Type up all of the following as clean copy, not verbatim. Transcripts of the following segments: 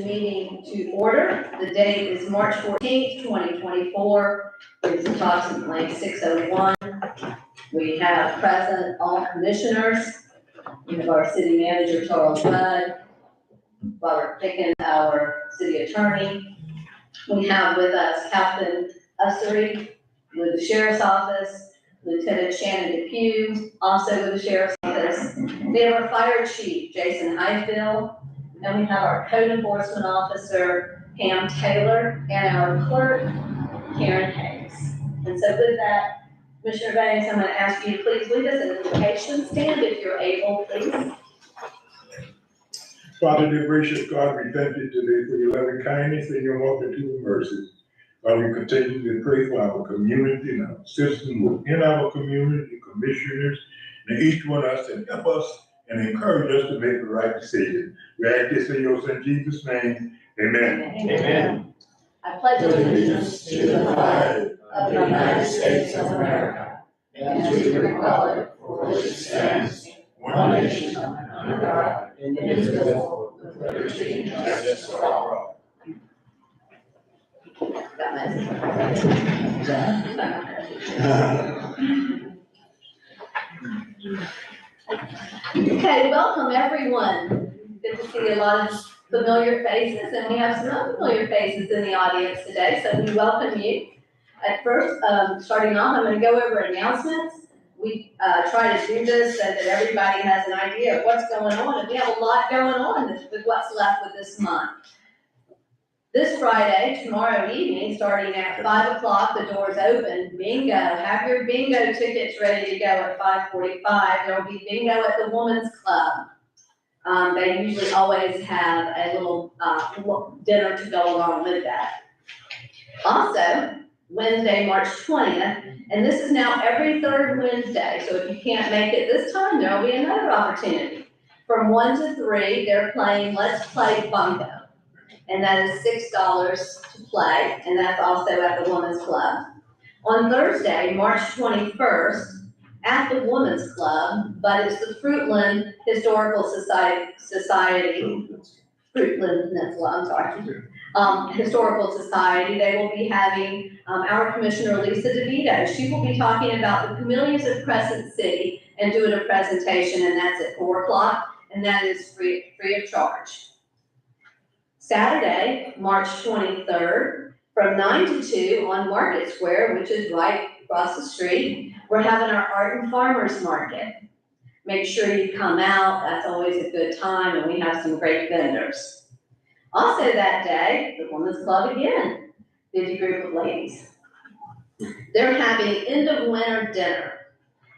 Commission meeting to order. The date is March 14th, 2024. It's approximately 6:01. We have present all commissioners. We have our city manager, Charles Rudd, Robert Pickens, our city attorney. We have with us Captain Ussery with the Sheriff's Office, Lieutenant Shannon Depew, also with the Sheriff's Office. We have our Fire Chief, Jason Highfield, and we have our Code Enforcement Officer, Pam Taylor, and our Clerk, Karen Hayes. And so with that, Commissioner Banks, I'm going to ask you to please lead us in the invocation. Stand if you're able, please. Father, dear gracious God, we thank you today for your loving kindness and your multitude of mercies. While we continue to pray for our community and our citizens within our community, commissioners, and each one of us, and help us and encourage us to make the right decision. We ask this in your Son Jesus' name. Amen. Amen. I pledge allegiance to the flag of the United States of America and to the republic for which it stands, one nation, under God, indivisible, with liberty and justice for all. Okay, welcome everyone. Good to see a lot of familiar faces, and we have some unfamiliar faces in the audience today, so we welcome you. At first, starting off, I'm going to go over announcements. We try to do this so that everybody has an idea of what's going on, and we have a lot going on with what's left with this month. This Friday, tomorrow evening, starting at 5 o'clock, the doors open. Bingo. Have your bingo tickets ready to go at 5:45. There will be bingo at the Women's Club. They usually always have a little dinner to go along with that. Also, Wednesday, March 20th, and this is now every third Wednesday, so if you can't make it this time, there will be another opportunity. From 1 to 3, they're playing Let's Play Bunko. And that is $6 to play, and that's also at the Women's Club. On Thursday, March 21st, at the Women's Club, but it's the Fruitland Historical Society, Fruitland Peninsula, I'm sorry, Historical Society. They will be having our Commissioner Lisa DeVito. She will be talking about the camellias of Crescent City and doing a presentation, and that's at 4 o'clock, and that is free of charge. Saturday, March 23rd, from 9 to 2 on Market Square, which is right across the street, we're having our Art and Farmers Market. Make sure you come out, that's always a good time, and we have some great vendors. Also that day, the Women's Club again, busy group of ladies. They're having end of winter dinner.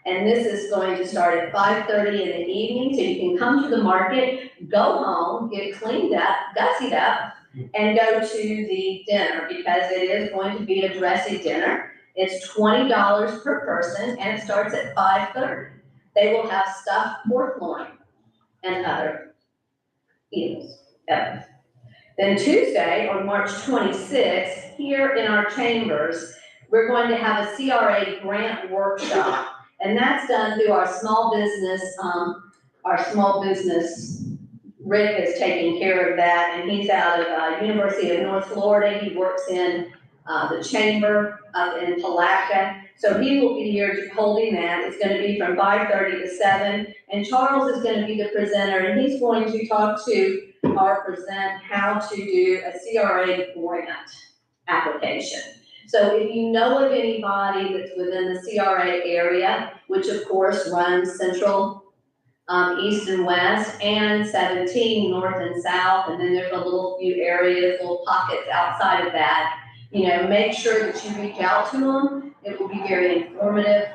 And this is going to start at 5:30 in the evening, so you can come to the market, go home, get cleaned up, gussied up, and go to the dinner, because it is going to be a dressy dinner. It's $20 per person, and it starts at 5:30. They will have stuffed pork loin and other eatables. Then Tuesday, on March 26th, here in our chambers, we're going to have a CRA grant workshop. And that's done through our small business, Rick is taking care of that, and he's out of University of North Florida. He works in the chamber up in Palatka. So he will be here holding that. It's going to be from 5:30 to 7. And Charles is going to be the presenter, and he's going to talk to or present how to do a CRA grant application. So if you know of anybody that's within the CRA area, which of course runs Central, East and West, and 17 North and South, and then there's a little few areas, little pockets outside of that, you know, make sure that you reach out to them. It will be very informative.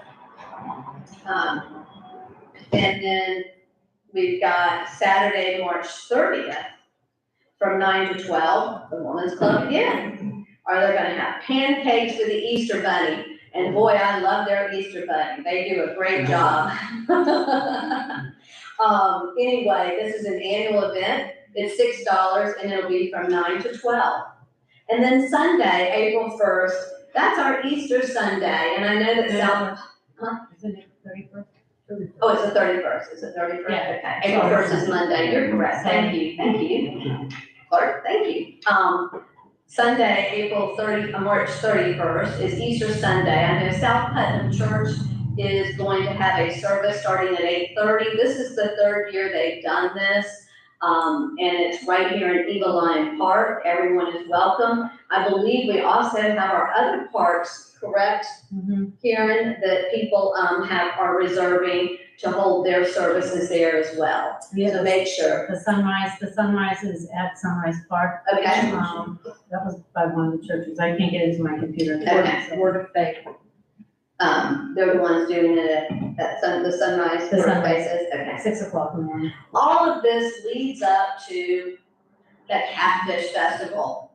And then we've got Saturday, March 30th, from 9 to 12, the Women's Club again. Or they're going to have pancakes with the Easter Bunny. And boy, I love their Easter Bunny. They do a great job. Anyway, this is an annual event. It's $6, and it'll be from 9 to 12. And then Sunday, April 1st, that's our Easter Sunday. And I know that Isn't it 31st? Oh, it's the 31st. It's the 31st? Yeah. Okay. April 1st is Monday. You're correct. Thank you. Clerk, thank you. Sunday, March 31st is Easter Sunday. I know South Putnam Church is going to have a service starting at 8:30. This is the third year they've done this. And it's right here in Eagle Lion Park. Everyone is welcome. I believe we also have our other parks, correct, Karen, that people, are reserving to hold their services there as well. So Yeah, make sure. the sunrise is at Sunrise Park. Okay. That was by one of the churches. I can't get into my computer. Okay. Word of faith. They're the ones doing it at the sunrise. The sunrise. Places. Okay. 6 o'clock in the morning. All of this leads up to the Catfish Festival.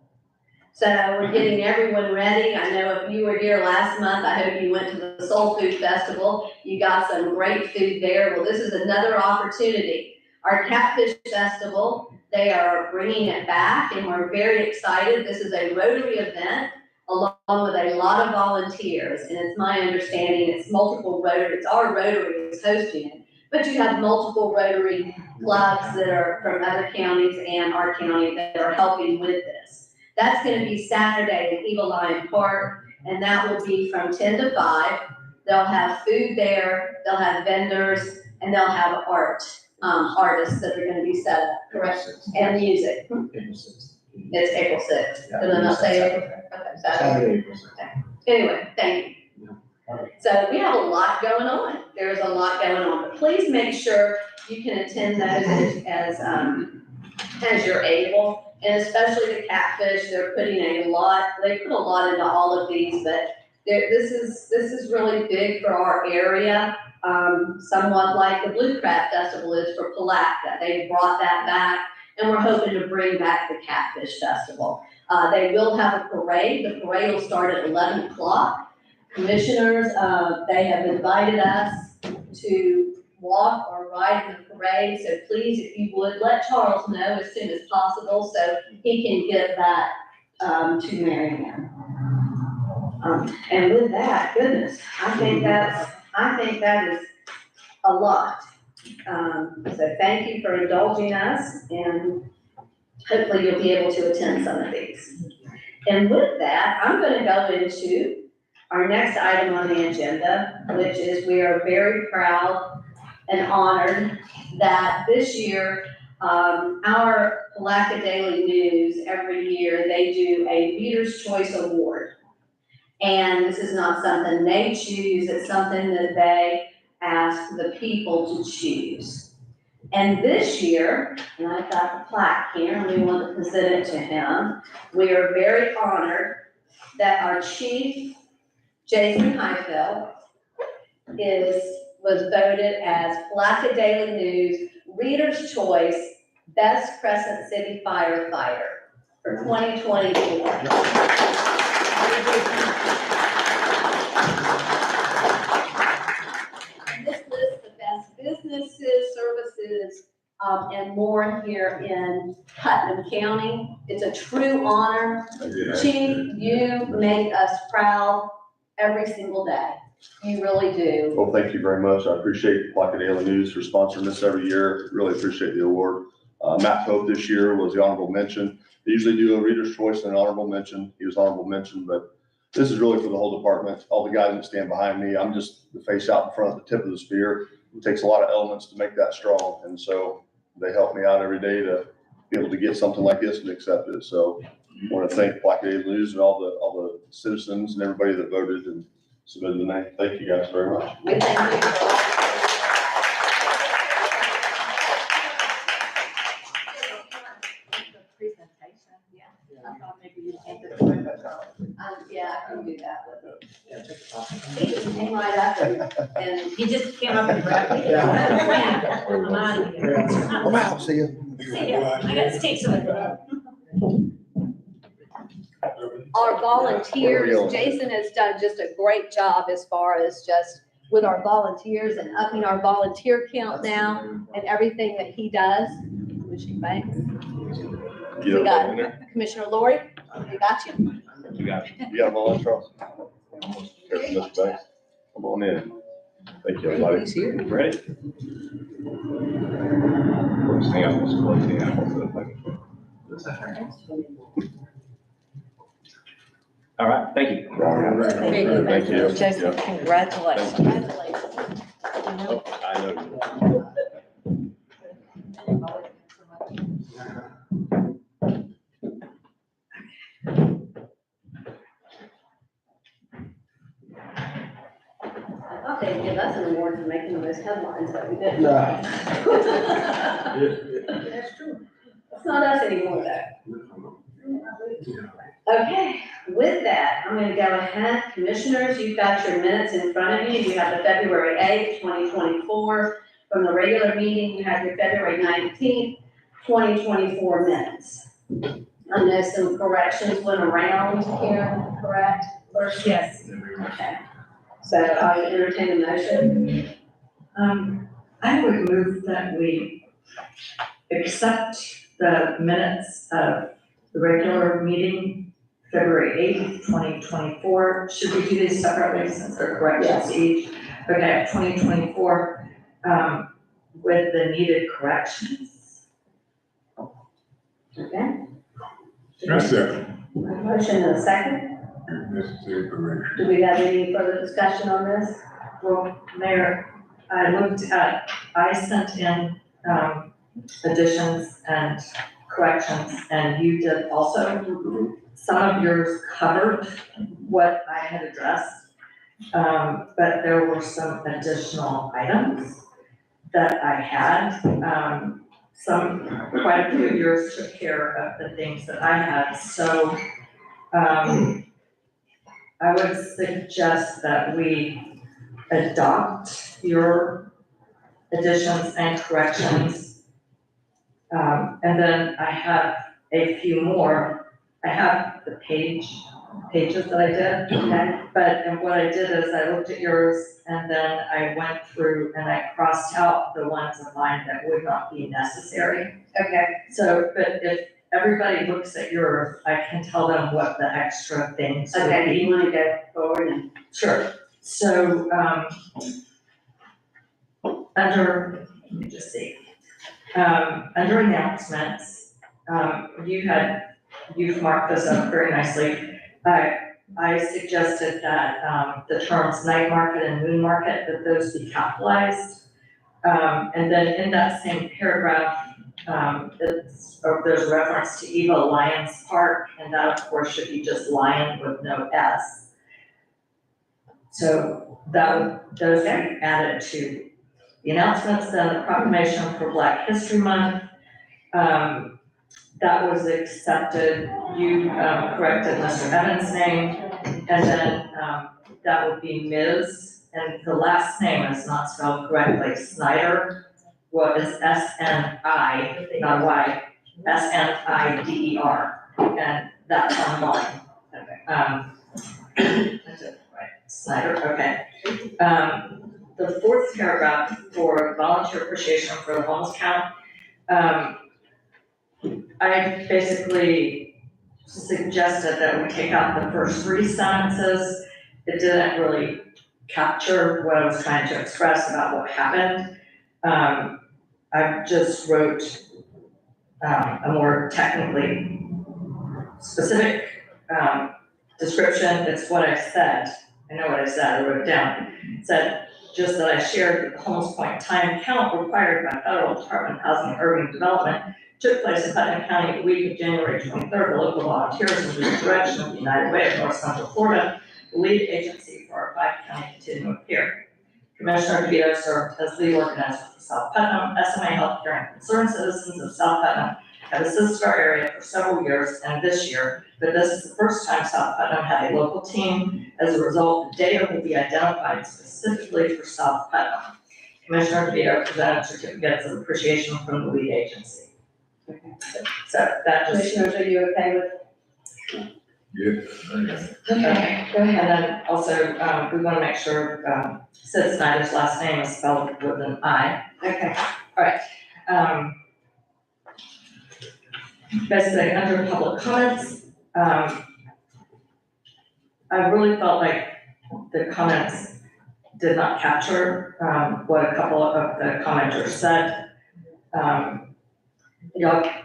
So we're getting everyone ready. I know if you were here last month, I hope you went to the Soul Food Festival. You got some great food there. Well, this is another opportunity. Our Catfish Festival, they are bringing it back and we're very excited. This is a Rotary event along with a lot of volunteers. And it's my understanding it's multiple Rotary, it's our Rotary is hosting it. But you have multiple Rotary clubs that are from other counties and our county that are helping with this. That's gonna be Saturday in Eagle Lion Park, and that will be from 10 to 5. They'll have food there, they'll have vendors, and they'll have artists that are gonna be set up, correct? And music. April 6th. It's April 6th. Yeah, Did I not say Saturday. April? Okay, Saturday. Saturday, April 6th. Anyway, thank you. So we have a lot going on. There's a lot going on, but please make sure you can attend those as you're able. And especially the Catfish, they put a lot into all of these, but this is really big for our area. Somewhat like the Blue Crab Festival is for Palatka. They brought that back and we're hoping to bring back the Catfish Festival. They will have a parade. The parade will start at 11 o'clock. Commissioners, they have invited us to walk or ride in the parade, so please, if you would, let Charles know as soon as possible so he can get that to Marianne. And with that, goodness, I think that is a lot. So thank you for indulging us, and hopefully you'll be able to attend some of these. And with that, I'm gonna go into our next item on the agenda, which is we are very proud and honored that this year, our Palatka Daily News, every year, they do a Reader's Choice Award. And this is not something they choose, it's something that they ask the people to choose. And this year, and I've got the plaque here, and we want to present it to him, we are very honored that our chief, Jason Highfield, was voted as Palatka Daily News Reader's Choice Best Crescent City Firefighter for 2024. And this lists the best businesses, services, and more here in Putnam County. It's a true honor. Chief, you make us proud every single day. You really do. Well, thank you very much. I appreciate Palatka Daily News for sponsoring this every year. Really appreciate the award. Matt Pope this year was the honorable mention. They usually do a Reader's Choice and an honorable mention. He was honorable mention, but this is really for the whole department. All the guys that stand behind me, I'm just the face out in front, the tip of the spear. It takes a lot of elements to make that strong. And so they help me out every day to be able to get something like this and accept it. So I want to thank Palatka Daily News and all the citizens and everybody that voted and submitted the name. Thank you guys very much. We thank you. I thought maybe you'd take the yeah, I can do that with it. Yeah, take the top. He just came right up and He just came up and grabbed me. Yeah. I'm out of here. I'm out, see you. See ya. I got stakes on the our volunteers, Jason has done just a great job as far as just with our volunteers and upping our volunteer count now and everything that he does. Wishing thanks. We got Commissioner Lori, we got you. You got them all in, Charles? Here, Mr. Banks. Come on in. Thank you, everybody. He's here. All right, thank you. Thank you. Jason, congratulations. Oh, I know. I thought they'd give us an award for making those headlines, but we didn't. No. That's true. It's not us anymore, though. Okay, with that, I'm gonna go ahead, commissioners, you've got your minutes in front of you. You have the February 8th, 2024. From the regular meeting, you have your February 19th, 2024 minutes. I know some corrections went around here, correct? First, Yes. okay. So I would entertain a motion. I would move that we accept the minutes of the regular meeting, February 8th, 2024. Should we do these separately since they're corrections each? Okay, 2024, with the needed corrections. Okay, I second. a motion and a second. Necessary correction. Do we have any further discussion on this? Well, Mayor, I sent in additions and corrections, and you did also. Some of yours covered what I had addressed, but there were some additional items that I had. Quite a few of yours took care of the things that I had, so I would suggest that we adopt your additions and corrections. And then I have a few more. I have the pages that I did. Okay. And what I did is I looked at yours and then I went through and I crossed out the ones of mine that would not be necessary. Okay. So, but if everybody looks at yours, I can tell them what the extra things would be. Okay, you wanna go forward and? Sure, so, let me just see. Under announcements, you've marked this up very nicely. I suggested that, the terms night market and moon market, that those be capitalized. And then in that same paragraph, there's reference to Eva Lions Park, and that of course should be just Lion with no S. So those would be added to the announcements. Then the proclamation for Black History Month, that was accepted. You corrected Mr. Evans' name, and then that would be Ms., and the last name is not spelled correctly, Snyder. Well, it's S-N-I, not Y, S-N-I-D-E-R, and that's online. That's it, right, Snyder, okay. The fourth paragraph for volunteer appreciation for the homeless count, I basically suggested that we take out the first three sentences. It didn't really capture what I was trying to express about what happened. I just wrote a more technically specific description. It's what I said. I know what I said, I wrote it down. It said just that I shared that the Holmes Point time count required by Federal Department of Housing and Urban Development took place in Putnam County the week of January 23rd. The local volunteers under the direction of the United Way of North Central Florida, the lead agency for our five-county continuum of care. Commissioner DeVito served as lead organizer for South Putnam. SMA Healthcare and Concerned Citizens of South Putnam have assisted our area for several years and this year, but this is the first time South Putnam had a local team. As a result, the data will be identified specifically for South Putnam. Commissioner DeVito presented certificates of appreciation from the lead agency. So that just. Commissioners, are you okay with? Yes. Okay, go ahead. And then also, we want to make sure, Sid Snyder's last name is spelled with an I. Okay. Basically, under public comments, I really felt like the comments did not capture, what a couple of the commenters said.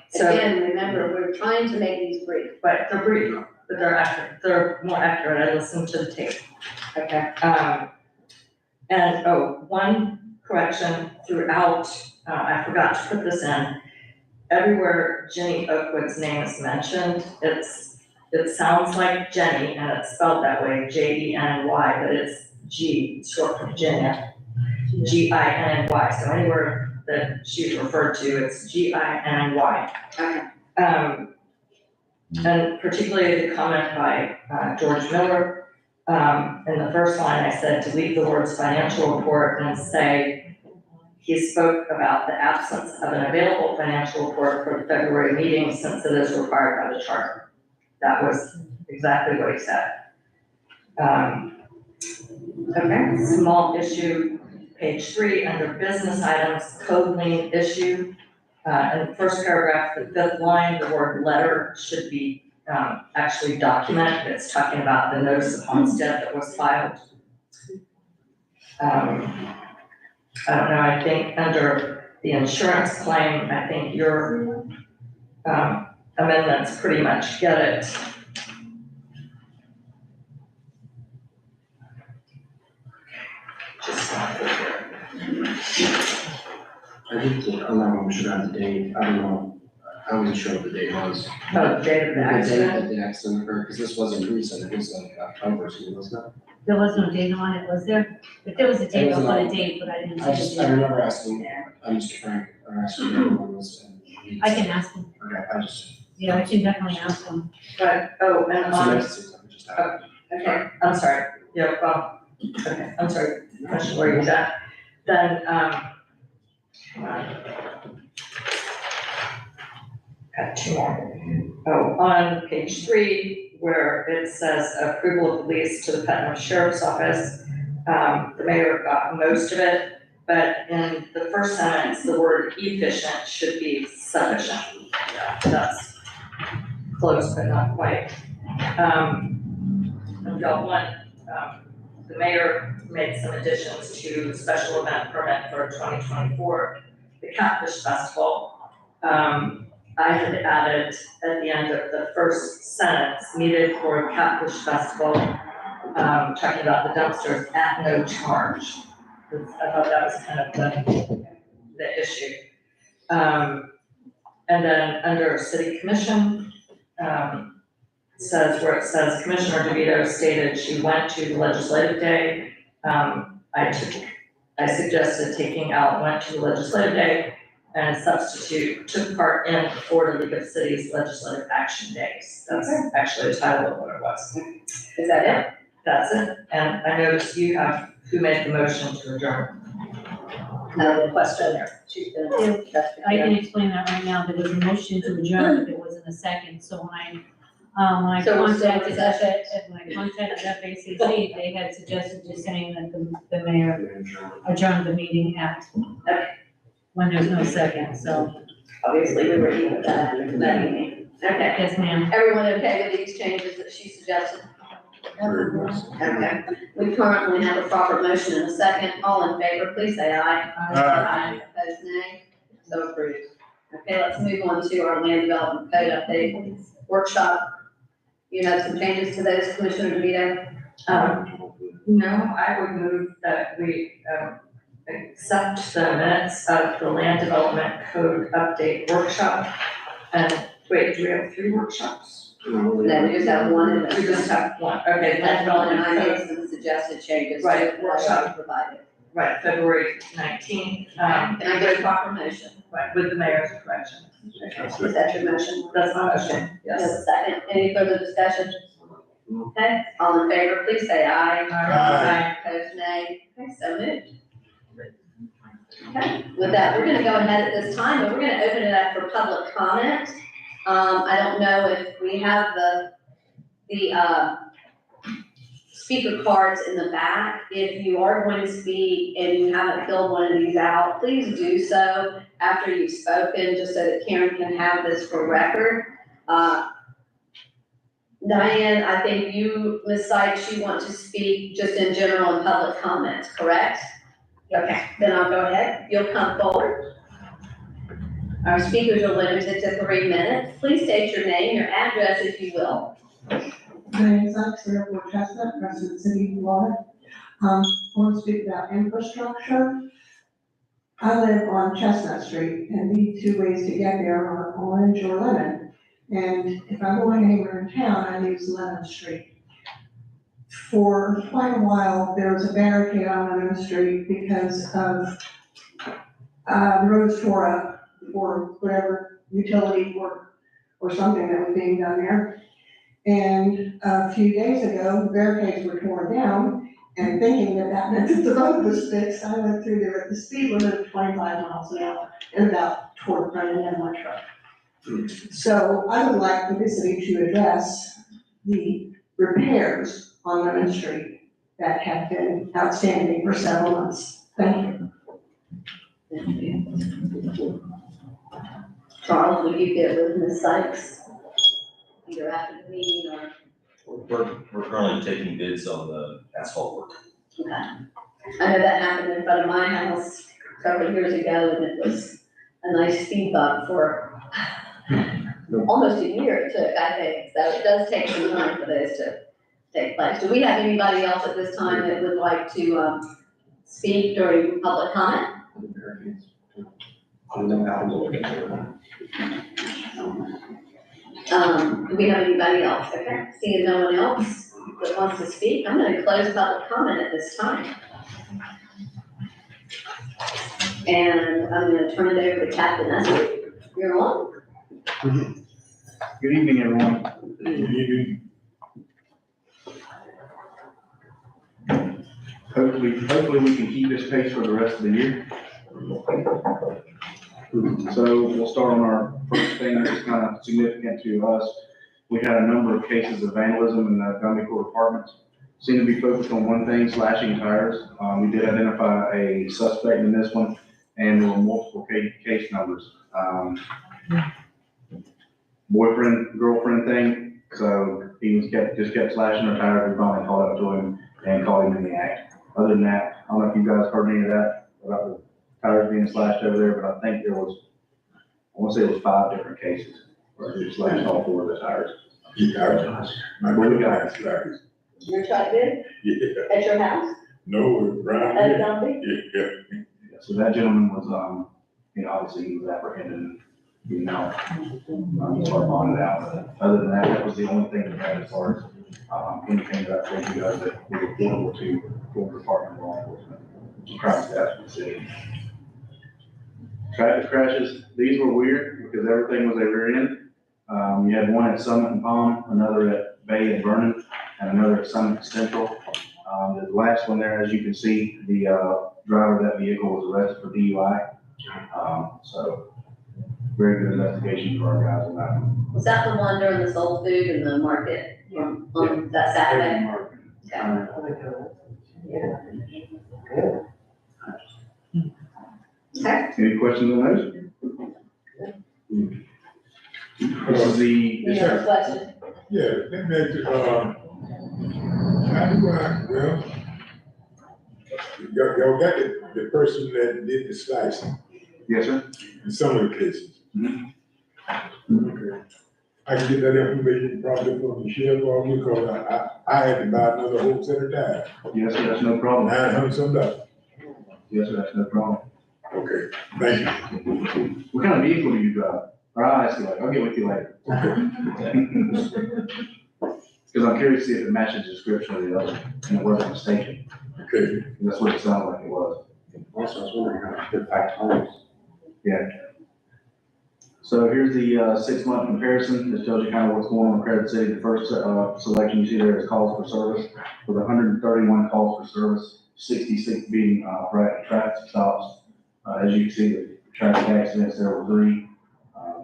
So, Again, remember, we're trying to make these brief. but they're brief, but they're accurate, they're more accurate, I listened to the tape. Okay. And, one correction throughout, I forgot to put this in. Everywhere Jenny Oakwood's name is mentioned, it sounds like Jenny, and it's spelled that way, Jeny, but it's G, short for Virginia. Ginny, so anywhere that she's referred to, it's Ginny. Okay. And particularly the comment by George Miller, in the first line, I said delete the words financial report and say, he spoke about the absence of an available financial report for the February meeting since it is required by the charter. That was exactly what he said. Okay, small issue, page 3, under business items, code lien issue. In the first paragraph, the 5th line, the word letter should be actually document. It's talking about the notice of homestead that was filed. I don't know, I think under the insurance claim, I think your amendments pretty much get it. Just not good here. I think on that one, we should have the date. I don't know. I wasn't sure what the date was. Oh, the date of the The date accident. that the accident occurred, because this wasn't recent, it was like October, so it was not. There was no date on it, was there? If there was a date, It I'll was put a not. date, but I didn't I see the I date. remember asking, Mr. Frank, or asking him when it was. I can ask him, Okay, I just. yeah, I can definitely ask him. But, and So on, next to see, just have. okay, I'm sorry, yeah, well, okay, I'm sorry, question where you at? Then, got 2 more. Oh, on page 3, where it says approval of lease to the Putnam Sheriff's Office, the mayor got most of it, but in the first sentence, the word efficient should be sufficient. That's close, but not quite. I've got one, the mayor made some additions to special event permit for 2024, the Catfish Festival. I had added at the end of the first sentence, needed for Catfish Festival, talking about the dumpsters at no charge. I thought that was kind of the issue. And then under city commission, says where it says Commissioner DeVito stated she went to the legislative day. I suggested taking out went to the legislative day and substitute took part in the Florida League of Cities legislative action days. That's actually the title of what it was. Is that it? That's it. And I noticed you have, who made the motion to adjourn? The question there. She's gonna. I can explain that right now, there was a motion to adjourn, but there wasn't a second, so when I So we're still in contacted FACC, they had suggested just saying that the mayor adjourned the meeting at, when there's no second, so, Obviously, we were eating that evening. Okay. yes, ma'am. Everyone okay with these changes that she suggested? Okay. We currently have a proper motion and a second. All in favor, please say aye. Aye. Opposed, nay. So approved. Okay, let's move on to our land development code update workshop. You have some changes to those, Commissioner DeVito? No, I would move that we, accept the minutes of the land development code update workshop. And wait, do we have 3 workshops? No, we just have one. We just have one, okay, land That's all, and I development made code, some suggested changes. Right, that workshop. I provided. right, February 19th, Can I get a proper motion? right, with the mayor's correction. Is that your motion? That's my motion, Yes, yes. a second. Any further discussion? Okay, all in favor, please say aye. Aye. Opposed, nay. Okay, so moved. Okay, with that, we're gonna go ahead at this time, but we're gonna open it up for public comment. I don't know if we have the speaker cards in the back. If you are going to speak and you haven't filled one of these out, please do so after you've spoken, just so that Karen can have this for record. Diane, I think you, Ms. Sykes, you want to speak just in general and public comments, correct? Okay, then I'll go ahead. You'll come forward. Our speakers are limited to 3 minutes. Please state your name, your address if you will. My name is Alexandra Ford Chestnut, President City of Water. I want to speak about infrastructure. I live on Chestnut Street, and the two ways to get there are Orange or Lemon. And if I'm going anywhere in town, I use Lemon Street. For quite a while, there was a barricade on Lemon Street because of, the roads tore up for whatever utility work or something that was being done there. And a few days ago, the barricades were torn down, and thinking that that meant that the road was fixed, I went through there at the speed limit of 25 miles an hour and about toward the front end of my truck. So I would like the city to address the repairs on Lemon Street that have been outstanding for several months. Thank you. Charles, will you get with Ms. Sykes? Either after the meeting or, We're currently taking bids on the asphalt work. okay. I know that happened in front of my house several years ago, and it was a nice speed bump for almost a year it took, I think. So it does take some time for those to take place. Do we have anybody else at this time that would like to, speak during public comment? Do we have anybody else? Okay, seeing no one else that wants to speak, I'm gonna close public comment at this time. And I'm gonna turn it over to Captain Estes. You're on. Good evening, everyone. Hopefully we can keep this pace for the rest of the year. So we'll start on our first thing that's kind of significant to us. We had a number of cases of vandalism in the Gumby Court Apartments. Seemed to be focused on one thing, slashing tires. We did identify a suspect in this one, and there were multiple case numbers. Boyfriend, girlfriend thing, so he was just kept slashing her tires. We finally called up to him and caught him in the act. Other than that, I don't know if you guys heard any of that about the tires being slashed over there, but I think there was, I want to say it was 5 different cases where he slashed all 4 of the tires. Your truck did? Yeah, At your house? no, right At here. Gumby? Yeah. So that gentleman was, obviously he was apprehended and, started bonded out. Other than that, that was the only thing we had as far as, anything that I told you guys that we were portable to Florida Department of Law Enforcement, crime stats in the city. Traffic crashes, these were weird because everything was a rear end. You had one at Summit and Palm, another at Bay and Vernon, and another at Summit Central. The last one there, as you can see, the driver of that vehicle was arrested for DUI. So very good investigation for our guys on that one. Was that the one during the soul food in the market on that Saturday? Okay. Any questions on those? This is the, Any other questions? Yeah, let me ask you, how do I, well, y'all got the person that did the slicing yes, sir? in some of the cases. Mhm. Okay. I can get that information probably from the sheriff or you, because I had to buy another whole set of tires, Yes, sir, that's no problem. $900 Yes, sir, that's no problem. Okay, thank you. What kind of vehicle do you drive? Or I'll ask you later, I'll get with you later. Because I'm curious to see if it matches the description of the other, and it wasn't mistaken. Okay, That's what it sounded like it was. Also, I was wondering how to fit 5 tires. Yeah. So here's the 6-month comparison. This tells you kind of what's going on in Credit City. The first selection you see there is calls for service, with 131 calls for service, 66 being traffic stops. As you can see, the traffic accidents, there were 3.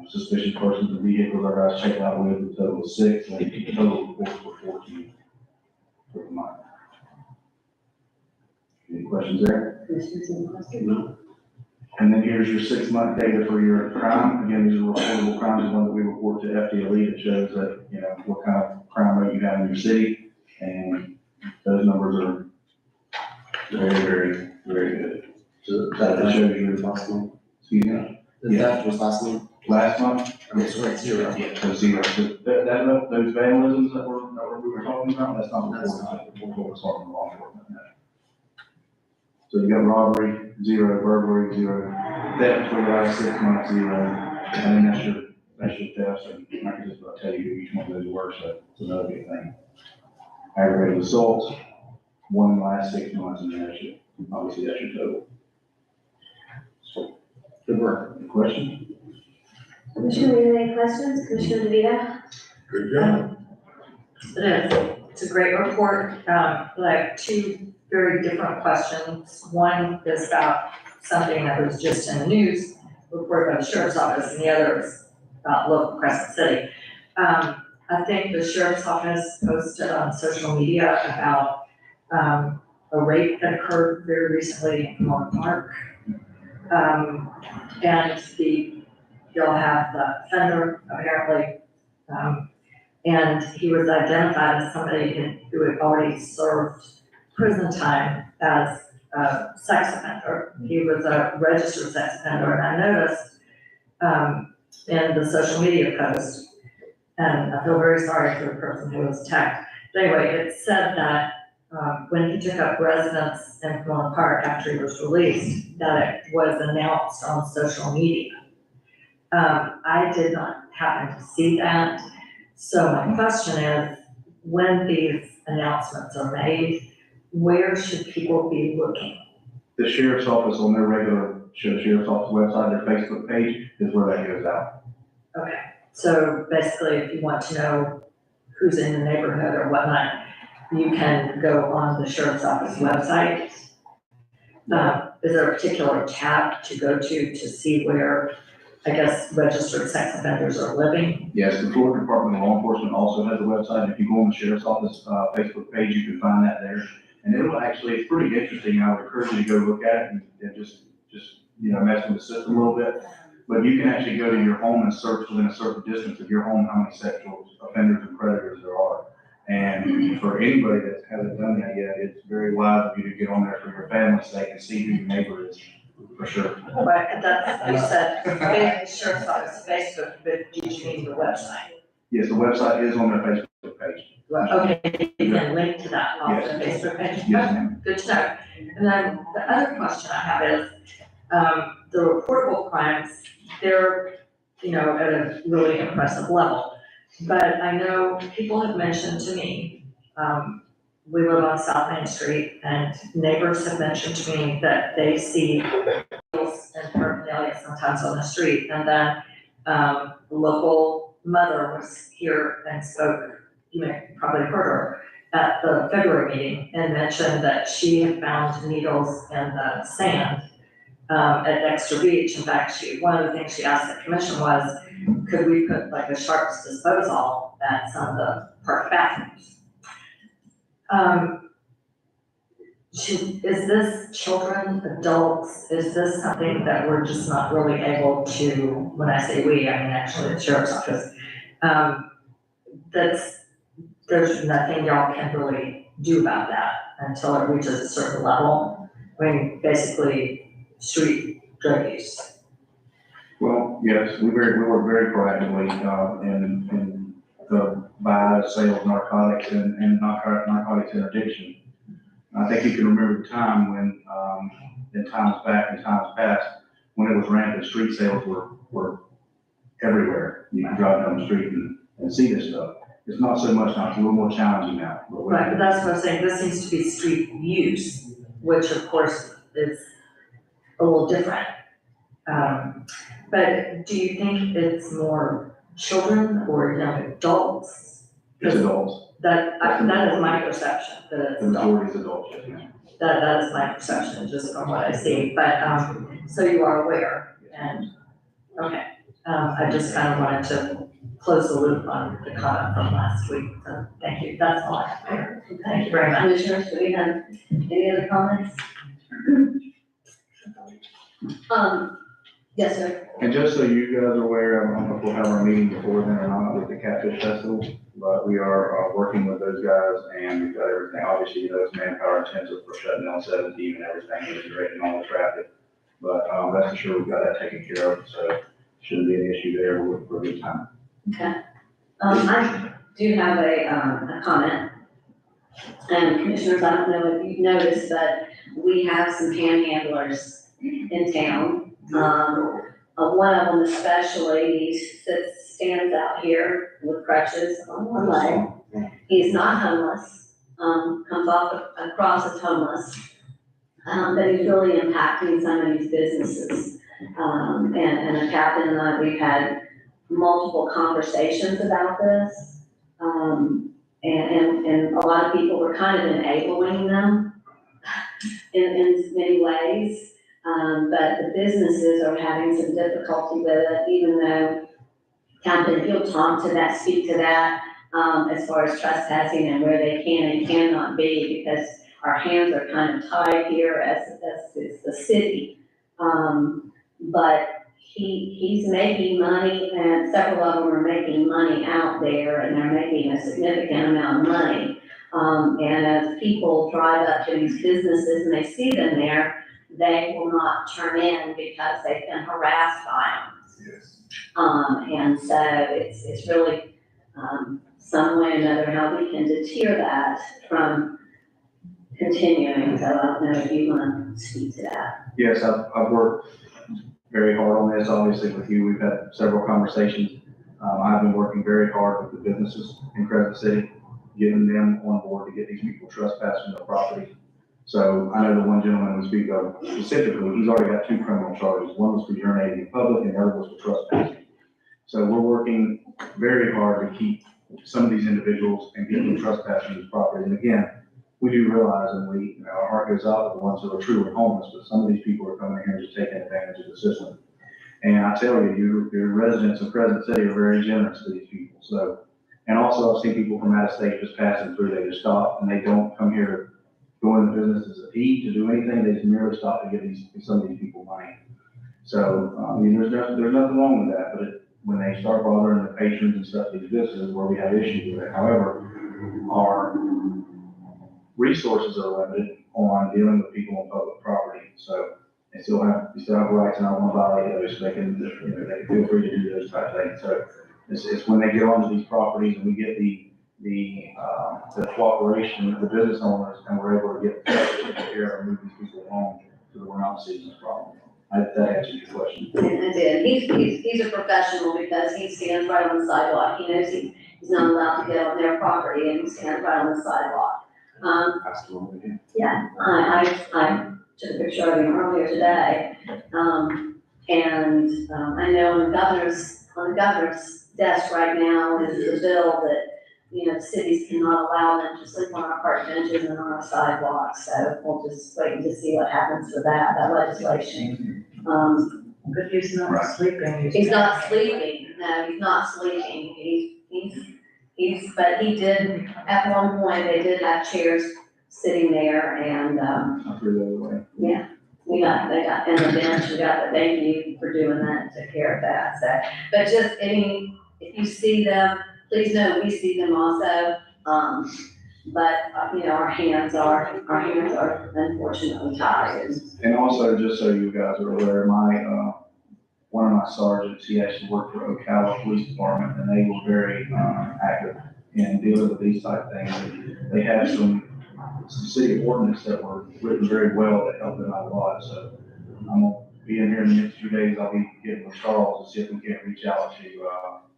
Suspicious persons and vehicles our guys checked out with, a total of 6, and the total reports were 14 for the month. Any questions there? No. And then here's your 6-month data for your crime. Again, these are reportable crimes, the ones that we report to FDLE. That shows that, what kind of crime rate you have in your city. And those numbers are very, very, very good. So that shows you, excuse me? The theft was last month? Last month, It's right, 0. yeah, so 0. So those vandalisms that we were talking about, that's not what we're talking about law enforcement now. So you got robbery, 0, burglary, 0, theft for the last 6 months, 0, and then that's your thefts, and I can just about tell you who each one of those were, so it's another big thing. Aggravated assault, 1 in the last 6 months, and then obviously that's your total. So, good work. Any questions? Commissioner, we have any questions? Commissioner DeVito? Good job. It is, it's a great report, like 2 very different questions. One is about something that was just in the news, reported by the sheriff's office, and the other is about local Crescent City. I think the sheriff's office posted on social media about, a rape that occurred very recently in Moore Park. And you'll have the offender apparently, and he was identified as somebody who had already served prison time as a sex offender. He was a registered sex offender, and I noticed, in the social media post, and I feel very sorry for the person who was attacked. But anyway, it said that, when he took up residence in Pomona Park after he was released, that it was announced on social media. I did not happen to see that. So my question is, when these announcements are made, where should people be looking? The sheriff's office on their regular sheriff's office website, their Facebook page is where that goes out. Okay, so basically, if you want to know who's in the neighborhood or whatnot, you can go on the sheriff's office website. Is there a particular tab to go to see where, I guess, registered sex offenders are living? Yes, the Florida Department of Law Enforcement also has a website. If you go on the sheriff's office Facebook page, you can find that there. And it'll actually, it's pretty interesting. I would encourage you to go look at it and just mess with the system a little bit. But you can actually go to your home and search within a certain distance of your home how many sexual offenders and predators there are. And for anybody that hasn't done that yet, it's very wise of you to get on there for your family so they can see who your neighbor is, for sure. But that's, you said, sheriff's office, Facebook, but did you mean the website? Yes, the website is on their Facebook page. Okay, you can link to that on the Facebook page. Yes, ma'am. Good to know. And then the other question I have is, the reportable crimes, they're, at a really impressive level. But I know people have mentioned to me, we live on South Main Street, and neighbors have mentioned to me that they see wheels and paraphernalia sometimes on the street. And then, the local mother was here and spoke, you may probably heard her, at the February meeting, and mentioned that she had found needles in the sand at Dexter Beach. In fact, one of the things she asked the commission was, could we put like a sharps disposal at some of the park bathrooms? Is this children, adults, is this something that we're just not really able to, when I say we, I mean actually the sheriff's office, there's nothing y'all can really do about that until it reaches a certain level? I mean, basically, street drug use. Well, yes, we work very proactively, in the buy, sale of narcotics and narcotics interdiction. I think you can remember the time when, in times past, when it was rampant, street sales were everywhere. You could drive down the street and see this stuff. It's not so much now, it's a little more challenging now. Right, but that's what I'm saying, this seems to be street use, which of course is a little different. But do you think it's more children or young adults? It's adults. That is my perception, that it's The adults. majority is adults, yes, ma'am. That is my perception, just from what I see, but, so you are aware, and, okay. I just kind of wanted to close the loop on the comment from last week, so thank you, that's all I have there. Thank you very much. Commissioners, do we have any other comments? Yes, sir. And just so you guys are aware, I don't know if we'll have our meeting before then or not with the Catfish Festival, but we are working with those guys, and we've got everything, obviously, it's manpower intensive for shutting down 17 and everything, integrating all the traffic. But, rest assured, we've got that taken care of, so shouldn't be an issue there. We're a good time. I do have a comment. And commissioners, I don't know if you've noticed, but we have some panhandlers in town. One of them especially, he stands out here with crutches on one leg. He's not homeless, comes across as homeless. But he's really impacting some of these businesses. And the captain and I, we've had multiple conversations about this. And a lot of people were kind of enabling them in many ways. But the businesses are having some difficulty with it, even though Captain, he'll speak to that, as far as trespassing and where they can and cannot be, because our hands are kind of tied here as the city. But he's making money, and several of them are making money out there, and they're making a significant amount of money. And as people drive up to these businesses and they see them there, they will not turn in because they've been harassed by them. Yes. And so it's really, some way or another how we can deter that from continuing. So I don't know if you want to speak to that. Yes, I've worked very hard on this, obviously with you. We've had several conversations. I've been working very hard with the businesses in Crescent City, getting them on board to get these people trespassing their property. So I know the one gentleman we speak of specifically, he's already got 2 criminal charges. One was for urinating in public and the other was for trespassing. So we're working very hard to keep some of these individuals and get them trespassing this property. And again, we do realize, and our heart goes out to the ones who are truly homeless, but some of these people are coming in here just taking advantage of the system. And I tell you, your residents of Crescent City are very generous to these people. So, and also I've seen people from out of state just passing through. They just stop and they don't come here to go into businesses to eat, to do anything. They just merely stop to give some of these people money. So, there's nothing wrong with that, but when they start bothering the patrons and stuff, these businesses where we have issues with it. However, our resources are limited on dealing with people on public property. So you still have rights, and I don't want to violate those, so they can feel free to do those type things. So it's when they get onto these properties and we get the cooperation of the business owners, and we're able to get taken care of and move these people along so that we're not seeing this problem. That answers your question. And then he's a professional because he stands right on the sidewalk. He knows he's not allowed to get on their property, and he stands right on the sidewalk. Yeah, I took a picture of him earlier today. And I know on the governor's desk right now is the bill that, the cities cannot allow them to sleep on our park benches and on our sidewalks. So we'll just wait to see what happens with that legislation. But he's not sleeping. He's not sleeping. No, he's not sleeping. But he did, at one point, they did have chairs sitting there, and, I threw that away. yeah, they got, and the bench, thank you for doing that, took care of that, so. But just, if you see them, please know we see them also, but, our hands are unfortunately tied. And also, just so you guys are aware, one of my sergeants, he actually worked for Ocala Police Department, and they were very active in dealing with these type things. They have some city ordinance that were written very well that helped them out a lot. So I'm gonna be in here in the next 2 days. I'll be getting with Charles to see if we can't reach out to,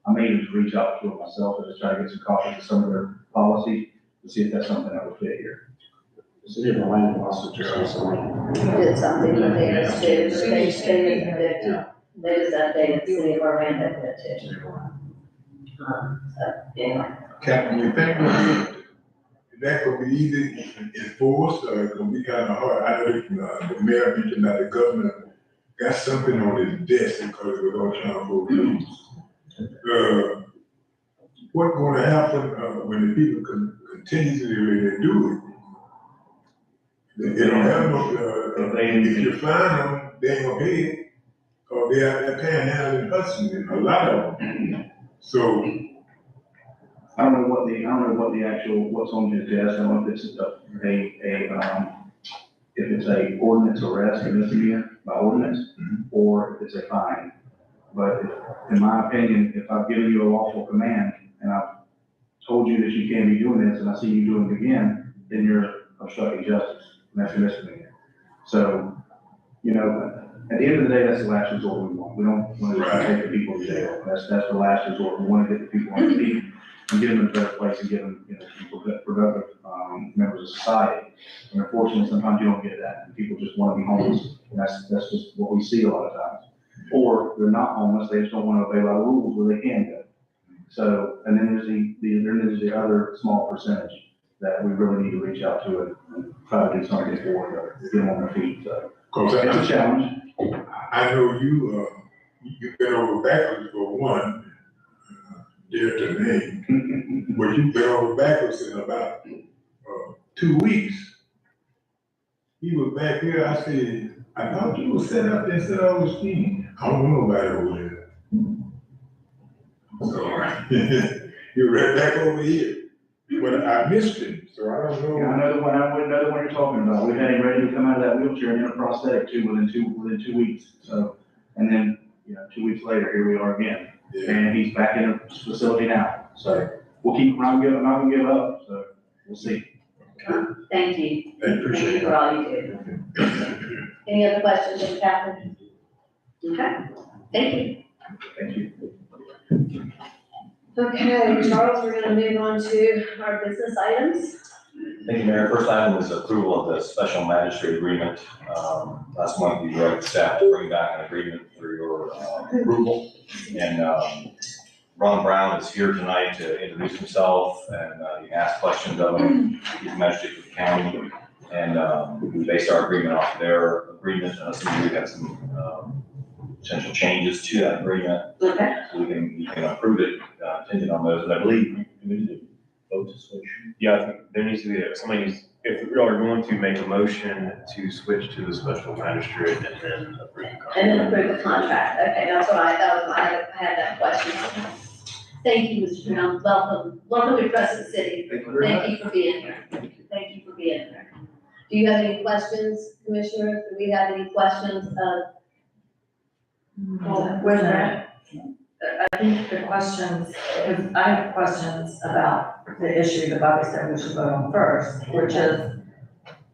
I may even reach out to them myself and just try to get some copies of some of their policies to see if that's something that would fit here. The city of Orlando also just recently. We did something with theirs too, but they just updated the city of Orlando did too. So, anyway. Captain, you think that could be easy enforced, or it could be kind of hard? I know the mayor mentioned that the governor got something on his desk because we're going to try for rules. What's going to happen when the people continuously do it? They don't have no, if you find them, they ain't gonna pay it, or they are panhandling hustling, a lot of them. So, I don't know what the actual, what's on his desk. I don't know if it's if it's a ordinance arrest or misdemeanor. by ordinance, or if it's a fine. But in my opinion, if I've given you a lawful command and I've told you that you can't be doing this and I see you doing it again, then you're obstructing justice, and that's a misdemeanor. So, you know, at the end of the day, that's the last resort we want. We don't want to take the people to jail. That's the last resort. We want to get the people on their feet and get them in a better place and get them, you know, productive, members of society. And unfortunately, sometimes you don't get that, and people just want to be homeless, and that's just what we see a lot of times. Or they're not homeless, they just don't want to obey by the rules where they can go. So, and then there's the other small percentage that we really need to reach out to and try to do something for, to get them on their feet, so. It's a challenge. I know you've been over backwards for one, dear to me, but you've been over backwards in about 2 weeks. You were back here, I said, I thought you were set up there, said I was skiing. I don't know nobody over there. So, you're right back over here. But I missed him, so I don't know. Yeah, I know the one you're talking about. We've had him ready to come out of that wheelchair and in a prosthetic too within 2 weeks. So, and then, you know, 2 weeks later, here we are again. Yeah. And he's back in a facility now. So we'll keep, I'm not gonna give up, so we'll see. Thank you. I appreciate Thank you for all you do. Any other questions of Catherine? Okay, thank you. Thank you. Okay, Charles, we're gonna move on to our business items. Thank you, Mayor. First item is approval of the special magistrate agreement. Last month, you directed staff to bring back an agreement for your approval. And Ron Brown is here tonight to introduce himself, and you can ask questions of him. He's the magistrate for the county. And we based our agreement off their agreement, so we have some potential changes to that agreement. Okay. So you can approve it, contingent on those, and I believe we need to vote to switch. Yeah, I think there needs to be, if we are going to make a motion to switch to the special magistrate and then approve the contract. And then approve the contract. Okay, that's what I thought. I had that question. Thank you, Mr. Brown. Welcome to Crescent City. Thank you very much. Thank you for being here. Thank you for being here. Do you have any questions, Commissioners? Do we have any questions of? Well, with that, I think the questions, because I have questions about the issue that Bobby said we should vote on first, which is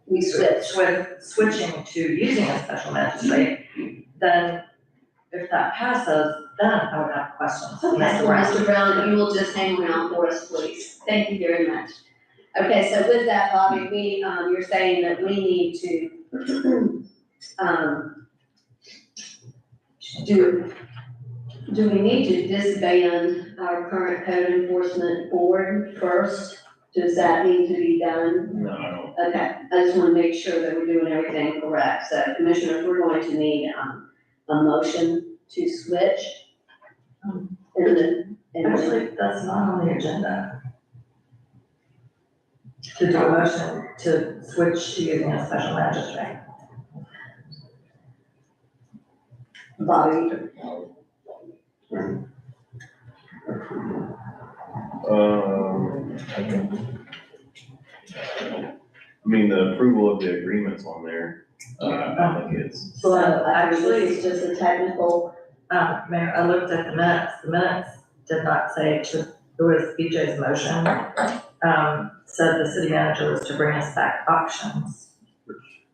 We switch. with switching to using a special magistrate, then if that passes, then I would have questions. Okay, well, Mr. Brown, you will just hang around for us, please. Thank you very much. Okay, so with that, Bobby, you're saying that we need to, do we need to disband our current code enforcement board first? Does that need to be done? No, I don't. Okay, I just wanna make sure that we're doing everything correct. So Commissioners, we're going to need, a motion to switch. And then, Actually, that's not on the agenda. To do a motion to switch to using a special magistrate. Bobby, I mean, the approval of the agreement's on there. I think it's. so Actually, this is just a technical, Mayor, I looked at the minutes did not say to, it was BJ's motion, said the city manager was to bring us back options.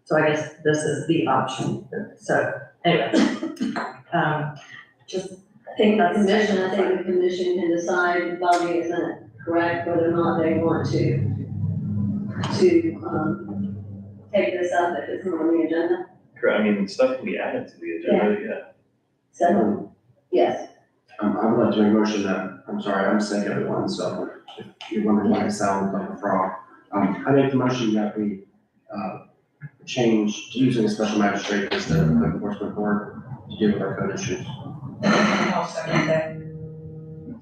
So I guess this is the option, so anyway, just, I think the commission can decide, Bobby, isn't it correct, whether or not they want to take this up if it's not on the agenda? Correct, I mean, stuff can be added to the agenda, yeah. So, yes, I would like to make a motion that, I'm sorry, I'm sick everyone, so if you're wondering why I sound like a frog. I make the motion that we, change to using a special magistrate instead of code enforcement board to deal with our code issues.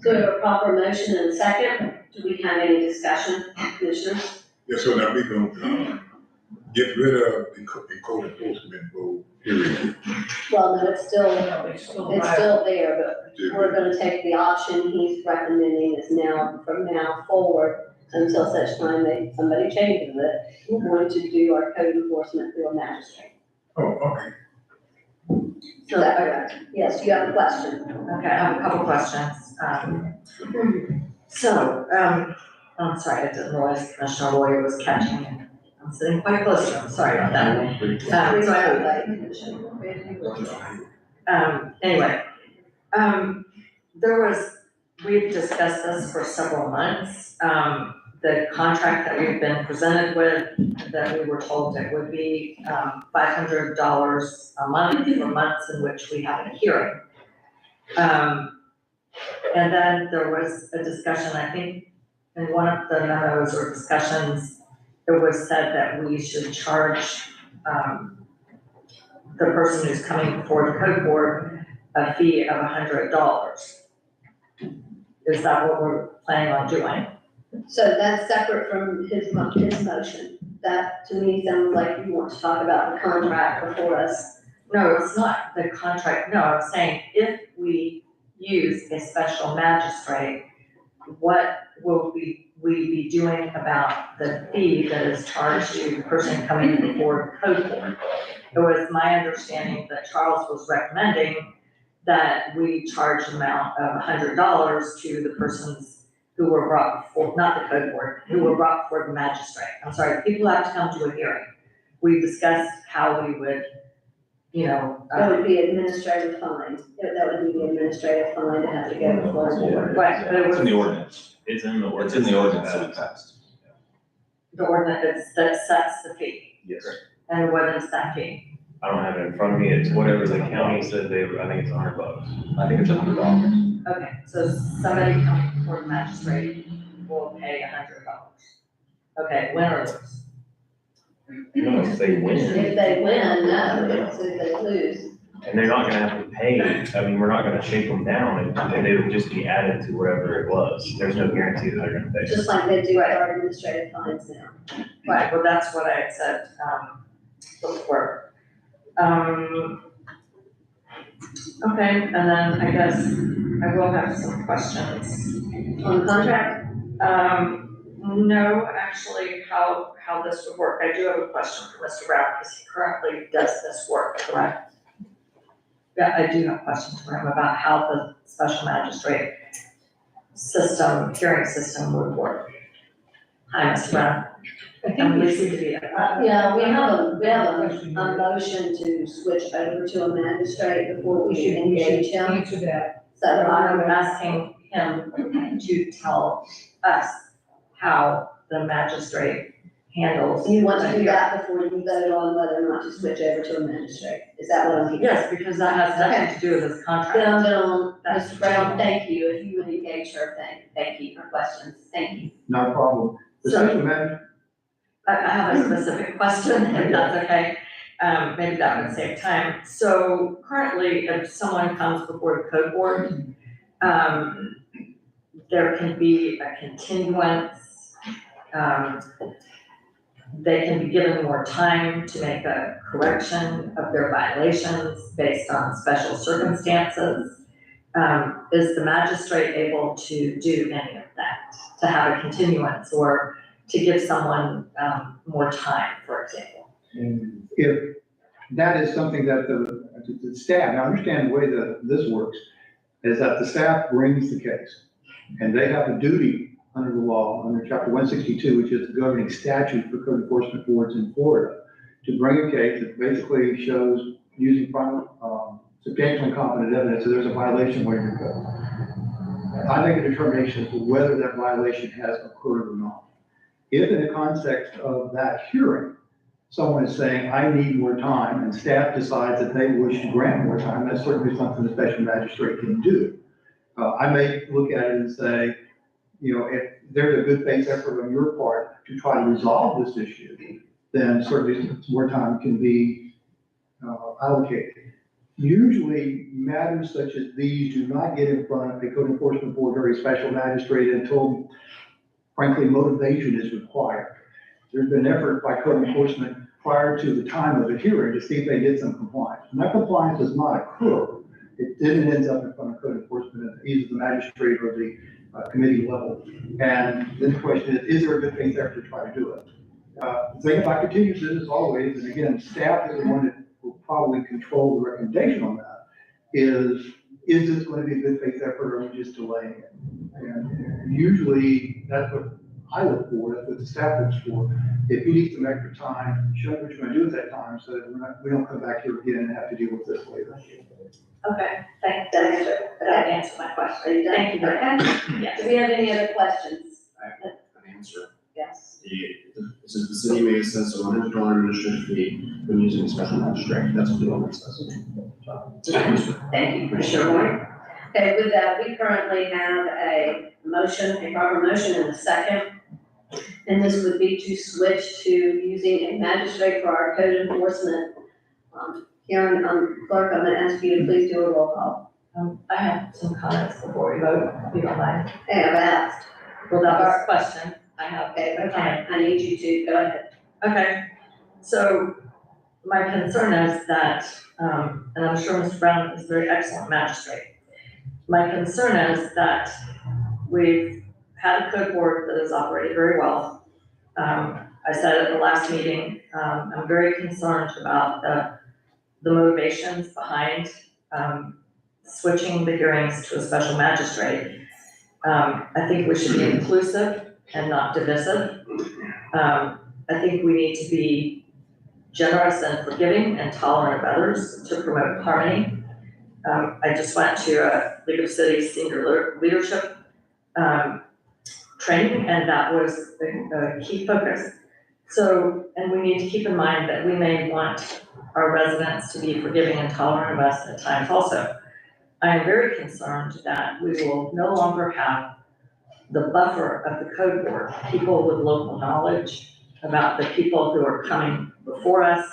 so a proper motion and a second, do we have any discussion, Commissioners? Yes, so that we gonna get rid of the code enforcement board, period. Well, no, it's still there, but we're gonna take the option he's recommending is now, from now forward, until such time that somebody changes it, we're going to do our code enforcement through a magistrate. Oh, okay. Is that correct? Yes, you have a question. Okay, I have a couple questions. I'm sorry, I didn't realize Commissioner Lawyer was catching me. I'm sitting quite close to him, sorry about that. So anyway, we've discussed this for several months. The contract that we've been presented with, that we were told it would be, $500 a month for months in which we have a hearing. And then there was a discussion, I think, in one of the memos or discussions, it was said that we should charge, the person who's coming before the code board a fee of $100. Is that what we're planning on doing? So that's separate from his motion. That to me sounds like you want to talk about the contract before us. No, it's not the contract, no, I'm saying if we use a special magistrate, what will we be doing about the fee that is charged to the person coming before the code board? It was my understanding that Charles was recommending that we charge an amount of $100 to the persons who were brought before, not the code board, who were brought before the magistrate. I'm sorry, people have to come to a hearing. We discussed how we would, That would be administrative fine. That would be the administrative fine to have to go before the board. Right, but it It's was in the ordinance. It's in the ordinance. It's in the ordinance that we passed. the ordinance that sets the fee. Yes. And what is that fee? I don't have it in front of me. It's whatever the county said I think it's $100. I think it's $100. Okay, so somebody coming before the magistrate will pay $100. Okay, win or lose? No, if they win. If they win, no, it's if they lose. And they're not gonna have to pay, I mean, we're not gonna shake them down, and they would just be added to whatever it was. There's no guarantee that they're gonna pay. Just like they do at our administrative fines now. Right, well, that's what I had said, before. Okay, and then I guess I will have some questions. On the contract, No, actually, how this would work. I do have a question for Mr. Brown, because he currently does this work, correct? Yeah, I do have questions for him about how the special magistrate hearing system would work. Hi, Mr. Brown. I'm listening to you. yeah, we have a motion to switch over to a magistrate before we engage him. Answer that. So I'm asking him to tell us how the magistrate handles. you want to do that before you vote on whether or not to switch over to a magistrate? Is that what I'm hearing? Yes, because that has nothing to do with his contract. Then I'm gonna, Mr. Brown, thank you, if you would engage her, thank you for questions, thank you. Not a problem. The So- special manager, I have a specific question, if that's okay. Maybe that would save time. So currently, if someone comes before the code board, there can be a continuance. They can be given more time to make a correction of their violations based on special circumstances. Is the magistrate able to do any of that? To have a continuance or to give someone more time, for example? if that is something that the staff, now understand the way that this works, is that the staff brings the case. And they have a duty under the law, under chapter 162, which is the governing statute for code enforcement boards in Florida, to bring a case that basically shows using substantially competent evidence that there's a violation waiting to go. I make a determination as to whether that violation has occurred or not. If in the context of that hearing, someone is saying, I need more time, and staff decides that they wish to grant more time, that's certainly something the special magistrate can do. I may look at it and say, if there's a good faith effort on your part to try to resolve this issue, then certainly more time can be allocated. Usually, matters such as these do not get in front of a code enforcement board or a special magistrate until, frankly, motivation is required. There's been effort by code enforcement prior to the time of the hearing to see if they get some compliance. When that compliance does not occur, it then ends up in front of code enforcement at either the magistrate or the committee level. And then the question is there a good faith effort to try to do it? The thing about contingencies is always, and again, staff is the one that will probably control the recommendation on that, is this going to be a good faith effort or are we just delaying it? And usually that's what I look for, that's what the staff looks for. If you need some extra time, show me what you're gonna do at that time so that we don't come back here again and have to deal with this later. Okay, that answered my question. Are you done? Thank you. Okay. Yes. Do we have any other questions? An answer. Yes. It says the city may assess a $100 administrative fee when using a special magistrate. That's what the ordinance says. Thank you, Commissioner Moore. Okay, with that, we currently have a motion, a proper motion and a second. And this would be to switch to using a magistrate for our code enforcement. Karen, clerk, I'm gonna ask you to please do a roll call. I have some comments before we vote, if you don't mind. Hey, I've asked. Well, that was a question. I have Okay, a comment. I need you to go ahead. Okay, so my concern is that, and I'm sure Mr. Brown is a very excellent magistrate. My concern is that we've had a code board that has operated very well. I said at the last meeting, I'm very concerned about the motivations behind, switching the hearings to a special magistrate. I think we should be inclusive and not divisive. I think we need to be generous and forgiving and tolerant of others to promote harmony. I just went to a League of Cities senior leadership training, and that was a key focus. So, and we need to keep in mind that we may want our residents to be forgiving and tolerant of us at times also. I am very concerned that we will no longer have the buffer of the code board, people with local knowledge about the people who are coming before us,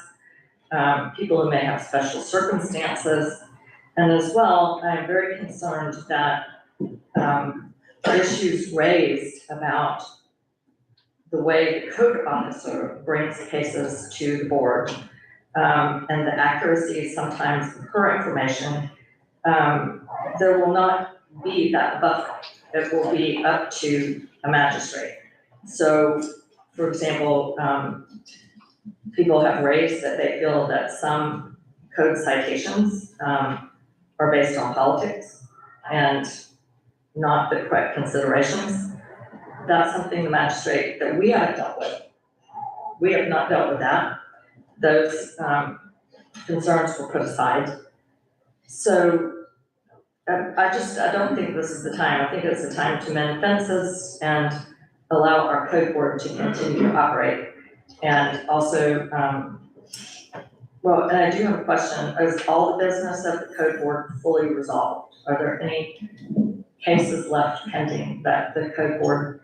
people who may have special circumstances. And as well, I am very concerned that issues raised about the way the code officer brings cases to the board, and the accuracy sometimes of her information, there will not be that buffer. It will be up to a magistrate. So, for example, people have raised that they feel that some code citations are based on politics and not the correct considerations. That's something the magistrate that we haven't dealt with. We have not dealt with that. Those concerns were put aside. So I don't think this is the time. I think it's the time to mend fences and allow our code board to continue to operate. And also, well, and I do have a question. Is all the business of the code board fully resolved? Are there any cases left pending that the code board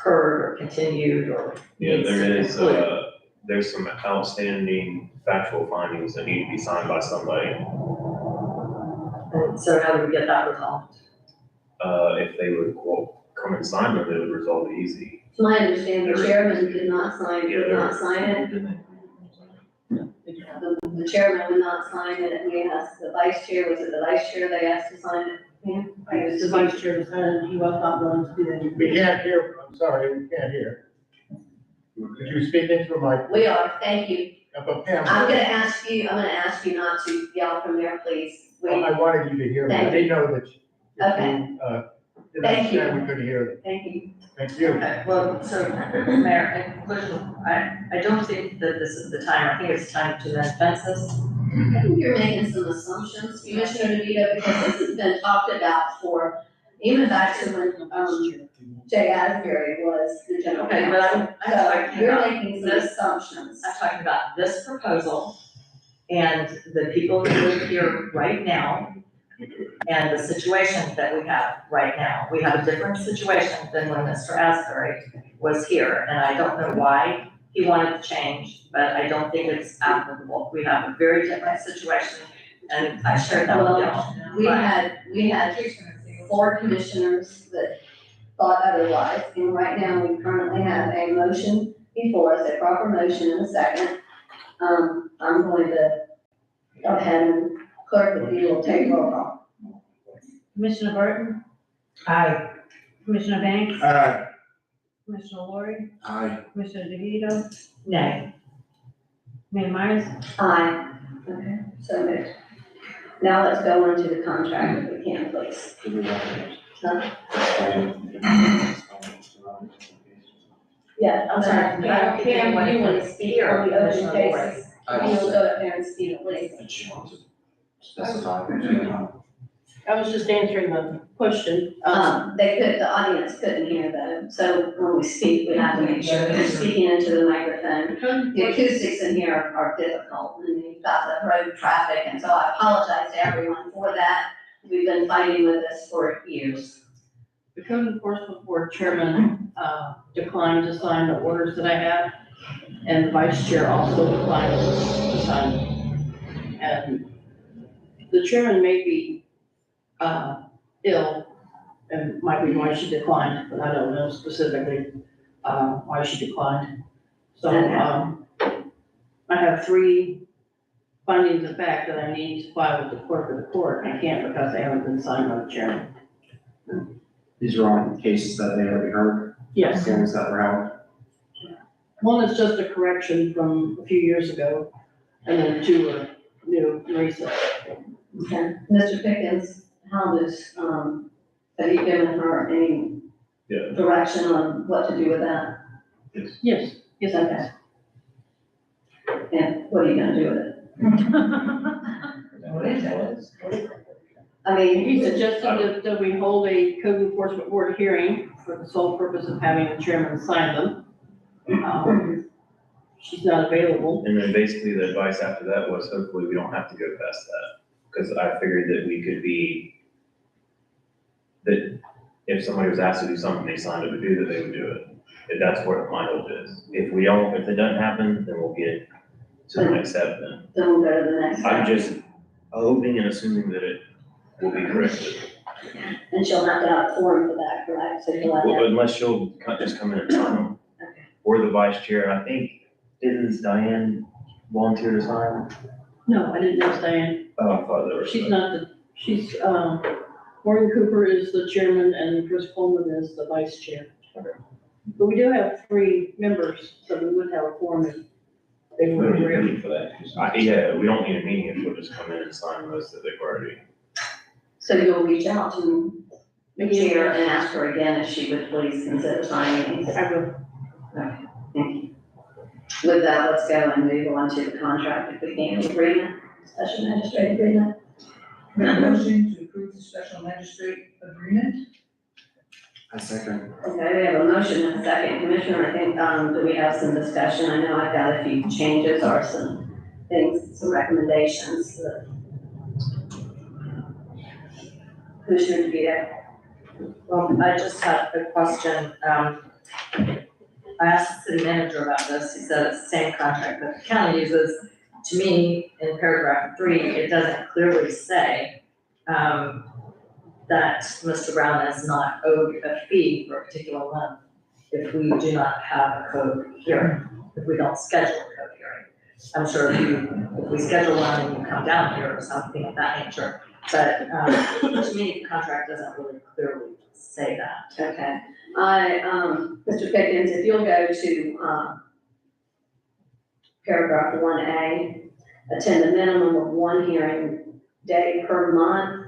heard or continued or? Yeah, needs there to is, conclude? there's some outstanding factual findings that need to be signed by somebody. And so how do we get that resolved? If they would, well, come and sign them, it would resolve it easy. It's my understanding the chairman did not sign it. The chairman would not sign it, we asked the vice chair, was it the vice chair they asked to sign it? It was the vice chair, and he was not willing to do that. We can't hear, I'm sorry, we can't hear. Could you speak into the mic? We are, thank you. But Pam, I'm gonna ask you not to yell from there, please. I wanted you to hear me. I didn't know that you didn't Thank you. understand we couldn't hear them. Thank you. Thank you. Okay, well, so, Mayor, in conclusion, I don't think that this is the time. I think it's time to mend fences. I think you're making some assumptions, Commissioner DeVito, because this has been talked about for, even back to when, Jay Asbury was the general Okay, but counsel. I'm So talking you're about making some this. assumptions. I'm talking about this proposal and the people who live here right now and the situation that we have right now. We have a different situation than when Mr. Asbury was here, and I don't know why he wanted to change, but I don't think it's applicable. We have a very different situation, and I shared that with y'all. We had 4 commissioners that thought otherwise, and right now we currently have a motion before us, a proper motion and a second. I'm going to go ahead and clerk, if you will take roll call. Commissioner Burton? Aye. Commissioner Banks? Aye. Commissioner Lori? Aye. Commissioner DeVito? Nay. Mayor Myers? Aye. Okay, so moved. Now let's go on to the contract if we can, please. Yeah, I'm sorry, Pam, you want to speak on the open cases? You'll go up there and speak, please. I was just answering the question. The audience couldn't hear them, so when we speak, we have to make sure that we're speaking into the microphone. The acoustics in here are difficult, and you've got the road traffic, and so I apologize to everyone for that. We've been fighting with this for years. The code enforcement board chairman, declined to sign the orders that I have, and the vice chair also declined to sign them. And the chairman may be, ill, and might be why she declined, but I don't know specifically, why she declined. So, I have 3 findings of fact that I need to file with the clerk of the court. I can't because they haven't been signed by the chairman. These are all cases that they already heard, Yes. things that were held. One is just a correction from a few years ago, and then 2 are new, recent. Okay, Mr. Pickens, how does, have you given her any Yeah. direction on what to do with that? Yes, yes, I have. And what are you gonna do with it? I mean, He suggested that we hold a code enforcement board hearing for the sole purpose of having the chairman sign them. She's not available. And then basically the advice after that was hopefully we don't have to go past that. Because I figured that we could be, that if somebody was asked to do something they signed up to do, that they would do it. And that's where my hope is. If it doesn't happen, then we'll get to the next step then. then we'll go to the next. I'm step. just hoping and assuming that it will be corrected. And she'll have to have a form for that, correct? So you'll have Well, to. unless she'll just come in and sign them. Okay. Or the vice chair, I think, didn't Diane volunteer to sign? No, I didn't know Diane. Oh, I thought there was. She's Morgan Cooper is the chairman and Chris Coleman is the vice chair. Okay. But we do have 3 members, so we would have a forum if they We were don't need a agreeable. meeting for that. Yeah, we don't need a meeting if we'll just come in and sign those that they've already. So you'll reach out to the chair and ask her again if she would please consider signing these. I will. Okay, thank you. With that, let's go and move on to the contract if we can, agreement, special magistrate agreement. Make a motion to approve the special magistrate agreement. I second. Okay, we have a motion and a second. Commissioner, I think, do we have some discussion? I know I've got a few changes or some things, some recommendations. Commissioner DeVito. Well, I just have a question. I asked the city manager about this. He said it's the same contract that the county uses. To me, in paragraph 3, it doesn't clearly say, that Mr. Brown is not owed a fee for a particular month if we do not have a code hearing, if we don't schedule a code hearing. I'm sure if we schedule one and you come down here or something of that nature, but, to me, the contract doesn't really clearly say that. Okay, Mr. Pickens, if you'll go to, paragraph 1A, attend a minimum of 1 hearing day per month.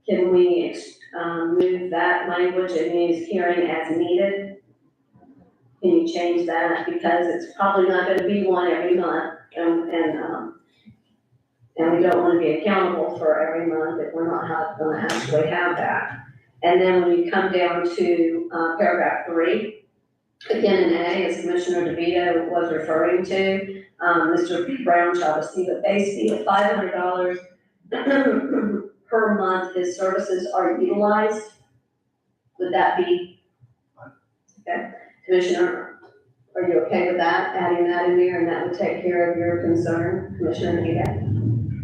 Can we, move that language and use hearing as needed? Can you change that? Because it's probably not gonna be 1 every month, and we don't wanna be accountable for every month if we're not gonna actually have that. And then when you come down to, paragraph 3, again in A, as Commissioner DeVito was referring to, Mr. Brown shall receive a base fee of $500 per month his services are utilized. Would that be? Okay, Commissioner, are you okay with that, adding that in there, and that would take care of your concern, Commissioner DeVito?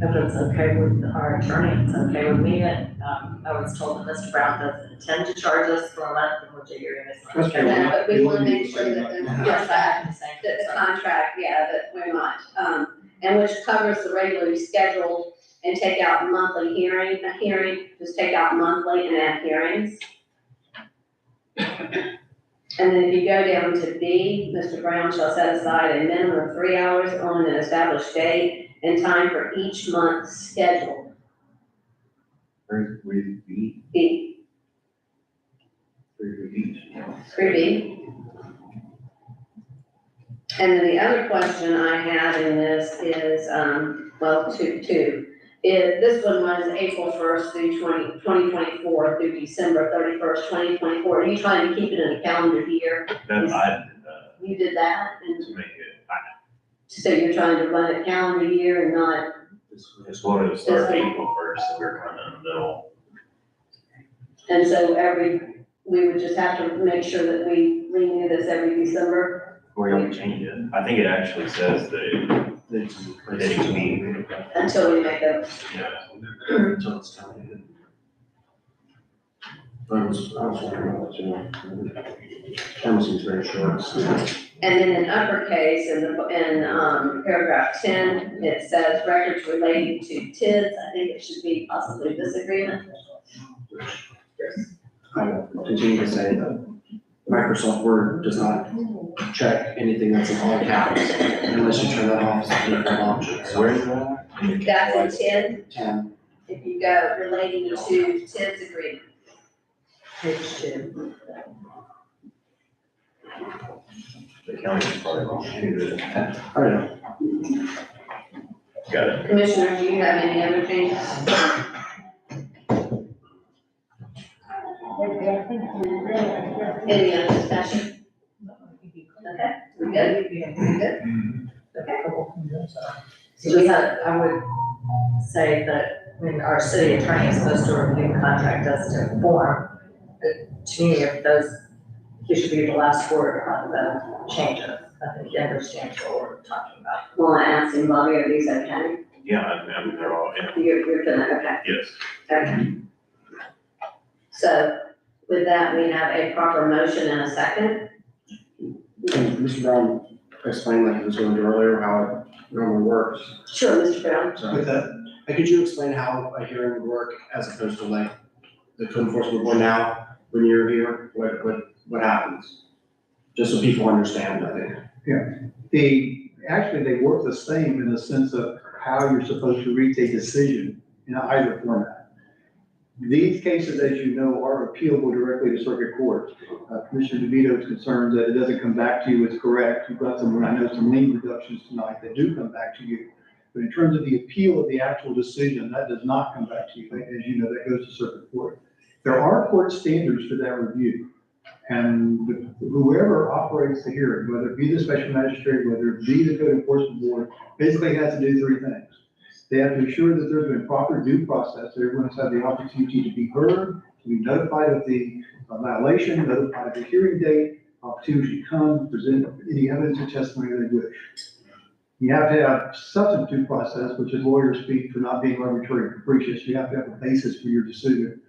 If it's okay with our attorney, it's okay with me. I was told that Mr. Brown doesn't intend to charge us for a month in which a hearing is not Okay. scheduled. Yeah, but we wanna make sure that, Yes, I have the same that the concern. contract, yeah, that we're not, and which covers the regularly scheduled and take out monthly hearing, just take out monthly and add hearings. And then if you go down to B, Mr. Brown shall set aside a minimum of 3 hours on an established date and time for each month's schedule. We B, each. 3B. And then the other question I had in this is, well, two. This one was April 1st through 2024 through December 31st, 2024. Are you trying to keep it in a calendar year? That, I did that You did that, and to make it, so you're trying to run a calendar year and not, it's what it was start April first, so we're kind of in the middle. and so we would just have to make sure that we renew this every December We don't change it. I think it actually says that it can be, until we make a, yeah. Until it's time. I was wondering about that too. Term seems very short. and then in uppercase, in paragraph 10, it says records relating to TIDS. I think it should be possibly this agreement. I will continue to say that Microsoft Word does not check anything that's in all caps unless you turn that off as a default option. So Where is that? That's in 10, 10, if you go relating to TIDS agreement. Page 2. The county's probably wrong. I don't know. Got it. Commissioner, do you have any other changes? Any other discussion? Okay, we good? We good? Okay. So just that, I would say that, I mean, our city attorney is supposed to review contract as to form. But to me, if those, he should be the last word on the changes. I think he understands what we're talking about. Well, I asked him, Bobby, are these okay? Yeah, I mean, they're all, yeah, You're gonna, okay. yes. Okay. So with that, we have a proper motion and a second. Can Mr. Brown explain like he was going to earlier how it normally works? Sure, Mr. Brown. With that, could you explain how a hearing would work as opposed to like the code enforcement board now, when you're here, what happens? Just so people understand, I think. Actually, they work the same in the sense of how you're supposed to reach a decision in either format. These cases, as you know, are appealable directly to circuit court. Commissioner DeVito is concerned that it doesn't come back to you as correct. You've got some, I know, some lien reductions tonight that do come back to you. But in terms of the appeal of the actual decision, that does not come back to you. As you know, that goes to circuit court. There are court standards for that review. And whoever operates the hearing, whether it be the special magistrate, whether it be the code enforcement board, basically has to do three things. They have to ensure that there's been proper due process, that everyone has had the opportunity to be heard, to be notified of the violation, notified of the hearing date, opportunity to come, present any evidence or testimony they wish. You have to have substantive due process, which is lawyers speak for not being arbitrary and capricious. You have to have a basis for your decision.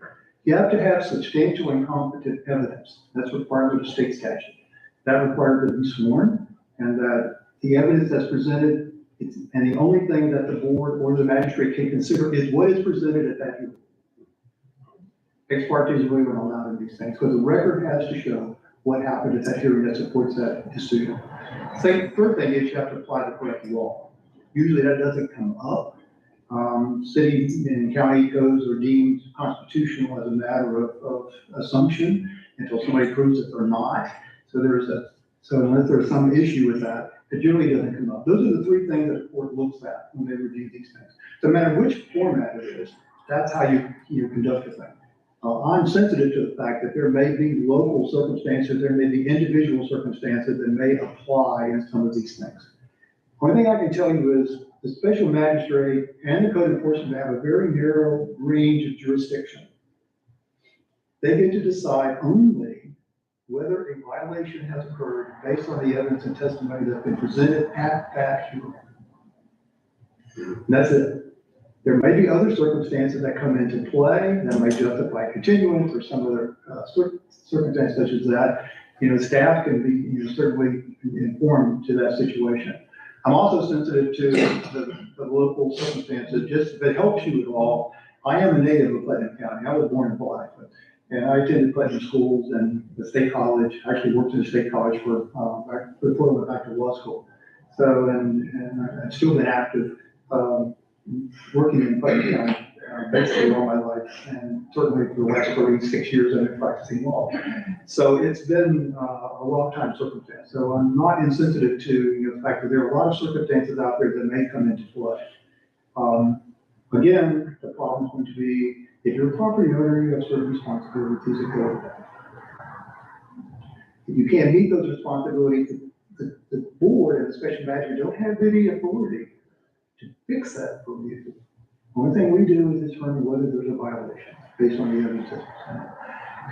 You have to have substantial and competent evidence. That's required with the state statute. That requires to be sworn, and that the evidence that's presented, and the only thing that the board or the magistrate can consider is what is presented at that hearing. Ex parte is really not allowed in these things, because the record has to show what happened at that hearing that supports that decision. Third thing is you have to apply the correct law. Usually that doesn't come up. City and county codes are deemed constitutional as a matter of assumption until somebody proves that they're not. So unless there's some issue with that, it generally doesn't come up. Those are the three things that the court looks at when they review these things. No matter which format it is, that's how you conduct a thing. I'm sensitive to the fact that there may be local circumstances, there may be individual circumstances that may apply in some of these things. One thing I can tell you is the special magistrate and the code enforcement have a very narrow range of jurisdiction. They get to decide only whether a violation has occurred based on the evidence and testimony that's been presented at that hearing. And that's it. There may be other circumstances that come into play that may justify continuance or some other circumstance such as that. Staff can be certainly informed to that situation. I'm also sensitive to the local circumstances, just if it helps you at all. I am a native of Putnam County. I was born in Pulaski, and I attended Putnam schools and the state college. I actually worked in the state college before I went back to law school. So, and I've still been active working in Putnam County, basically all my life, and certainly for the last 36 years I've been practicing law. So it's been a long time circumstance. So I'm not insensitive to the fact that there are a lot of circumstances out there that may come into play. Again, the problem is going to be, if you're a property owner, you have certain responsibilities that go with that. If you can't meet those responsibilities, the board and the special manager don't have any authority to fix that for you. The only thing we do is determine whether there's a violation based on the evidence that's presented.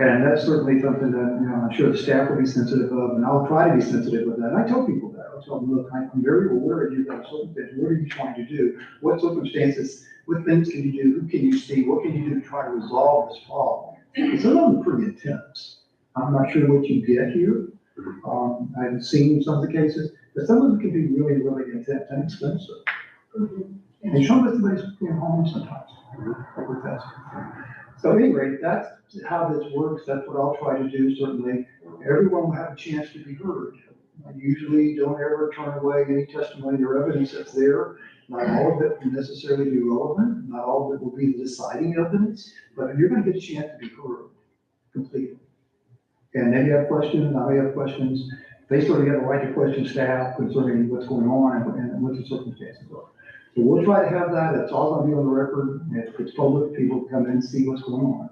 And that's certainly something that, I'm sure the staff will be sensitive of, and I'll try to be sensitive of that. And I tell people that. I'll tell them, look, I'm very aware of you guys' circumstances. What are you trying to do? What circumstances, what things can you do? Who can you see? What can you do to try to resolve this problem? And some of them are pretty intense. I'm not sure what you get here. I haven't seen some of the cases, but some of them can be really, really intense and expensive. And some of somebody's home sometimes. So anyway, that's how this works. That's what I'll try to do, certainly. Everyone will have a chance to be heard. I usually don't ever turn away any testimony or evidence that's there. Not all of it will necessarily be relevant. Not all of it will be the deciding evidence, but you're going to get a chance to be heard completely. And then you have questions, I may have questions. They certainly have a right to question staff concerning what's going on and what the circumstances are. So we'll try to have that. It's all going to be on the record. If it's public, people come in and see what's going on.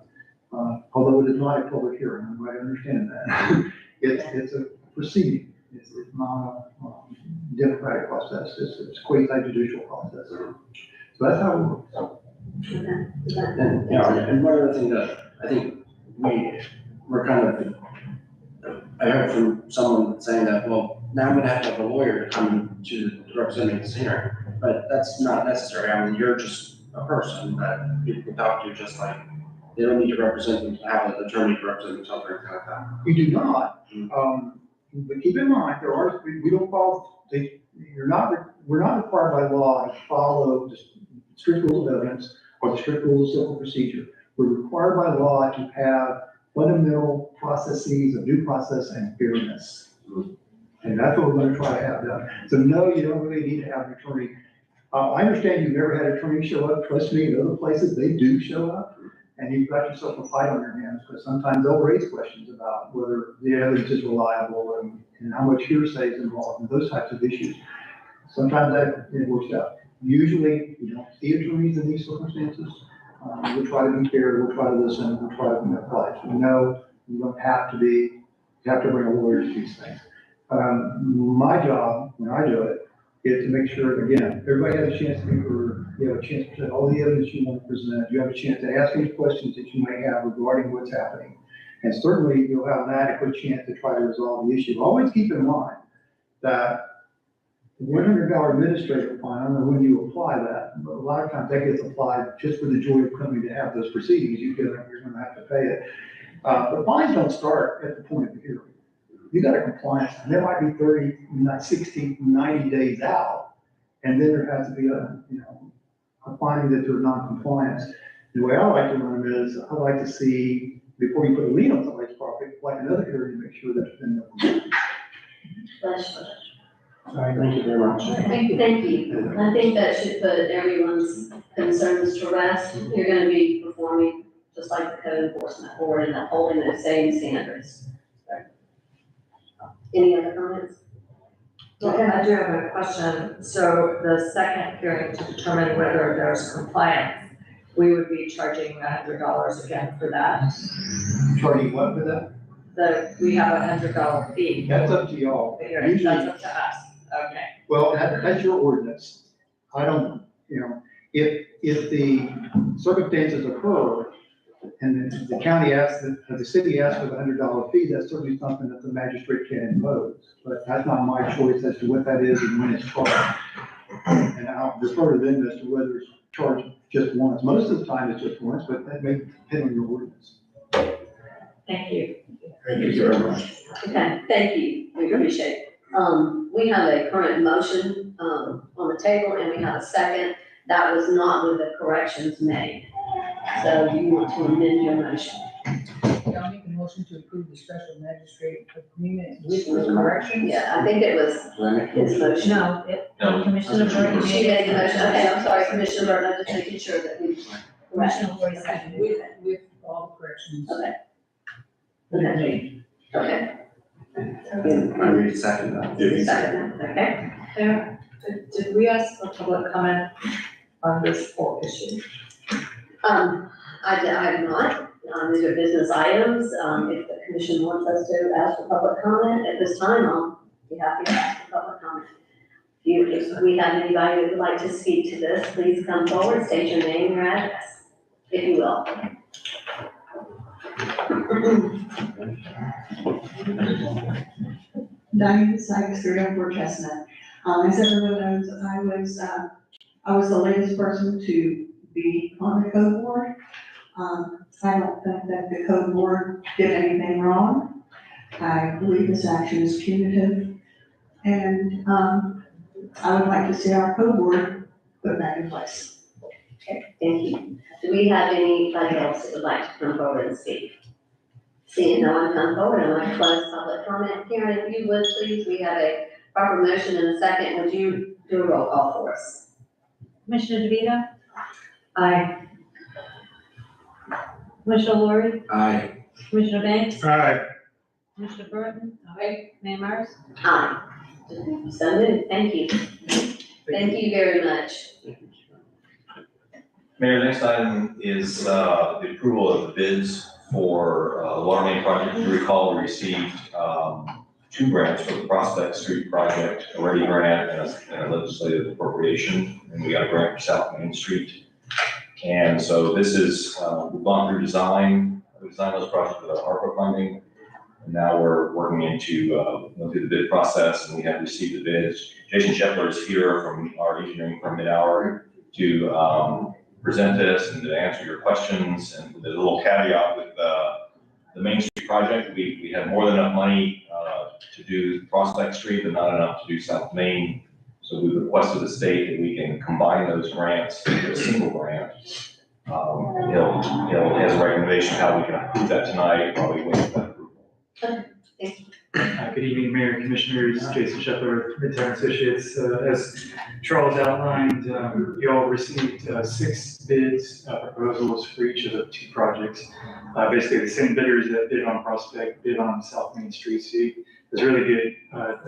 Although it is not a public hearing, I understand that. It's a proceeding. It's not a democratic process. It's a quasi-judicial process. So that's how it works. And one other thing that I think we're kind of, I heard from someone saying that, well, now I'm gonna have to have a lawyer to come to represent me in this hearing, but that's not necessary. I mean, you're just a person that people can talk to, just like, they don't need to represent them, to have an attorney to represent themselves or anything like that. You do not. But keep in mind, we don't follow, we're not required by law to follow the strict rules of evidence or the strict rules of civil procedure. We're required by law to have fundamental processes of due process and fairness. And that's what we're going to try to have done. So no, you don't really need to have an attorney. I understand you've never had an attorney show up. Trust me, in other places, they do show up. And you've got yourself a fight on your hands, because sometimes they'll raise questions about whether the evidence is reliable and how much hearsay is involved and those types of issues. Sometimes that works out. Usually, you don't see attorneys in these circumstances. We'll try to be fair, we'll try to listen, we'll try to make advice. We know you don't have to be, you have to bring a lawyer to these things. My job, when I do it, is to make sure, again, everybody has a chance to be heard. You have a chance to present all the evidence you want to present. You have a chance to ask any questions that you may have regarding what's happening. And certainly you'll have an adequate chance to try to resolve the issue. Always keep in mind that the $100 administrative fine, I don't know when you apply that, but a lot of times that gets applied just for the joy of coming to have those proceedings. You're going to have to pay it. But fines don't start at the point of the hearing. You got a compliance, and there might be 30, 60, 90 days out, and then there has to be a finding that there's non-compliance. The way I like to run them is, I like to see, before you put a lien on somebody's property, like another hearing, to make sure that there's been no compliance. Thank you very much. Thank you. I think that should put everyone's concerns to rest. You're gonna be performing just like the code enforcement board and upholding those same standards. Any other comments? Well, I do have a question. So the second hearing to determine whether there's compliance, we would be charging $100 again for that. Charging what for that? We have $100 fee. That's up to y'all. That's up to us. Okay. Well, that's your ordinance. I don't, if the circumstances occur and the county asks, the city asks for the $100 fee, that's certainly something that the magistrate can impose. But that's not my choice as to what that is and when it's charged. And I'll refer to them as to whether it's charged just once. Most of the time it's just once, but that may depend on your ordinance. Thank you. Thank you very much. Okay, thank you. We appreciate it. We have a current motion, on the table, and we have a second. That was not with the corrections made. So you want to amend your motion? I'll make a motion to approve the special magistrate agreement with corrections. Yeah, I think it was his motion. No, No. Commissioner Burton She made made the it. motion, okay, I'm sorry, Commissioner Burton, I'm just making sure that we. Commissioner Boyd seconded. With all the corrections. Okay. Okay. Okay. I read second that. Second, okay. Did we ask for public comment on this whole issue? I have not, these are business items, if the commission wants us to ask for public comment at this time, I'll be happy to ask for public comment. If we have anybody that would like to speak to this, please come forward, state your name, your address, if you will. Diane Sykes, 304 Chestnut. As everyone knows, I was the latest person to be on the code board. I don't think that the code board did anything wrong. I believe this action is punitive. And, I would like to see our code board put back in place. Okay, thank you. Do we have anybody else that would like to come forward and speak? Seeing no one come forward, I'm going to close public comment. Karen, if you would, please, we have a proper motion and a second. Would you do a roll call for us? Commissioner DeVito? Aye. Commissioner Lori? Aye. Commissioner Banks? Aye. Commissioner Burton? Aye. Mayor Mars? Aye. So moved, thank you. Thank you very much. Mayor, next item is the approval of the bids for the water main project. If you recall, we received 2 grants for the Prospect Street project, a ready grant and a legislative appropriation, and we got a grant for South Main Street. And so this is, we've gone through design, we designed those projects with our ARPA funding, and now we're working into, going through the bid process, and we have received the bids. Jason Shepler is here from our engineering firm Mid-Hour to present this and to answer your questions. And there's a little caveat with the Main Street project. We have more than enough money to do Prospect Street, but not enough to do South Main. So we requested the state that we can combine those grants into a single grant. He has a recommendation how we can approve that tonight while we wait for that approval. Good evening, Mayor and Commissioners. Jason Shepler with Midtown Associates. As Charles outlined, you all received 6 bids, proposals for each of the 2 projects. Basically, the same bidders that bid on Prospect bid on South Main Street. So it was really good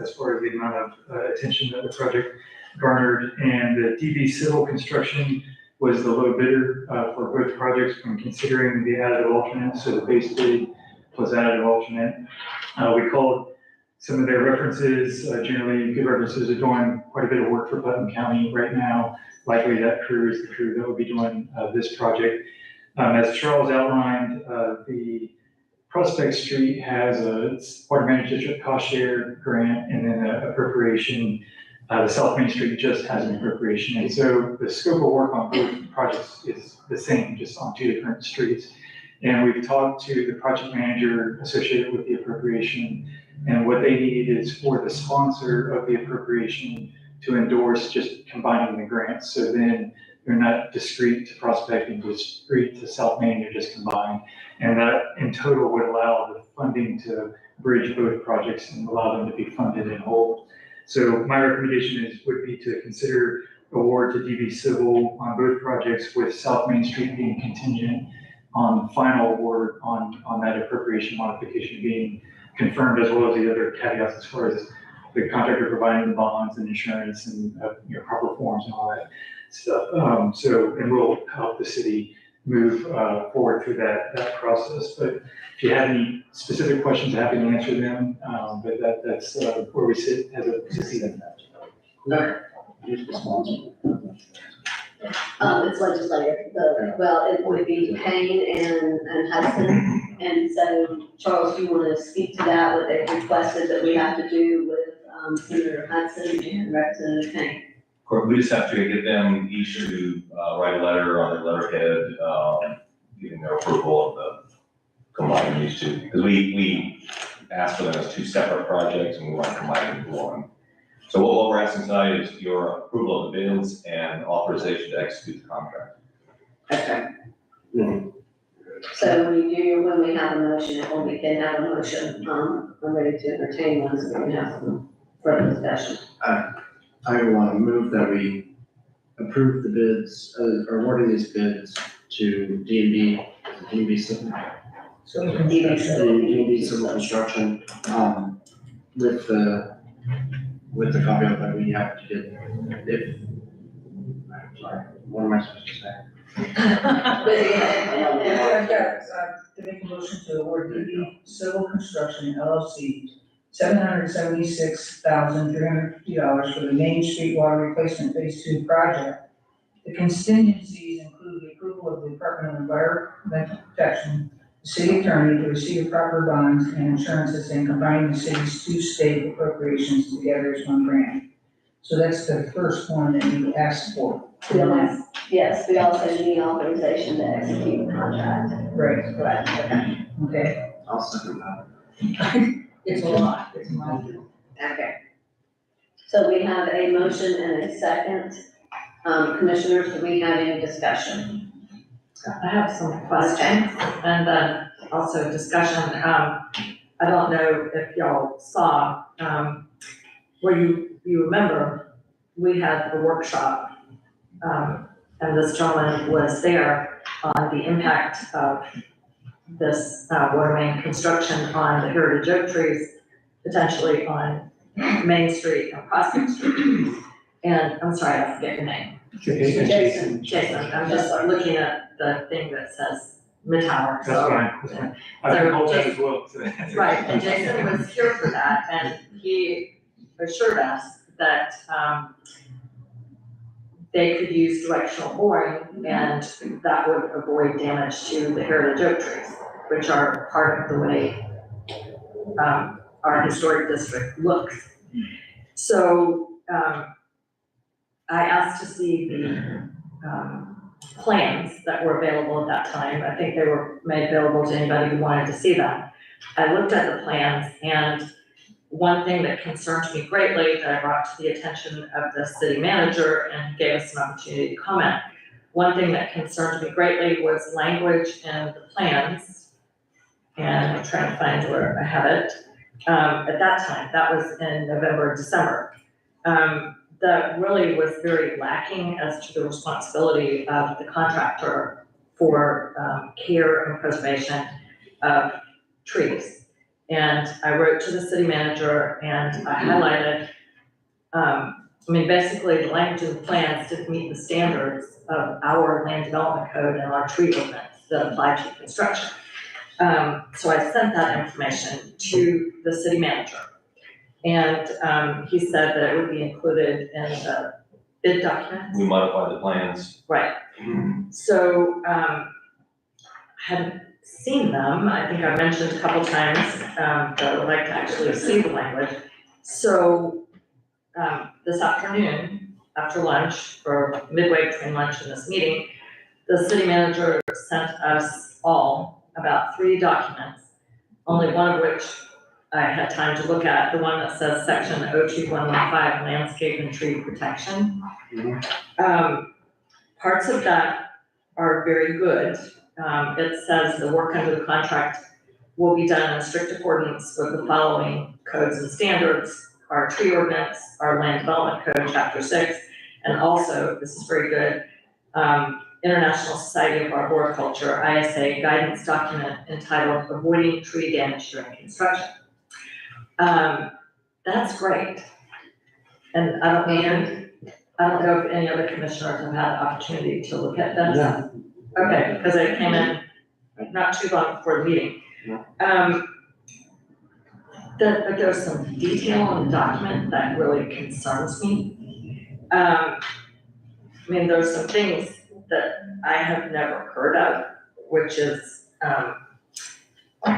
as far as the amount of attention that the project garnered. And the DB Civil Construction was the low bidder for both projects when considering the additive alternate. So the base bid was additive alternate. We called some of their references, generally good references, are doing quite a bit of work for Putnam County right now. Likely that crew is the crew that will be doing this project. As Charles outlined, the Prospect Street has a Water Management District cost share grant and then an appropriation. The South Main Street just has an appropriation. And so the scope of work on both projects is the same, just on 2 different streets. And we've talked to the project manager associated with the appropriation, and what they need is for the sponsor of the appropriation to endorse just combining the grants. So then they're not discrete to Prospect and discrete to South Main, they're just combined. And that in total would allow the funding to bridge both projects and allow them to be funded in whole. So my recommendation would be to consider award to DB Civil on both projects, with South Main Street being contingent on final award on that appropriation modification being confirmed, as well as the other caveats as far as the contractor providing the bonds and insurance and proper forms and all that stuff. And we'll help the city move forward through that process. But if you have any specific questions, I'm happy to answer them. But that's where we sit as a city. It's legislative, well, it would be Payne and Hudson. And so, Charles, do you want to speak to that, what they requested that we have to do with Senator Hudson and Representative Payne? We just have to get them each to write a letter on their letterhead, giving their approval of the combining these 2. Because we asked for them as 2 separate projects, and we want to combine them into one. So what we're asking tonight is your approval of the bids and authorization to execute the contract. Okay. So when we have a motion, or we can have a motion, I'm ready to entertain one, so we can have some further discussion. I want to move that we approve the bids, or awarding these bids to D&B Civil. D&B Civil Construction, with the caveat that we have to get, I'm sorry, what am I supposed to say? To make a motion to award DB Civil Construction LLC $776,350 for the Main Street Water Replacement Phase 2 project. The contingencies include the approval of the Department of Environmental Protection, the city attorney to receive proper bonds and insurances, and combining the city's two state appropriations together as one grant. So that's the first one that you asked for. Yes, we also need authorization to execute the contract. Right. Correct. Okay. I'll second that. It's a lot, it's a lot. Okay. So we have a motion and a second. Commissioners, do we have any discussion? I have some questions and then also discussion. I don't know if y'all saw, where you remember, we had a workshop, and this gentleman was there on the impact of this water main construction on the heritage oak trees, potentially on Main Street and Prospect Street. And I'm sorry, I forget your name. Jason. Jason, I'm just looking at the thing that says Mid-Tower. That's fine. I've been told that as well. So. Right, and Jason was here for that, and he assured us that, they could use directional boring, and that would avoid damage to the heritage oak trees, which are part of the way, our historic district looks. So, I asked to see the, plans that were available at that time. I think they were made available to anybody who wanted to see them. I looked at the plans, and one thing that concerned me greatly that I brought to the attention of the city manager and gave us an opportunity to comment. One thing that concerned me greatly was language in the plans, and I'm trying to find where I have it. At that time, that was in November, December. That really was very lacking as to the responsibility of the contractor for care and preservation of trees. And I wrote to the city manager and I highlighted, basically the language of the plans didn't meet the standards of our land development code and our tree ordinance that apply to construction. So I sent that information to the city manager. And he said that it would be included in the bid document. We modified the plans. Right. So, hadn't seen them. I think I mentioned a couple times, that I would like to actually see the language. So, this afternoon, after lunch, or midway between lunch and this meeting, the city manager sent us all about 3 documents, only one of which I had time to look at, the one that says section 02115, landscape and tree protection. Parts of that are very good. It says the work under the contract will be done in strict accordance with the following codes and standards: our tree ordinance, our land development code, chapter 6, and also, this is very good, International Society of Arboriculture, ISA guidance document entitled Avoiding Tree Damage During Construction. That's great. And I don't know if any other commissioners have had the opportunity to look at this. Yeah. Okay, because it came in not too long before the meeting. There's some detail in the document that really concerns me. There's some things that I have never heard of, which is,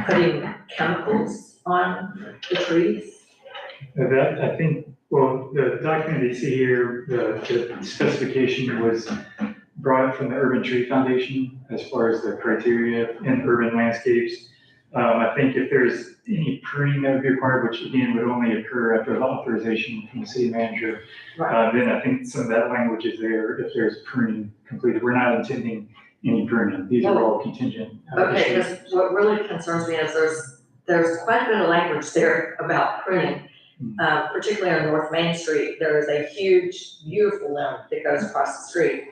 putting chemicals on the trees. That, I think, well, the document you see here, the specification was brought from the Urban Tree Foundation as far as the criteria in urban landscapes. I think if there's any pruning that would be required, which again would only occur after the authorization from the city manager, then I think some of that language is there if there's pruning completed. We're not intending any pruning. These are all contingent. Okay, issues. because what really concerns me is there's quite a bit of language there about pruning. Particularly on North Main Street, there is a huge, beautiful limb that goes across the street.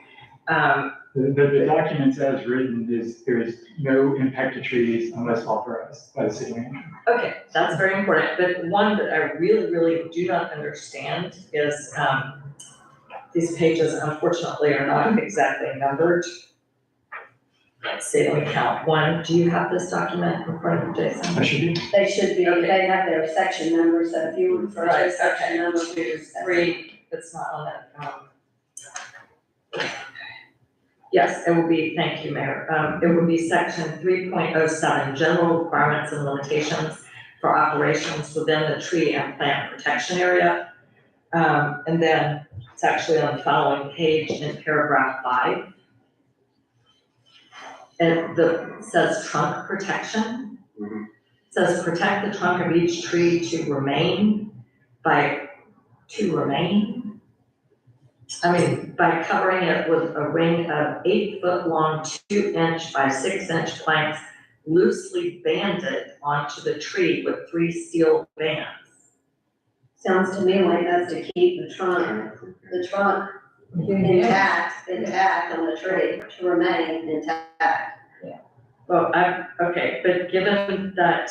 The documents as written is, there is no impact to trees unless authorized by the city manager. Okay, that's very important, but one that I really, really do not understand is, these pages unfortunately are not exactly numbered. Let's see, let me count. One, do you have this document in front of you, Jason? I should be. They should be, they have their section numbers, so if you refer to Right, section okay, number. 2, 3, it's not on that, yes, it will be, thank you, Mayor. It would be section 3.07, general requirements and limitations for operations within the tree and plant protection area. And then it's actually on the following page in paragraph 5. And it says trunk protection. It says protect the trunk of each tree to remain by covering it with a ring of 8-foot long, 2-inch by 6-inch planks loosely banded onto the tree with 3 steel bands. Sounds to me like that's to keep the trunk intact on the tree, to remain intact. Well, okay, but given that,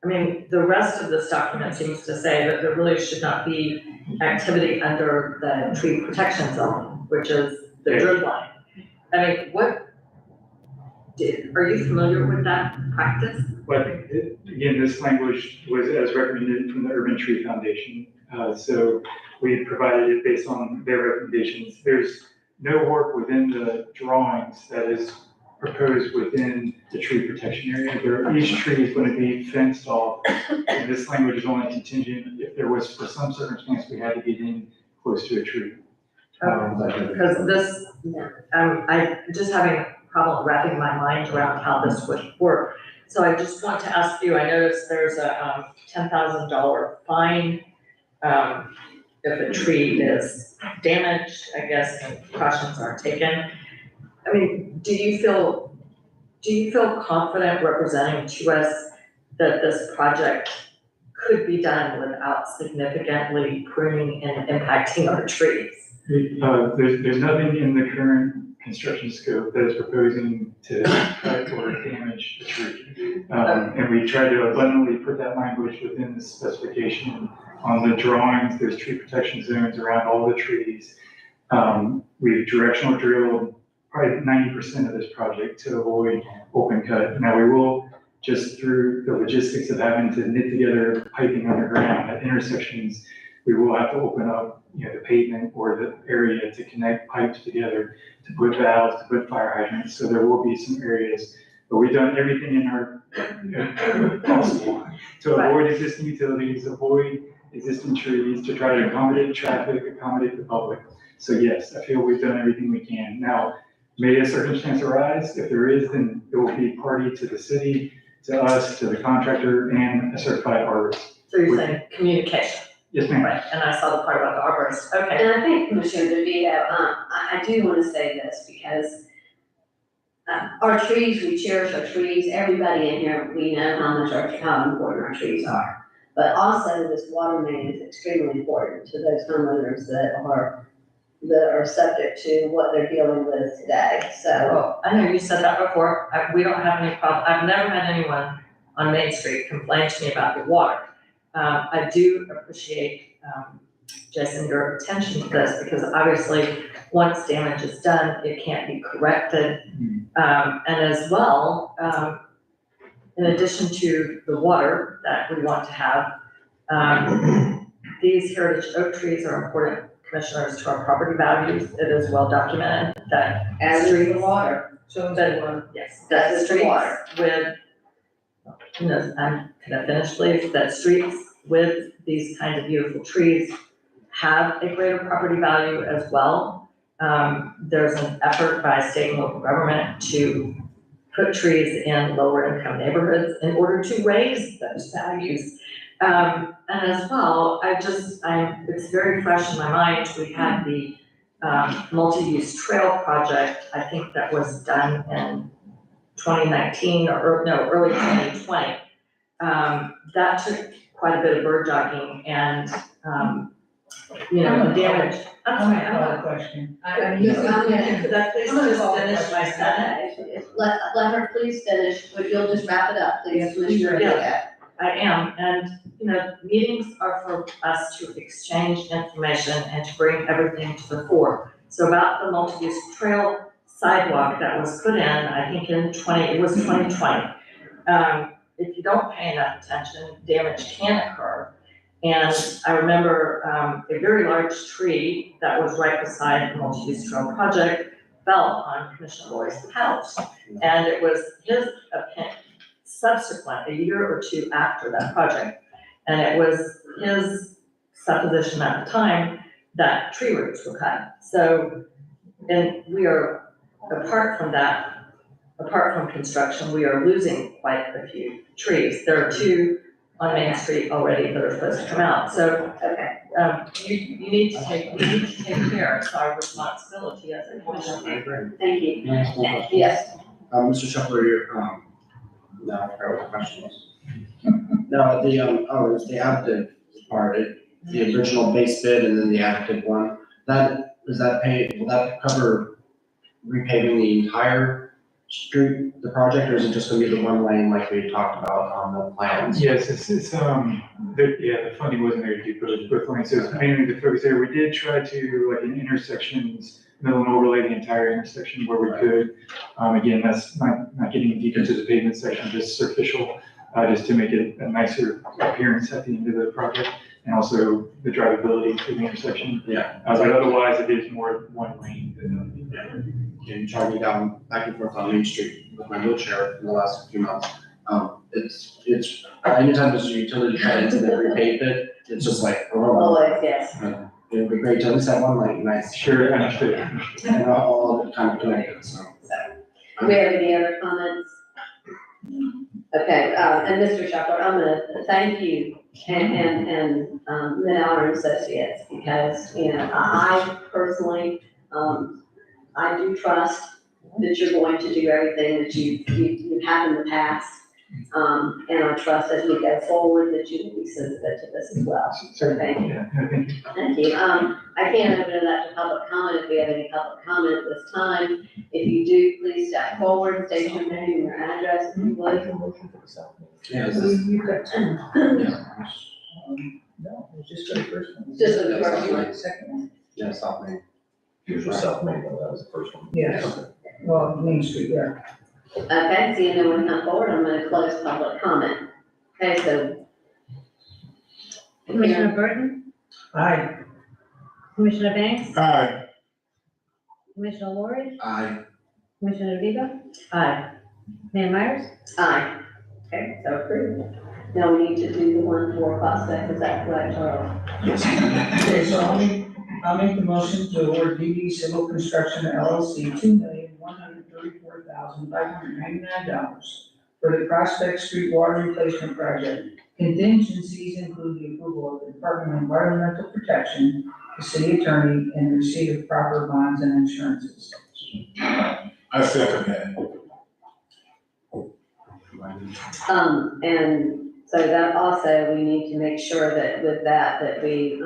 I mean, the rest of this document seems to say that there really should not be activity under the tree protection zone, which is the drip line. I mean, are you familiar with that practice? Well, I think, again, this language was as recommended from the Urban Tree Foundation. So we provided it based on their recommendations. There's no work within the drawings that is proposed within the tree protection area. Each tree is going to be fenced off, and this language is only contingent if there was, for some circumstance, we had to get in close to a tree. Because this, I'm just having a problem wrapping my mind around how this would work. So I just want to ask you, I noticed there's a $10,000 fine if a tree is damaged, I guess, and precautions aren't taken. I mean, do you feel confident representing to us that this project could be done without significantly pruning and impacting our trees? There's nothing in the current construction scope that is proposing to cut or damage the tree. And we try to abundantly put that language within the specification. On the drawings, there's tree protection zones around all the trees. We've directional drilled probably 90% of this project to avoid open cut. Now we will, just through the logistics of having to knit together piping underground at intersections, we will have to open up, the pavement or the area to connect pipes together, to put valves, to put fire hydrants. So there will be some areas, but we've done everything in our possible to avoid existing utilities, avoid existing trees, to try to accommodate traffic, accommodate the public. So yes, I feel we've done everything we can. Now, may a circumstance arise? If there is, then it will be party to the city, to us, to the contractor, and a certified arborist. So you're saying communication? Yes, ma'am. Right, and I saw the part about the arborist, okay. And I think, Commissioner DeVito, I do want to say this because our trees, we cherish our trees. Everybody in here, we know how important our trees are. But also, this water main is extremely important to those homeowners that are subject to what they're dealing with today, so. Well, I know you said that before, we don't have any problem, I've never had anyone on Main Street complain to me about the water. I do appreciate, Jason, your attention to this, because obviously, once damage is done, it can't be corrected. And as well, in addition to the water that we want to have, these heritage oak trees are important, commissioners, to our property values. It is well documented that. As is the water. So that, yes, that That's the streets water. with, can I finish please? That streets with these kinds of beautiful trees have a greater property value as well. There's an effort by state and local government to put trees in lower income neighborhoods in order to raise those values. And as well, it's very fresh in my mind, we had the multi-use trail project, I think that was done in 2019 or, no, early 2020. That took quite a bit of bird dogging and, damage. I'm sorry, I'm call not. a question. Could I please just finish my sentence? Let her please finish, but you'll just wrap it up, please, Yes, Commissioner. yes. I am, and, meetings are for us to exchange information and to bring everything to the fore. So about the multi-use trail sidewalk that was put in, I think it was 2020. If you don't pay enough attention, damage can occur. And I remember, a very large tree that was right beside the multi-use trail project fell on Commissioner Roy's house. And it was his opinion, subsequent, a year or two after that project. And it was his supposition at the time that tree roots were cut. So, and we are, apart from construction, we are losing quite a few trees. There are 2 on Main Street already that are supposed to come out. So, you need to take care. It's our responsibility as a commission. Thank you. Yes. Mr. Shuffler, now I forgot what the question was. No, it was the additive part, the original base bid and then the additive one. Will that cover repaving the entire street, the project, or is it just gonna be the one lane like we talked about on the plans? Yes, the funding wasn't there to do both lanes, so it's mainly the focus there. We did try to, like in intersections, mill and overlay the entire intersection where we could. Again, that's not getting deep into the pavement section, just superficial, just to make it a nicer appearance at the end of the project. And also the drivability through the intersection. Yeah. But otherwise it is more one lane than. You drive me down back and forth on Main Street with my wheelchair in the last few months. It's, anytime there's a utility cut into the repaved it, it's just like, Always, yes. It would be great to at least have one lane, nice. Sure, understood. And all kind of connected, so. Do we have any other comments? Okay, and Mr. Shuffler, I'm gonna thank you and Mid-Hour Associates, because, I personally, I do trust that you're going to do everything that you have in the past. And I trust as we go forward that you will be sensitive to this as well. So thank you. Yeah, no, thank you. Thank you. I can't open it up to public comment if we have any public comment at this time. If you do, please step forward, state your name and your address, if you would. Yeah, this is, You've got 10. No, it was just for the first one. Just for the first one. Second one. yeah, South Main. Usually South Main, that was the first one. Yes, well, Main Street, yeah. Okay, seeing no one come forward, I'm gonna close public comment. Okay, so. Commissioner Burton, Aye. Commissioner Banks, Aye. Commissioner Lori, Aye. Commissioner Viva, Aye. Mayor Myers. Aye. Okay, so approved. Now we need to do the one for Prospect, is that correct, Charles? Okay, so I'll make the motion to award DD Civil Construction LLC $2,134,599 for the Prospect Street Water Replacement Project. Contingencies include the approval of the Department of Environmental Protection, the city attorney, and receipt of proper bonds and insurances. I second that. And so that also, we need to make sure that with that we,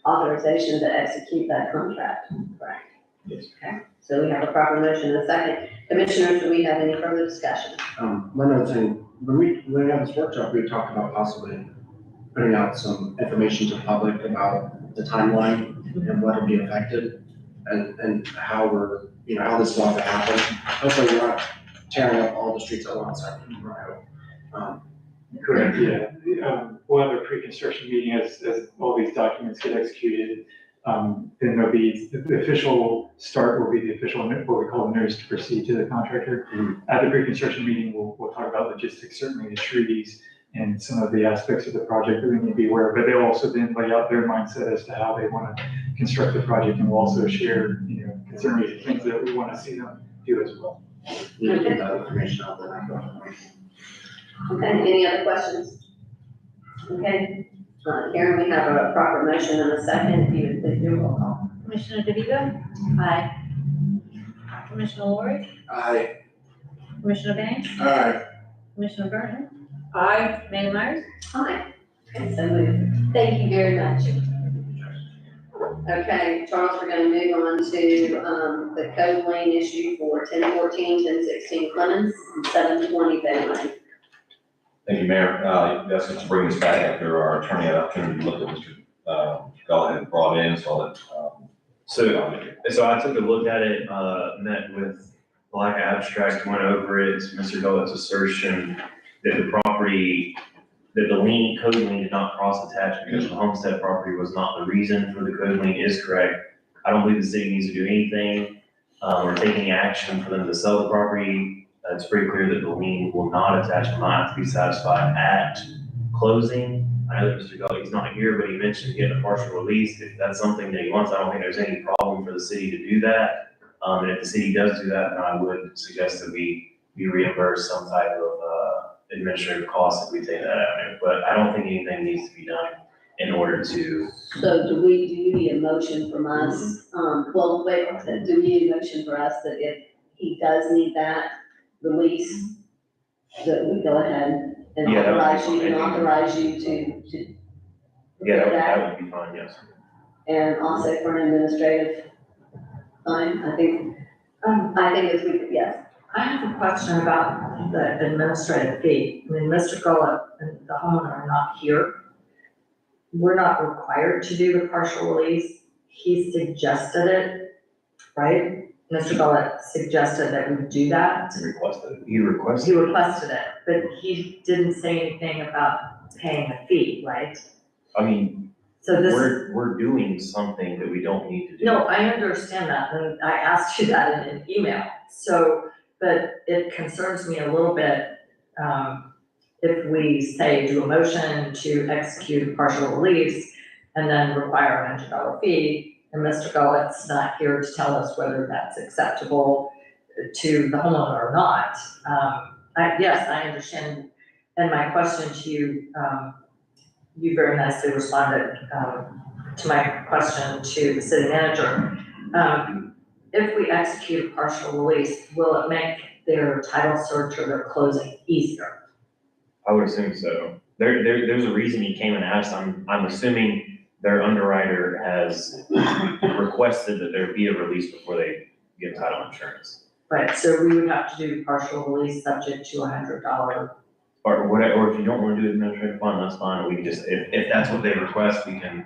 authorization to execute that contract. Correct. Yes. Okay, so we have a proper motion and a second. Commissioners, do we have any further discussion? One other thing, when we have this workshop, we talked about possibly putting out some information to the public about the timeline and what will be affected and how we're, how this is all gonna happen. Hopefully we're not tearing up all the streets at once. Correct, yeah. We'll have a pre-construction meeting as all these documents get executed. Then there'll be, the official start will be the official, what we call notice to proceed to the contractor. At the pre-construction meeting, we'll talk about logistics, certainly the treaties and some of the aspects of the project that we need to be aware of. But they'll also then lay out their mindset as to how they want to construct the project, and we'll also share, concerning things that we want to see them do as well. You get that information out there. Okay, any other questions? Okay, Karen, we have a proper motion and a second, if you would please do a roll call. Commissioner DeVito? Aye. Commissioner Lori? Aye. Commissioner Banks? Aye. Commissioner Burton? Aye. Mayor Myers? Hi. Okay, so moved. Thank you very much. Okay, Charles, we're gonna move on to, the code lane issue for 1014, 1016 Clemens, and 720 Bay Lane. Thank you, Mayor. Yes, to bring this back after our attorney had opportunity to look at Mr. Gullah had brought in, so that, So I took a look at it, met with Black Abstract, went over it, Mr. Gullah's assertion that the property, that the lien, code lien did not cross attach because the homestead property was not the reason for the code lien is correct. I don't believe the city needs to do anything, or take any action for them to sell the property. It's pretty clear that the lien will not attach, will not have to be satisfied at closing. I know that Mr. Gullah, he's not here, but he mentioned getting a partial release. If that's something that he wants, I don't think there's any problem for the city to do that. And if the city does do that, then I would suggest that we reimburse some type of, administrative costs if we take that avenue. But I don't think anything needs to be done in order to. So do you need a motion from us? Well, wait, do you need a motion for us that if he does need that release, that we go ahead and Yeah, that would be authorize you to Yeah, prepare that would be fine, yes. And also for an administrative fine, I think if we, yes. I have a question about the administrative fee. I mean, Mr. Gullah and the homeowner are not here. We're not required to do the partial release. He suggested it, right? Mr. Gullah suggested that we do that. He requested He requested it, but he didn't say anything about paying a fee, right? I mean, So this. we're doing something that we don't need to do. No, I understand that, and I asked you that in an email, so, but it concerns me a little bit, if we say do a motion to execute a partial release and then require a $100 fee, and Mr. Gullah's not here to tell us whether that's acceptable to the homeowner or not. Yes, I understand, and my question to you, you very nicely responded, to my question to the city manager. If we execute a partial release, will it make their title search or their closing easier? I would assume so. There's a reason he came and asked. I'm assuming their underwriter has requested that there be a release before they get title insurance. Right, so we would have to do partial release subject to $100. Or whatever, or if you don't want to do administrative fine, that's fine. We can just, if that's what they request, we can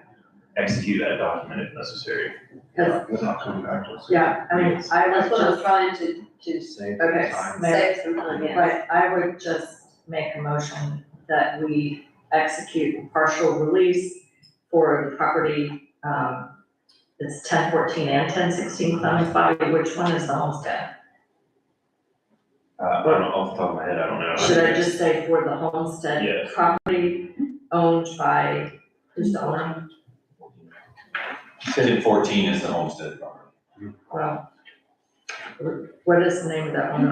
execute that document if necessary. Without coming back to us. Yeah, I mean, I was That's what I'm just, trying to Save okay, time. Mayor, save some time, yes. right, I would just make a motion that we execute a partial release for the property, it's 1014 and 1016 Clemens Bobby, which one is the homestead? I don't, off the top of my head, I don't know. Should I just say for the homestead Yes. property owned by, who's the owner? 1014 is the homestead property. Well, what is the name of that one?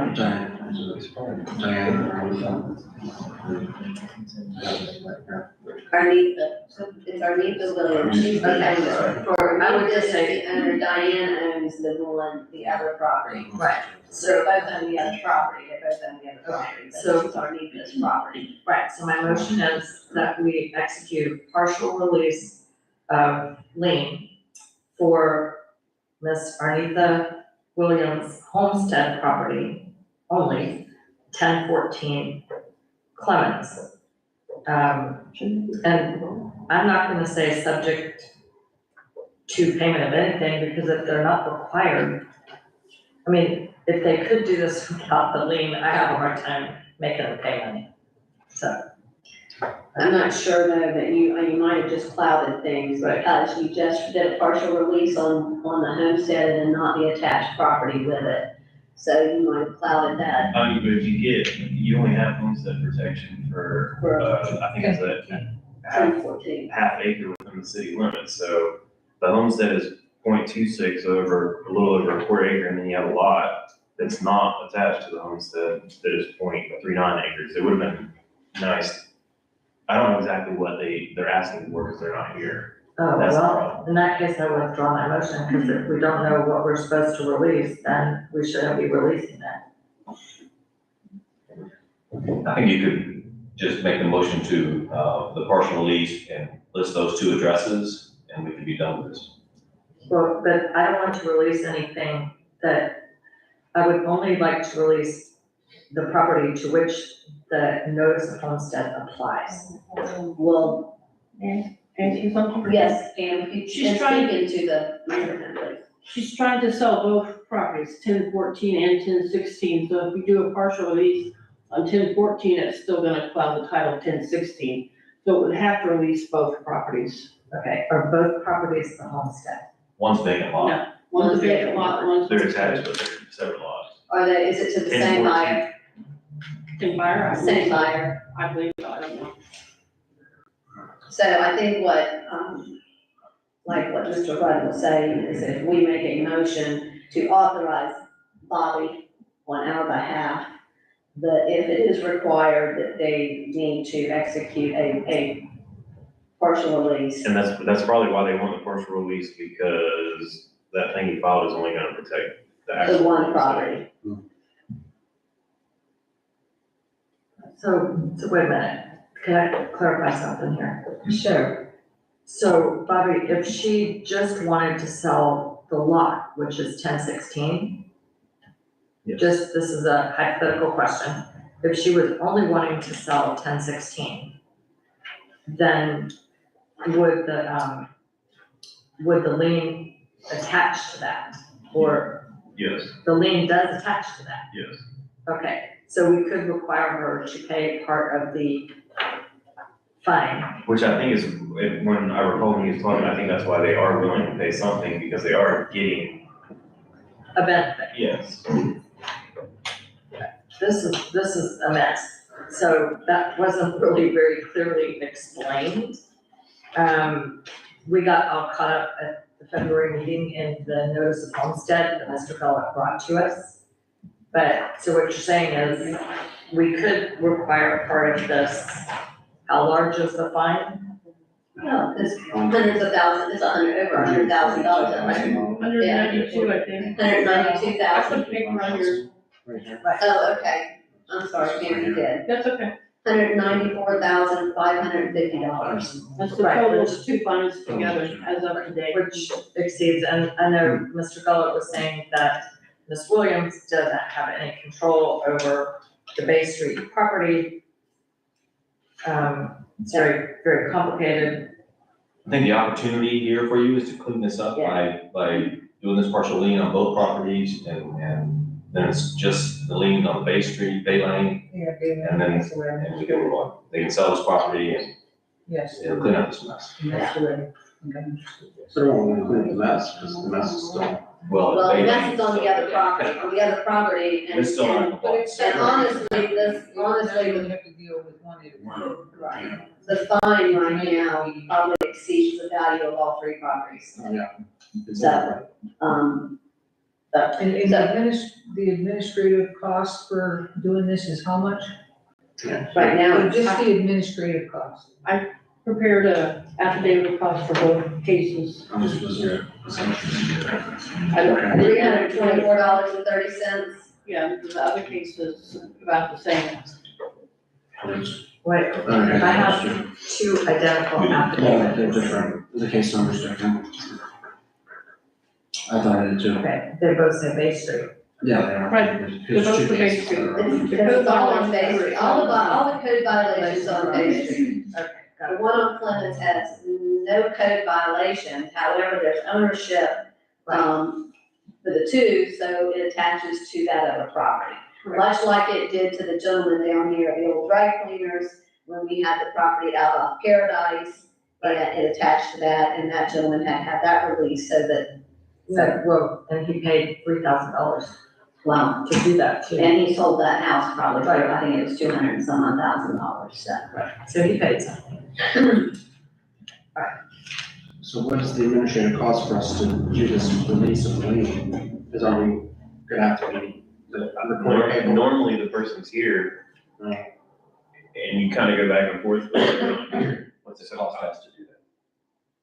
Arnita, it's Arnita Williams, she's the Okay. owner. For, I would just say- the owner, Diane owns the one, the other property. Right, So both own the other property, they both own the other property, so- so it's Arnita's property. right, so my motion is that we execute partial release of lien for Miss Arnita Williams homestead property only, 1014 Clemens. And I'm not gonna say subject to payment of anything, because if they're not required, I mean, if they could do this without the lien, I have a hard time making them pay money, so. I'm not sure though that you might have just clouded things Right. because you just did a partial release on the homestead and not the attached property with it. So you might have clouded that. I mean, but if you only have homestead protection for, I think it's a half acre within the city limits, so the homestead is 0.26 over, a little over a quarter acre, and then you have a lot that's not attached to the homestead that is 0.39 acres. It would have been nice. I don't know exactly what they're asking for because they're not here. Oh, That's the well, problem. in that case, I withdraw my motion, because if we don't know what we're supposed to release, then we shouldn't be releasing that. I think you could just make the motion to, the partial release and list those two addresses, and we could be done with this. Well, but I don't want to release anything that, I would only like to release the property to which the notice of homestead applies. Well, Answer something? yes, and She's and trying- speaking to the, She's trying to sell both properties, 1014 and 1016, so if we do a partial release on 1014, it's still gonna cloud the title 1016. So it would have to release both properties. Okay, are both properties the homestead? One's vacant lot. No, one's a vacant lot, one's. They're attached, but they're separate lots. are they, is it to the same 1014. buyer? Same buyer, I Same believe. buyer. I believe, so, I don't know. So I think what, like what Mr. Rudd was saying is if we make a motion to authorize Bobby on our behalf, that if it is required that they need to execute a partial release. And that's probably why they want the partial release, because that thing he filed is only gonna protect the actual. The one homestead. property. So wait a minute, can I clarify something here? Sure. So Bobby, if she just wanted to sell the lot, which is 1016, Yes. just, this is a hypothetical question. If she was only wanting to sell 1016, then would the lien attach to that? Or Yes, the lien does attach to that? yes. Okay, so we could require her to pay part of the fine. Which I think is, when I recall when he was talking, I think that's why they are willing to pay something, because they are getting, A benefit. yes. This is a mess. So that wasn't really very clearly explained. We got all caught up at the February meeting in the notice of homestead that Mr. Kellogg brought to us. But, so what you're saying is, we could require part of this. How large is the fine? No, it's hundreds of thousands, it's over $100,000, right? 192, I think. $192,000. I put the paper on yours. Oh, okay, I'm sorry, Mary, you did. That's okay. $194,550. That's the total of two funds together as of today. Which exceeds, and I know Mr. Kellogg was saying that Ms. Williams doesn't have any control over the Bay Street property. It's very, very complicated. I think the opportunity here for you is to clean this up by doing this partial lien on both properties, and then it's just the lien on Bay Street, Bay Lane, and then, and we go on. They can sell this property and Yes. it'll clean up this mess. That's the way. So I don't want to include the mess, because the mess is still. Well, Well, Bay the Lane. mess is on the other property, and, It's still not and compliant. honestly, honestly, We have to deal with one at a time. right, the fine right now probably exceeds the value of all three properties. Oh, yeah. So, And the administrative cost for doing this is how much? right now, Just the administrative cost. Prepared a affidavit of cost for both cases. How much was your assumption? $324.30. Yeah, the other case is about the same. Wait, I have two identical No, affidavits. they're different, the case number's different. I thought I did too. Okay, they both say Bay Street. Yeah, they are. Right, There's both two the Bay cases Street. that are- It's all on Bay Street, all the code violations on Bay Street. Okay, got The it. one on Clemens has no code violations, however, there's ownership, for the two, so it attaches to that other property. Much like it did to the gentleman down here at the old dry cleaners, when we had the property out off Paradise, and it attached to that, and that gentleman had that released so that, So, well, and he paid $3,000 wow. to do that too. And he sold that house probably for, I think it was $200 and some odd thousand, so. So he paid something. So what is the administrative cost for us to do this release of the lien? Is are we gonna have to be the recording paper? Normally the person's here, Right. and you kind of go back and forth with them. What's it cost us to do that?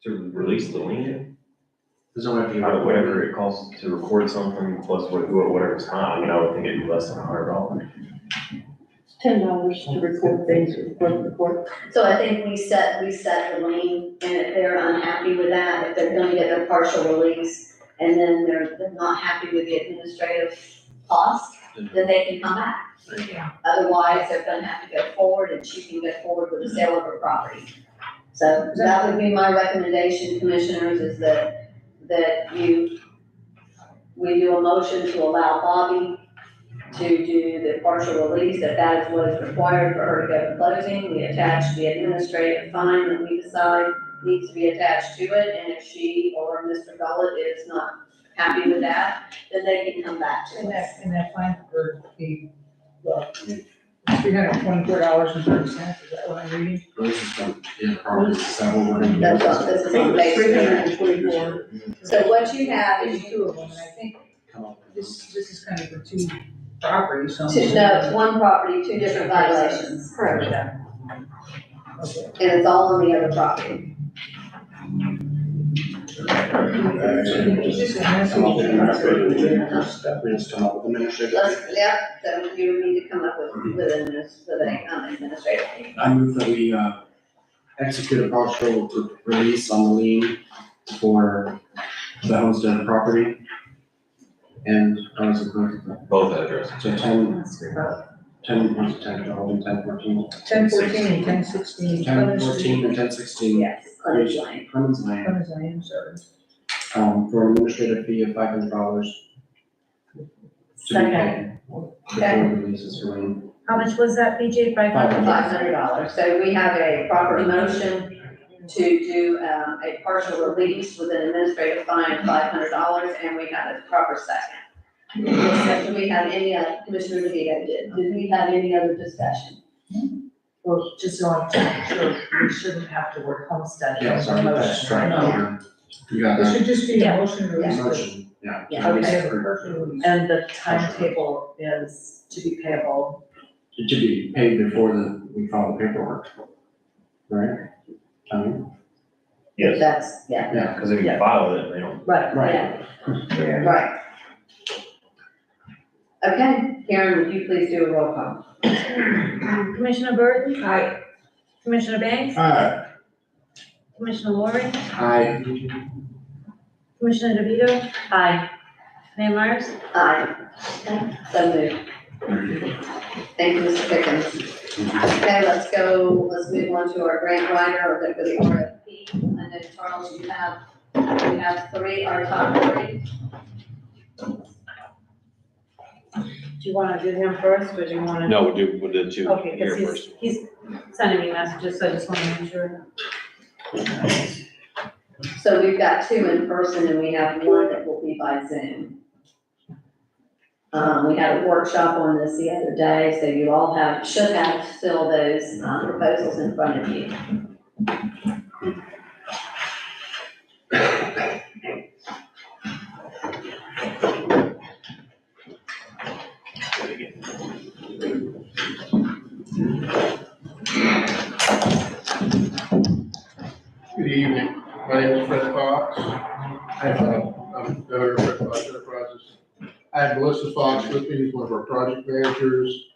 To release the lien, There's no way if you. whatever it costs to record something plus whatever time, I mean, I would think it'd be less than $100. $10 to record things, record. So I think we set the lien, and if they're unhappy with that, if they're gonna get their partial release, and then they're not happy with the administrative cost, then they can come back. Otherwise, they're gonna have to go forward, and she can go forward with the sale of her property. So that would be my recommendation, commissioners, is that we do a motion to allow Bobby to do the partial release, if that is what is required for her to go to closing. We attach the administrative fine that we decide needs to be attached to it, and if she or Mr. Gullett is not happy with that, then they can come back to us. And that fine for the, $324.30, is that what I'm reading? This is from, property, is that what we're gonna do? That's what this is on base. $324. So what you have is There's two of them, and I think this is kind of for two properties, so. no, it's one property, two different violations. Correct. Okay. And it's all on the other property. We just come up with administrative. So you would need to come up with an administrative fee. I move that we, execute a partial release on the lien for the homestead property. And I was going to, Both addresses. so 10, 12, and 10, 14. 1014 and 1016. 10, 14, and 10, 16. Yes, Clemens Lane. Clemens Lane, Clemens Lane, sorry. for an administrative fee of $500. To be paid before the release is released. How much was that, BJ? $500. So we have a proper motion to do a partial release with an administrative fine of $500, and we have a proper second. Do we have any other, Commissioner DeVito did we have any other discussion? Well, just so I'm sure, we shouldn't have to work homestead. Yeah, sorry, that's right. No. You got It that? should just be a motion to release. Motion, yeah. Yeah. Okay. Release. And the timetable is to be payable. It should be paid before we file the paperwork, right? I mean, Yes, That's, yeah, yeah. because if you file it, they don't. Right. Right. right. Okay, Karen, would you please do a roll call? Commissioner Burton? Aye. Commissioner Banks? Aye. Commissioner Laurie? I, Commissioner DeVito? Aye. Mayor Myers? Aye. Okay, so moved. Thank you, Mr. Pickens. Okay, let's move on to our grant writer, or the RFP. I know, Charles, we have three, our top three. Do you want to do him first, or do you want to? No, we'll do two Okay, here because first. he's sending me messages, so I just want to make sure. So we've got two in person, and we have one that will be by Zoom. We had a workshop on this the other day, so you all should have still those proposals in front of you. Good evening. My name is Fred Fox. I'm the owner of Fred Fox Enterprises. I have Melissa Fox with me, who's one of our project managers,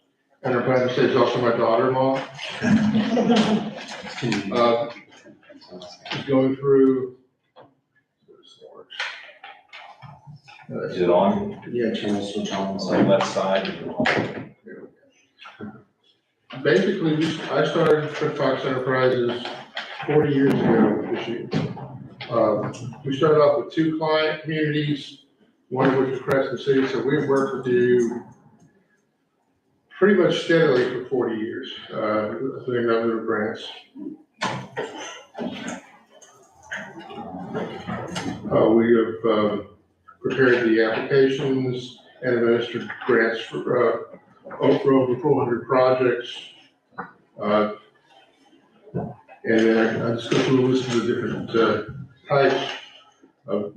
and our plan to say is also my daughter-in-law. She's going through. Is it on? yeah, channel switch on. It's on the left side. Basically, I started Fred Fox Enterprises 40 years ago this year. We started off with two client communities, one of which was Crescent City, so we've worked with you pretty much steadily for 40 years, doing a number of grants. We have prepared the applications and administered grants for over 400 projects. And then I just go through a list of the different types of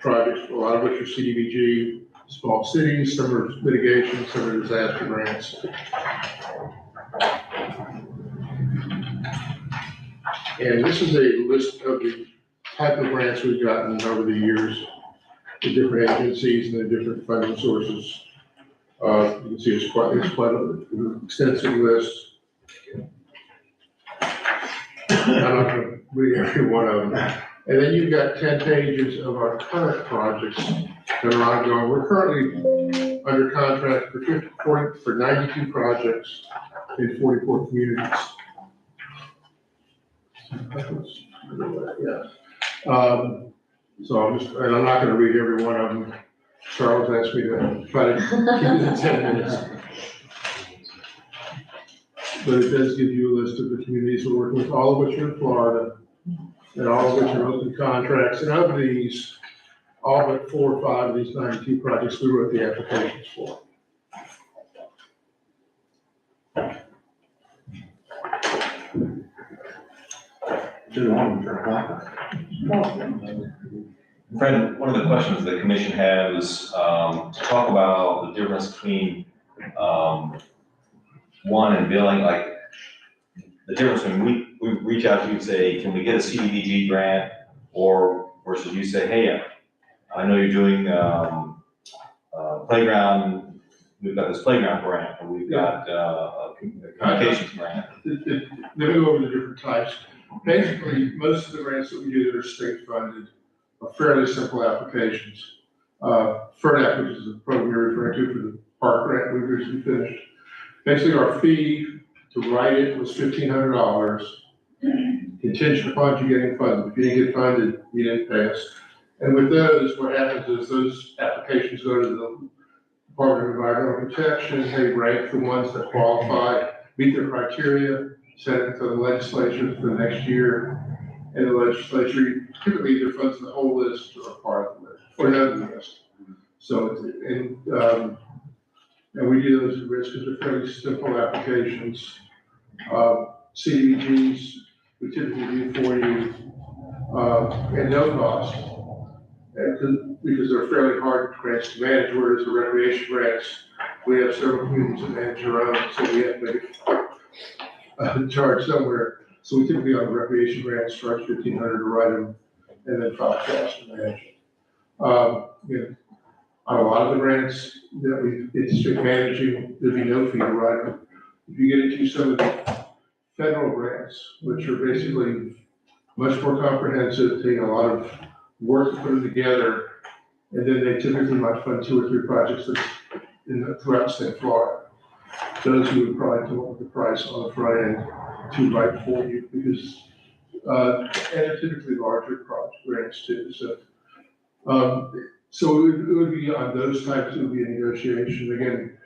projects, a lot of which are CDBG, small cities, some are mitigation, some are disaster grants. And this is a list of the type of grants we've gotten over the years, the different agencies and the different funding sources. You can see it's quite an extensive list. I'm not gonna read every one of them. And then you've got 10 pages of our current projects that are ongoing. We're currently under contract for 92 projects in 44 communities. Yeah. So I'm not gonna read every one of them. Charles asked me to try to keep it in 10 minutes. But it does give you a list of the communities we're working with, all of which are in Florida, and all of which are open contracts. And of these, all but 4 or 5 of these 92 projects, we wrote the applications for. Fred, one of the questions the commission has, to talk about the difference between, one and billing, like, the difference when we reach out to you and say, can we get a CDBG grant? Or versus you say, hey, I know you're doing, playground, we've got this playground grant, or we've got, a communications grant. Let me go over the different types. Basically, most of the grants that we do that are state funded are fairly simple applications. FERDAP, which is the program you're referring to for the park grant we recently finished. Basically, our fee to write it was $1,500, contingent upon you getting funded. If you didn't get funded, you didn't pass. And with those, what happens is those applications go to the Department of Environmental Protection. They rank the ones that qualify, meet their criteria, send it to the legislature for the next year. And the legislature typically either funds the whole list or part of the list, or none of the list. So, and we do those at risk because they're fairly simple applications. CDBGs, we typically do for you, at no cost. Because they're fairly hard grants to manage, whereas the recreation grants, we have several communities that manage their own, so we have to make charge somewhere. So we typically on the recreation grants charge $1,500 to write them and then $5,000 to manage it. On a lot of the grants that it's strict managing, there'd be no fee to write them. If you get into some of the federal grants, which are basically much more comprehensive, take a lot of work to put them together, and then they typically might fund 2 or 3 projects throughout the state of Florida. Those you would probably come up with the price on the front end to write for you, because, and they're typically larger project grants too, so. So it would be on those types, it would be a negotiation. Again,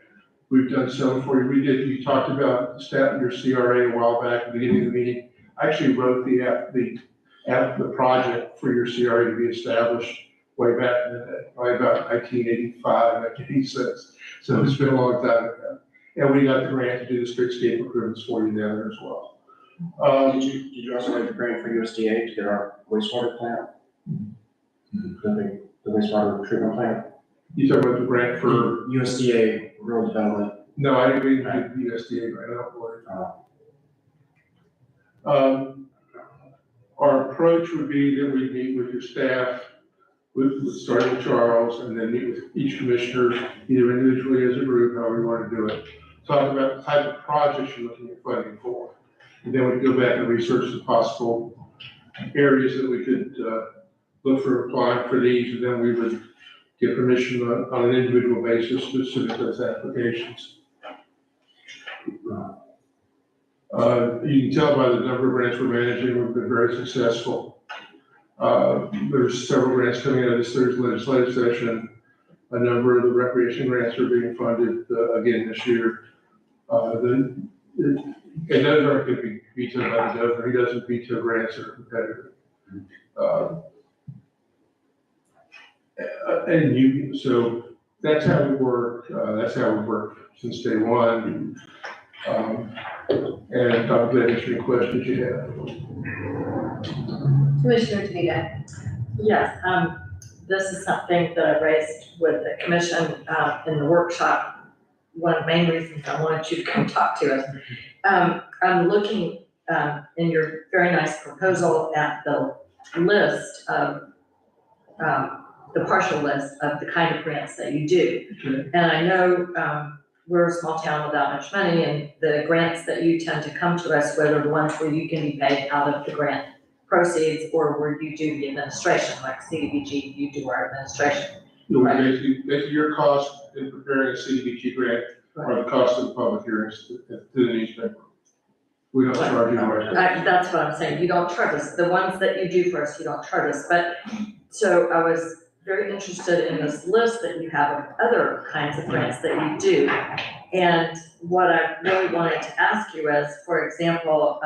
we've done several for you. You talked about your CRA a while back at the beginning of the meeting. I actually wrote the project for your CRA to be established way back in the day, probably about 1985, 1986. So it's been a long time ago. And we got the grant to do the streetscape improvements for you down there as well. Did you also write the grant for USDA to get our wastewater plant? The wastewater treatment plant? You talking about the grant for? USDA rural development. No, I didn't read the USDA grant, I don't believe. Our approach would be that we meet with your staff, starting with Charles, and then meet with each commissioner, either individually or as a group, however you want to do it. Talk about the type of projects you're looking at funding for. And then we'd go back and research the possible areas that we could look for applying for these, and then we would get permission on an individual basis to submit those applications. You can tell by the number of grants we're managing, we've been very successful. There's several grants coming out of this Thursday legislative session. A number of the recreation grants are being funded again this year. And those aren't going to be vetoed by the governor. He doesn't veto grants that are competitive. So that's how we work. That's how we work since day one. And I'm glad to answer any questions you have. Commissioner Tavita. Yes, this is something that I raised with the commission, in the workshop. One of the main reasons I wanted you to come talk to us. I'm looking, in your very nice proposal at the list of, the partial list of the kind of grants that you do. And I know, we're a small town without much money, and the grants that you tend to come to us with are the ones where you can be paid out of the grant proceeds, or where you do the administration, like CDBG, you do our administration. Basically your cost in preparing a CDBG grant are the cost of the public hearings to the newspaper. We don't charge you much. That's what I'm saying, you don't charge us, the ones that you do for us, you don't charge us, but, so I was very interested in this list that you have of other kinds of grants that you do. And what I really wanted to ask you is, for example,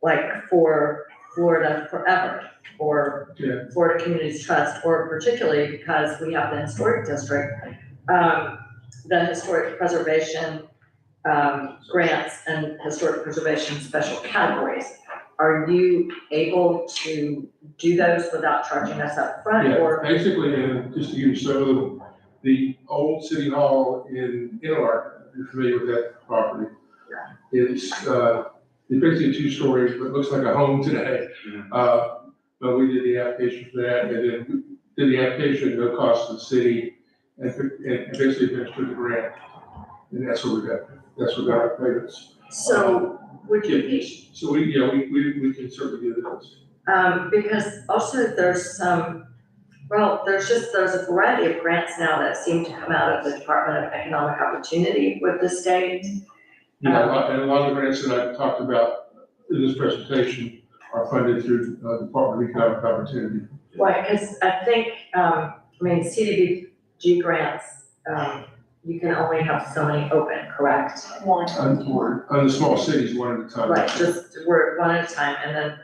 like for Florida Forever, or Florida Communities Trust, or particularly because we have the historic district, the historic preservation grants and historic preservation special categories. Are you able to do those without charging us up front, or? Basically, just to give you some of them, the old city hall in Inark, if you're familiar with that property. It's basically a two-story, but looks like a home today. But we did the application for that, and then we did the application, no cost to the city, and basically administered the grant. And that's what we got our payments. So would you be? So we can certainly do this. Because also there's there's a variety of grants now that seem to come out of the Department of Economic Opportunity with the state. And a lot of the grants that I've talked about in this presentation are funded through Department of Economic Opportunity. Right, because I think, CDBG grants, you can only have so many open, correct? On the small cities, one at a time. Right, just we're one at a time, and then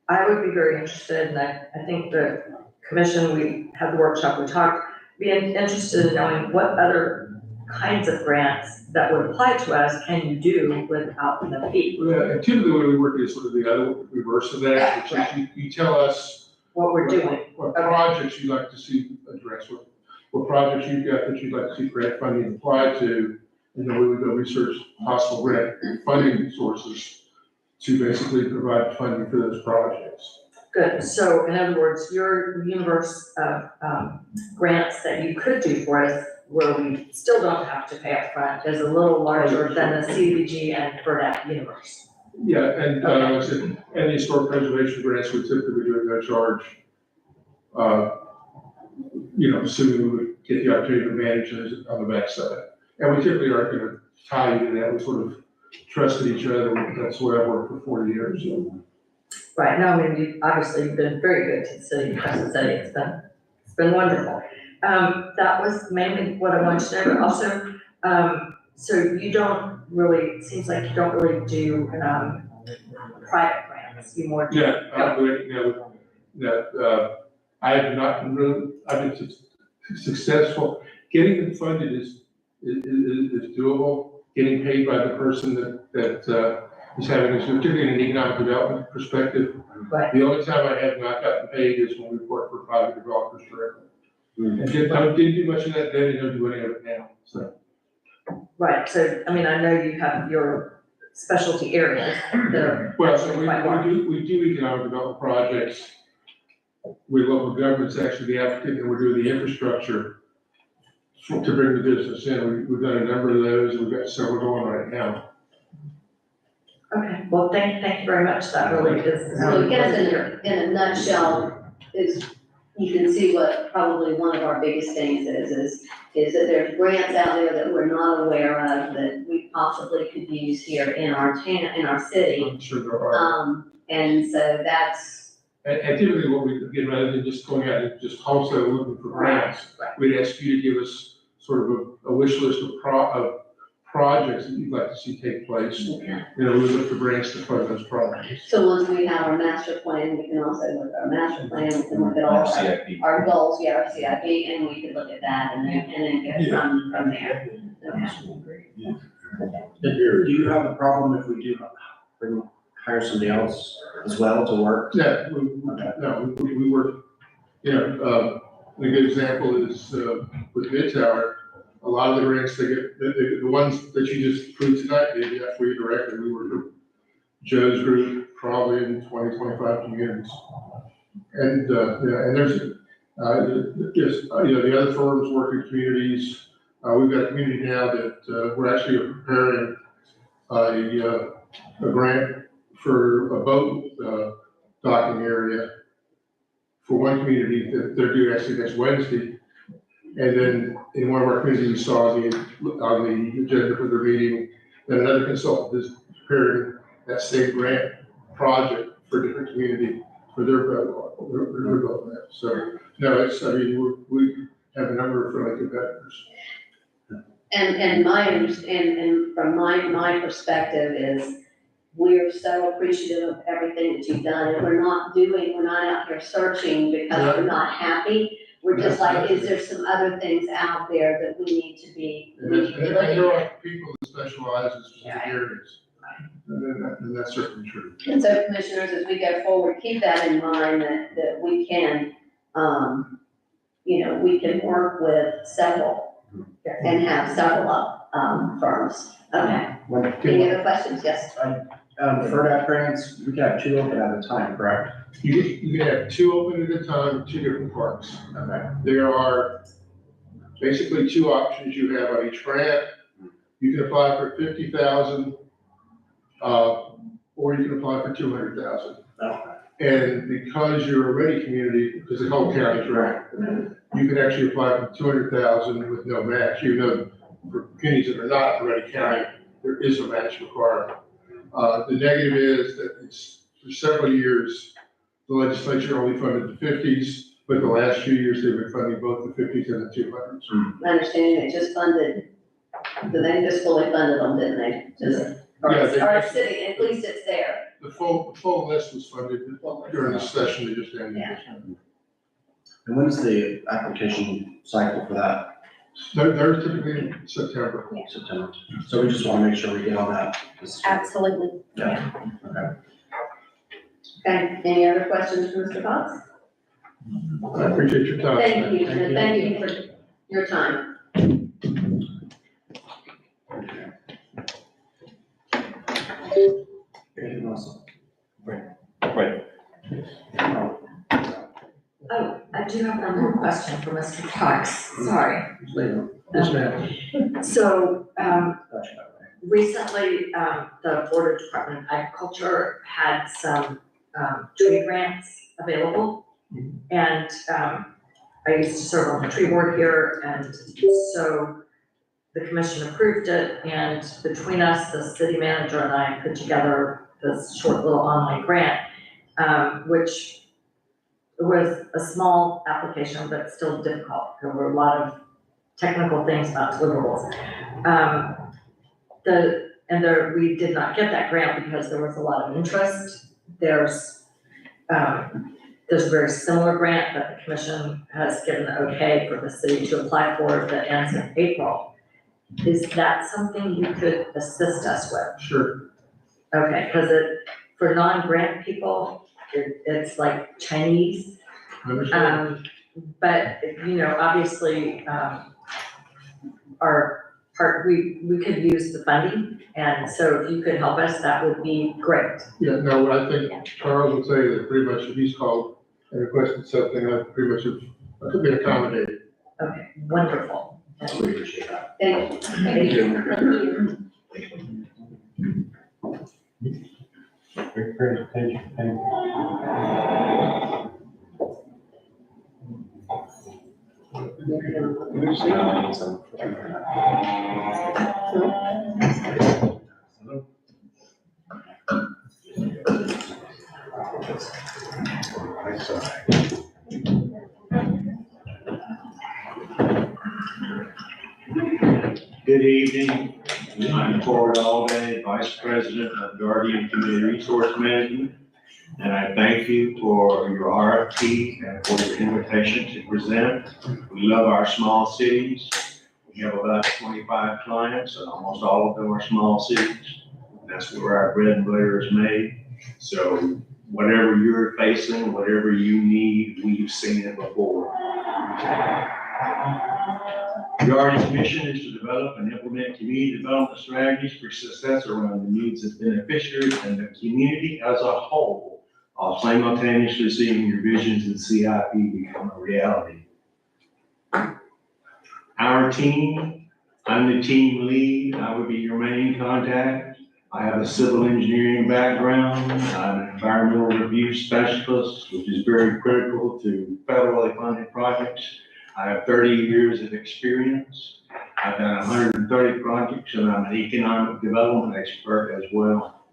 I would be very interested, and I think the commission, we had the workshop, we talked, being interested in knowing what other kinds of grants that would apply to us can you do without the fee? Yeah, and typically when we work is sort of the other reverse of that, which is you tell us what we're doing, what projects you'd like to see addressed, what projects you've got that you'd like to see grant funding applied to, and then we would go research possible grant funding sources to basically provide funding for those projects. Good, so in other words, your universe of grants that you could do for us, where we still don't have to pay up front, is a little larger than the CDBG and FERDAP universe. Yeah, and like I said, and the historic preservation grants we typically do at no charge. Assuming we would get the opportunity to manage those on the backside. And we typically aren't going to tie you to that. We sort of trusted each other. That's the way I've worked for 40 years. So. Right, no, you've been very good to the city, Crescent City, it's been wonderful. That was mainly what I wanted to know, but also, so you don't really, it seems like you don't really do, private grants, you more do. I have not really, I've been successful. Getting them funded is doable. Getting paid by the person that is having this, particularly in an economic development perspective. Right. The only time I have not gotten paid is when we work for private developers directly. And didn't do much of that then, and don't do any of it now, so. Right, so, I know you have your specialty areas that are. Well, so we do economic development projects with local governments, actually the applicant, and we're doing the infrastructure to bring the business in. We've done a number of those, and we've got several going right now. Okay, well, thank you very much, that really is. So I guess in a nutshell, is you can see what probably one of our biggest things is that there's grants out there that we're not aware of that we possibly could use here in our town, in our city. I'm sure there are. And so that's. And typically what we, again, rather than just going out and just wholesale looking for grants, we'd ask you to give us sort of a wish list of projects that you'd like to see take place. Okay. We would look for grants to fund those projects. So once we have our master plan, we can also look at our master plan, we can look at all our goals, our CIP, and we could look at that and then get some from there. Do you have a problem if we do hire somebody else as well to work? Yeah, we work, a good example is with Midtower. A lot of the grants they get, the ones that you just proved tonight, they get for you directly. We work with Joe's group, probably in 20, 25 communities. And, yeah, and there's, the other firms work in communities. We've got a community now that, we're actually preparing a grant for a boat, docking area for one community that they're due actually next Wednesday. And then in one of our communities, we saw on the agenda for their meeting, that another consultant is preparing that same grant project for a different community for their boat. So, no, it's, I mean, we have a number of friendly competitors. And my and from my perspective is, we're so appreciative of everything that you've done, and we're not out here searching because we're not happy. We're just like, is there some other things out there that we need to be looking There at? are people that specialize in specific areas, and that's certainly true. And so commissioners, as we go forward, keep that in mind, that we can, we can work with several and have several, firms. Okay. Any other questions? Yes. For that grants, we can have 2 open at a time, correct? You can have 2 open at a time, 2 different parks. Okay. There are basically 2 options you have on each grant. You can apply for 50,000, or you can apply for 200,000. Okay. And because you're a ready community, because the whole county's ready, you can actually apply for 200,000 with no match. Even though for communities that are not ready county, there is a match requirement. The negative is that it's, for several years, the legislature only funded the 50s, but the last few years they've been funding both the 50s and the 200s. My understanding, they just fully funded them, didn't they? Or city, at least it's there. The full list was funded during the session that just ended. Yeah. And when is the application cycle for that? They're typically in September. September. So we just want to make sure we get on that. Absolutely. Yeah. Okay. Okay, any other questions for Mr. Fox? I appreciate your time. Thank you, and thank you for your time. Anything else? Right. Oh, I do have one more question for Mr. Fox, sorry. Yes, ma'am. So, recently, the Florida Department of Agriculture had some, tree grants available. And, I used to serve on the tree board here, and so the commission approved it, and between us, the city manager and I put together this short little online grant, which was a small application, but still difficult. There were a lot of technical things about deliverables. We did not get that grant because there was a lot of interest. There's a very similar grant that the commission has given the okay for the city to apply for that ends in April. Is that something you could assist us with? Sure. Okay, because for non-grant people, it's like Chinese. Understand. But, obviously, we could use the funding, and so if you could help us, that would be great. Yeah, no, I think Charles would say that pretty much if he's called and requested something, I pretty much have been accommodated. Okay, wonderful. We appreciate that. Thank you. Thank you. Great presentation. Thank Good evening. I'm Ford Alday, Vice President of Guardian Community Resource Management. And I thank you for your RFP and for your invitation to present. We love our small cities. We have about 25 clients, and almost all of them are small cities. That's where our bread and butter is made. So whatever you're facing, whatever you need, we've seen it before. The Guardian's mission is to develop and implement community development strategies for success around the needs of beneficiaries and the community as a whole, while simultaneously seeing your visions and CIP become a reality. Our team, I'm the team lead, I would be your main contact. I have a civil engineering background, I'm an environmental review specialist, which is very critical to federally funded projects. I have 30 years of experience. I've done 130 projects, and I'm an economic development expert as well.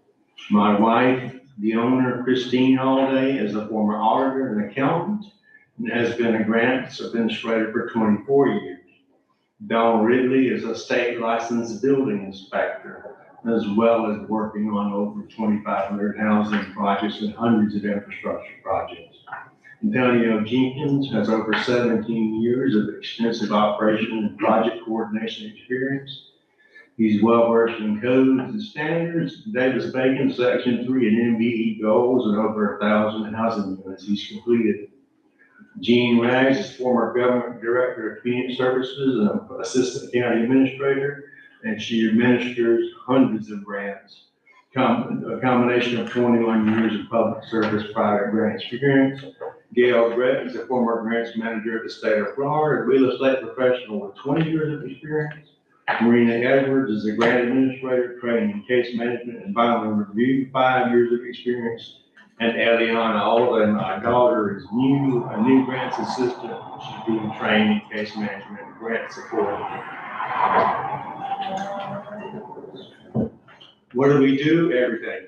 My wife, the owner, Christine Holiday, is a former auditor and accountant, and has been a grants administrator for 24 years. Don Ridley is a state licensed building inspector, as well as working on over 2,500 housing projects and hundreds of infrastructure projects. Antonio Jenkins has over 17 years of extensive operation and project coordination experience. He's well versed in codes and standards, Davis-Bacon Section 3 and MBE goals, and over 1,000 housing units he's completed. Jean Rags is former government director of community services and assistant county administrator, and she administers hundreds of grants. A combination of 21 years of public service private grant experience. Gail Brett is a former grants manager of the state of Florida, a real estate professional with 20 years of experience. Marina Edwards is a grant administrator, training in case management and filing review, 5 years of experience. And Eliana Alden, my daughter, is a new grants assistant. She's being trained in case management and grant support. What do we do? Everything.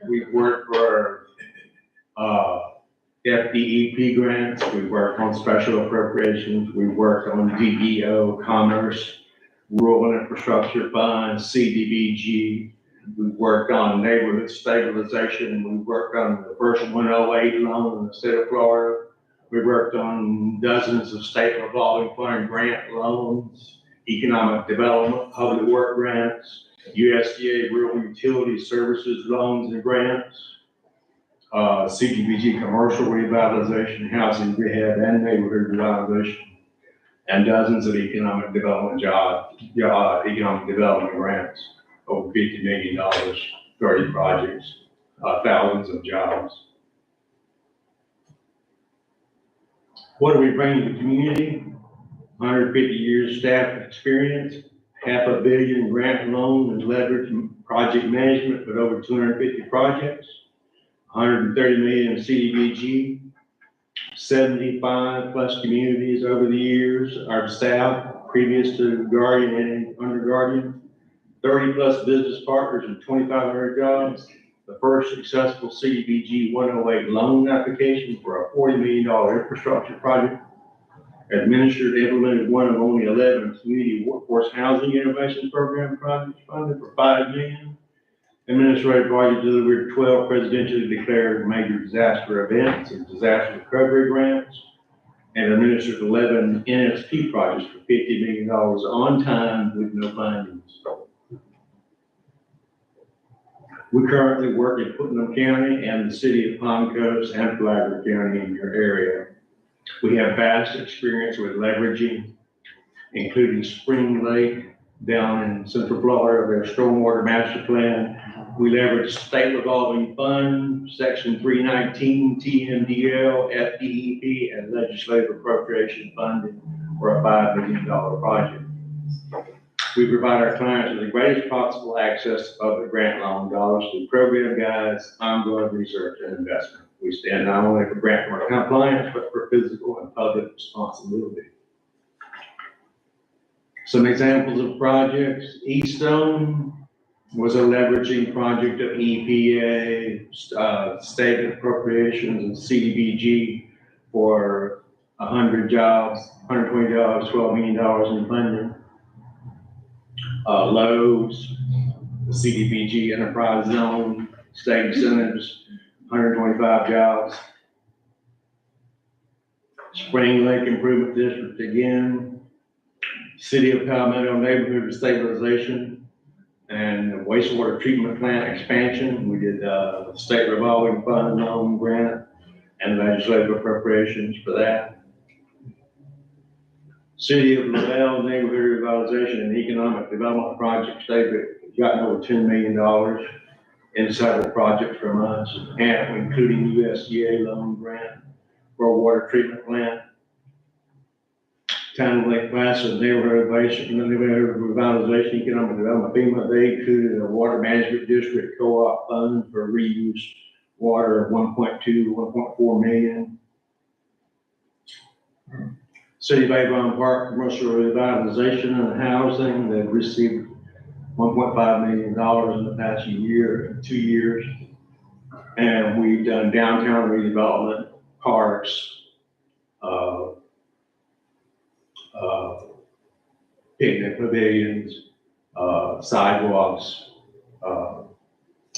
We work for FDEP grants, we work on special appropriations, we work on DEO, commerce, rural infrastructure funds, CDBG. We worked on neighborhood stabilization. We worked on the first 108 loan in the state of Florida. We worked on dozens of state revolving fund grant loans, economic development, public work grants, USDA rural utility services loans and grants, CDBG commercial revitalization, housing rehab, and neighborhood revitalization, and dozens of economic development economic development grants, over $50 million, 30 projects, thousands of jobs. What do we bring to the community? 150 years staff experience, $500 million grant loan and leverage project management with over 250 projects, 130 million CDBG, 75 plus communities over the years. Our staff, previous to Guardian and under Guardian, 30 plus business partners and 2,500 jobs. The first successful CDBG 108 loan application for a $40 million infrastructure project. Administered and implemented one of only 11 community workforce housing innovation program projects funded for $5 million. Administrative project delivered 12 presidentially declared major disaster events and disaster recovery grants, and administered 11 NSP projects for $50 million on time with no findings. We currently work in Putnam County and the city of Palm Coast and Flagler County in your area. We have vast experience with leveraging, including Spring Lake down in Central Florida, their stormwater master plan. We leverage state revolving fund, section 319, TMDL, FDEP, and legislative appropriation funding for a $5 million project. We provide our clients with the greatest possible access to public grant loan dollars through program guides, ongoing research, and investment. We stand not only for grant compliance, but for physical and public responsibility. Some examples of projects. Eastone was a leveraging project of EPA, state appropriations, and CDBG for 100 jobs, 120 jobs, $12 million in funding. Lowe's, the CDBG enterprise zone, state incentives, 125 jobs. Spring Lake Improvement District again. City of Palmetto Neighborhood Stabilization and wastewater treatment plant expansion. We did state revolving fund loan grant and legislative appropriations for that. City of Lavelle Neighborhood Revitalization and Economic Development Projects, they've gotten over $10 million in several projects from us, and including USDA loan grant for a water treatment plant. Town of Lake Placid Neighborhood Revitalization Economic Development, FEMA, they included a water management district co-op fund for reuse water of 1.2, 1.4 million. City of Avon Park Commercial Revitalization and Housing, they've received $1.5 million in the past year, 2 years. And we've done downtown redevelopment, parks, picnic pavilions, sidewalks,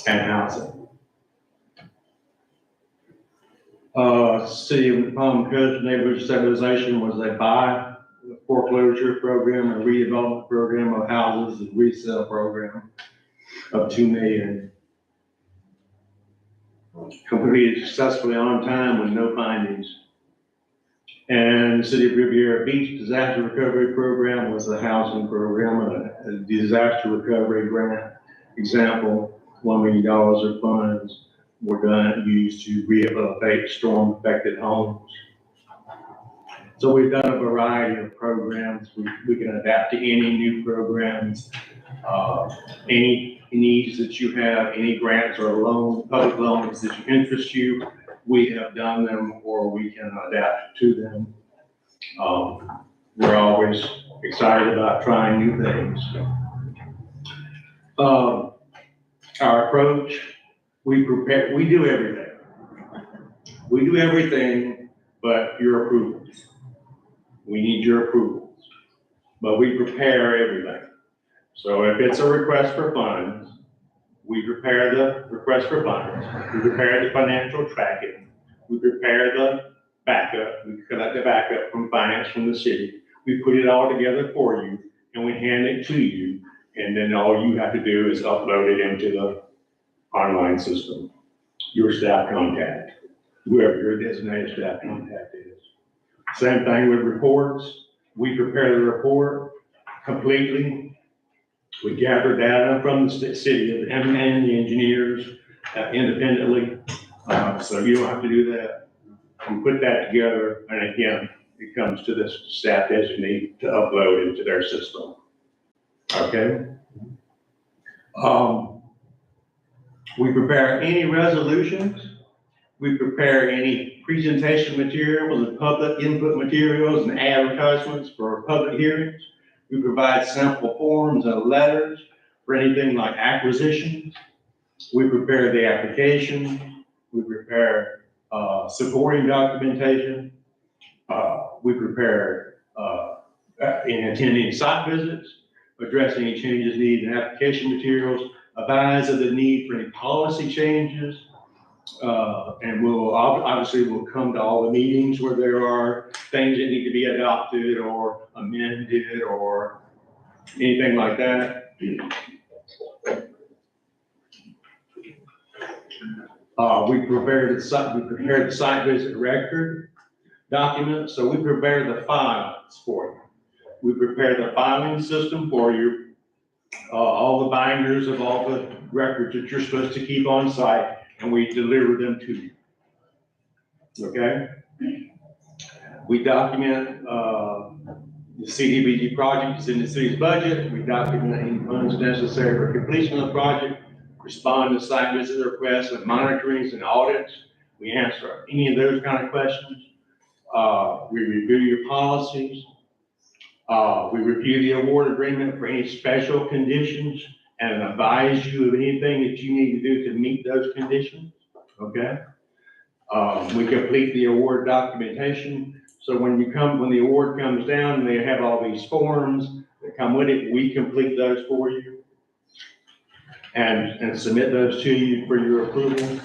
and housing. City of Palm Coast Neighborhood Stabilization was a buy foreclosure program, a redevelopment program of houses, and resale program of $2 million. Completed successfully on time with no findings. And the City of Riviera Beach Disaster Recovery Program was a housing program, a disaster recovery grant. Example, $1 million of funds were used to rehabilitate storm-affected homes. So we've done a variety of programs. We can adapt to any new programs, any needs that you have, any grants or public loans that interest you. We have done them, or we can adapt to them. We're always excited about trying new things. Our approach, we do everything. We do everything but your approvals. We need your approvals, but we prepare everything. So if it's a request for funds, we prepare the request for funds, we prepare the financial tracking, we prepare the backup, we collect the backup from finance from the city, we put it all together for you, and we hand it to you, and then all you have to do is upload it into the online system. Your staff contact, whoever your designated staff contact is. Same thing with reports. We prepare the report completely. We gather data from the city and the engineers independently, so you don't have to do that. We put that together, and again, it comes to this staff designee to upload into their system. Okay? We prepare any resolutions. We prepare any presentation materials and public input materials and advertisements for public hearings. We provide sample forms and letters for anything like acquisitions. We prepare the application. We prepare supporting documentation. We prepare in attending site visits, address any changes needed in application materials, advise of the need for any policy changes, and we'll come to all the meetings where there are things that need to be adopted or amended or anything like that. We prepare the site visit record document, so we prepare the files for you. We prepare the filing system for you, all the binders of all the records that you're supposed to keep on site, and we deliver them to you. Okay? We document the CDBG project is in the city's budget. We document any funds necessary for completion of the project, respond to site visit requests and monitorings and audits. We answer any of those kind of questions. We review your policies. We review the award agreement for any special conditions and advise you of anything that you need to do to meet those conditions, okay? We complete the award documentation. So when the award comes down, they have all these forms that come with it. We complete those for you and submit those to you for your approval.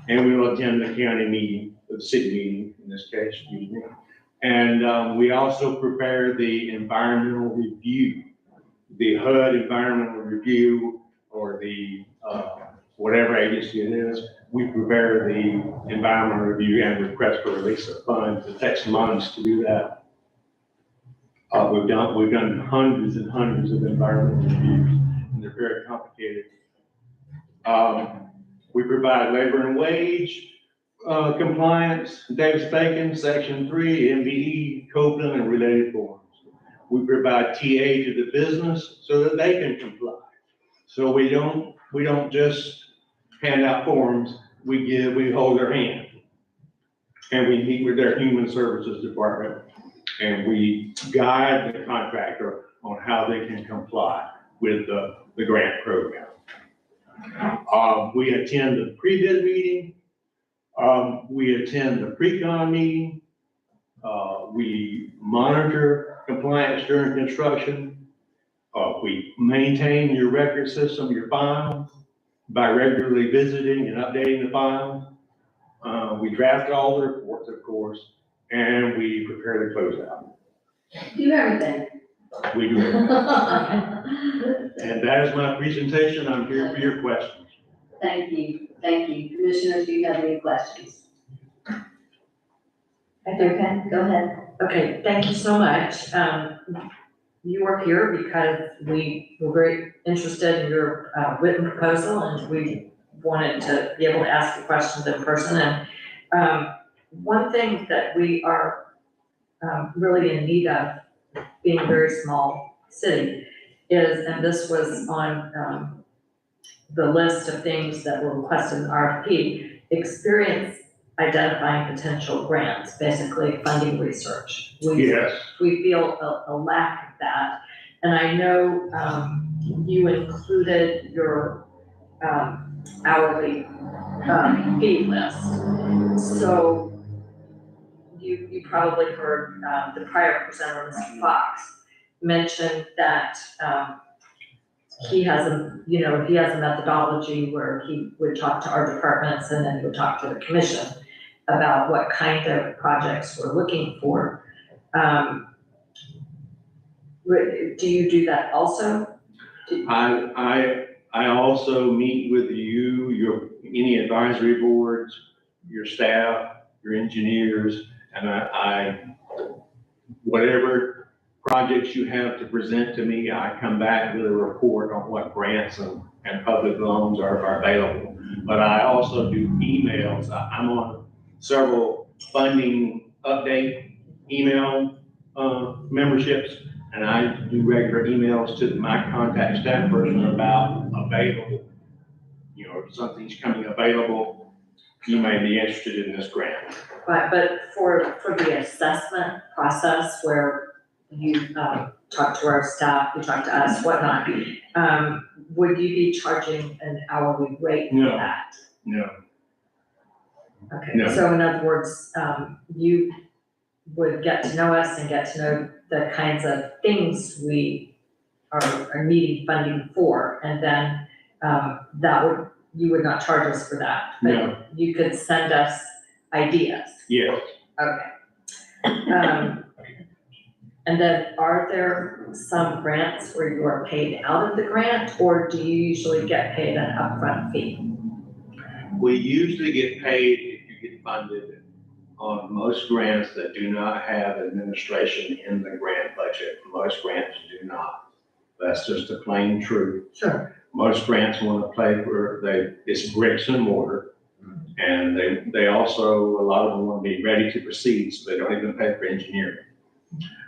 And we will attend the county meeting, the city meeting in this case, excuse me. And we also prepare the environmental review, the HUD environmental review, or the whatever agency it is. We prepare the environmental review and request for release of funds. It takes months to do that. We've done hundreds and hundreds of environmental reviews, and they're very complicated. We provide labor and wage, compliance, Davis-Bacon, Section 3, MVE, Copeland, and related forms. We provide TA to the business so that they can comply. So we don't just hand out forms, we hold their hand. And we meet with their human services department, and we guide the contractor on how they can comply with the grant program. We attend the pre-bid meeting. We attend the pre-con meeting. We monitor compliance during construction. We maintain your record system, your files, by regularly visiting and updating the files. We draft all the reports, of course, and we prepare the closeout. Do everything. We do everything. And that is my presentation. I'm here for your questions. Thank you. Commissioners, do you have any questions? Okay, go ahead. Okay, thank you so much. You are here because we were very interested in your written proposal, and we wanted to be able to ask you questions in person. And one thing that we are really in need of, being a very small city, is, and this was on the list of things that were requested in the RFP, experience identifying potential grants, basically funding research. Yes. We feel a lack of that. And I know you included your hourly fee list. So you probably heard the prior presenter, Mr. Fox, mention that he has a methodology where he would talk to our departments and then he would talk to the commission about what kind of projects we're looking for. Do you do that also? I also meet with you, any advisory boards, your staff, your engineers, and whatever projects you have to present to me, I come back with a report on what grants and public loans are available. But I also do emails. I'm on several funding update email memberships, and I do regular emails to my contact staff person about available, if something's coming available, you may be interested in this grant. Right, but for the assessment process where you talk to our staff, you talk to us, whatnot, would you be charging an hourly rate for that? No. Okay, No. so in other words, you would get to know us and get to know the kinds of things we are needing funding for, and then you would not charge us for that. No. But you could send us ideas. Yes. Okay. And then are there some grants where you are paid out of the grant, or do you usually get paid an upfront fee? We usually get paid if you get funded on most grants that do not have administration in the grant budget. Most grants do not. That's just the plain truth. Sure. Most grants want to pay for, it's bricks and mortar. And they also, a lot of them want to be ready to proceed, so they don't even pay for engineering.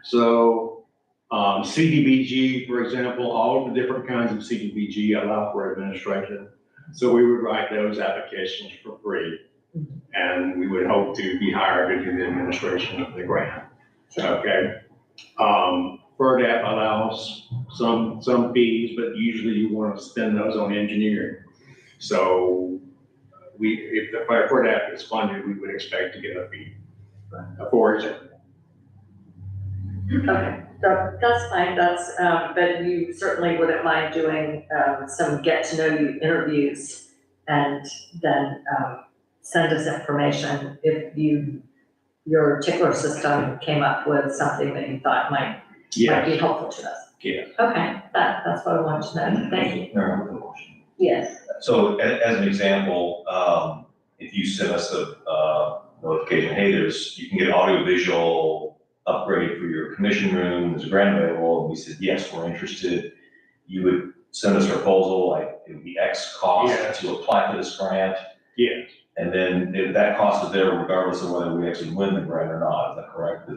So CDBG, for example, all of the different kinds of CDBG allow for administration. So we would write those applications for free. And we would hope to be hired to do the administration of the grant. Okay. FERDAP allows some fees, but usually you want to spend those on engineering. So if the FERDAP is funded, we would expect to get a fee, for example. Okay, so that's fine, but you certainly wouldn't mind doing some get-to-know-you interviews and then send us information if your tickler system came up with something that you thought might be helpful to us. Yes. Okay, that's what I wanted to know, thank you. Yes. So as an example, if you send us a notification, hey, you can get audio visual upgrade for your commission room, there's a grant available, and we said, yes, we're interested, you would send us a proposal, like, it would be X cost to apply for this grant. Yeah. And then if that cost is there regardless of whether we actually win the grant or not, is that correct?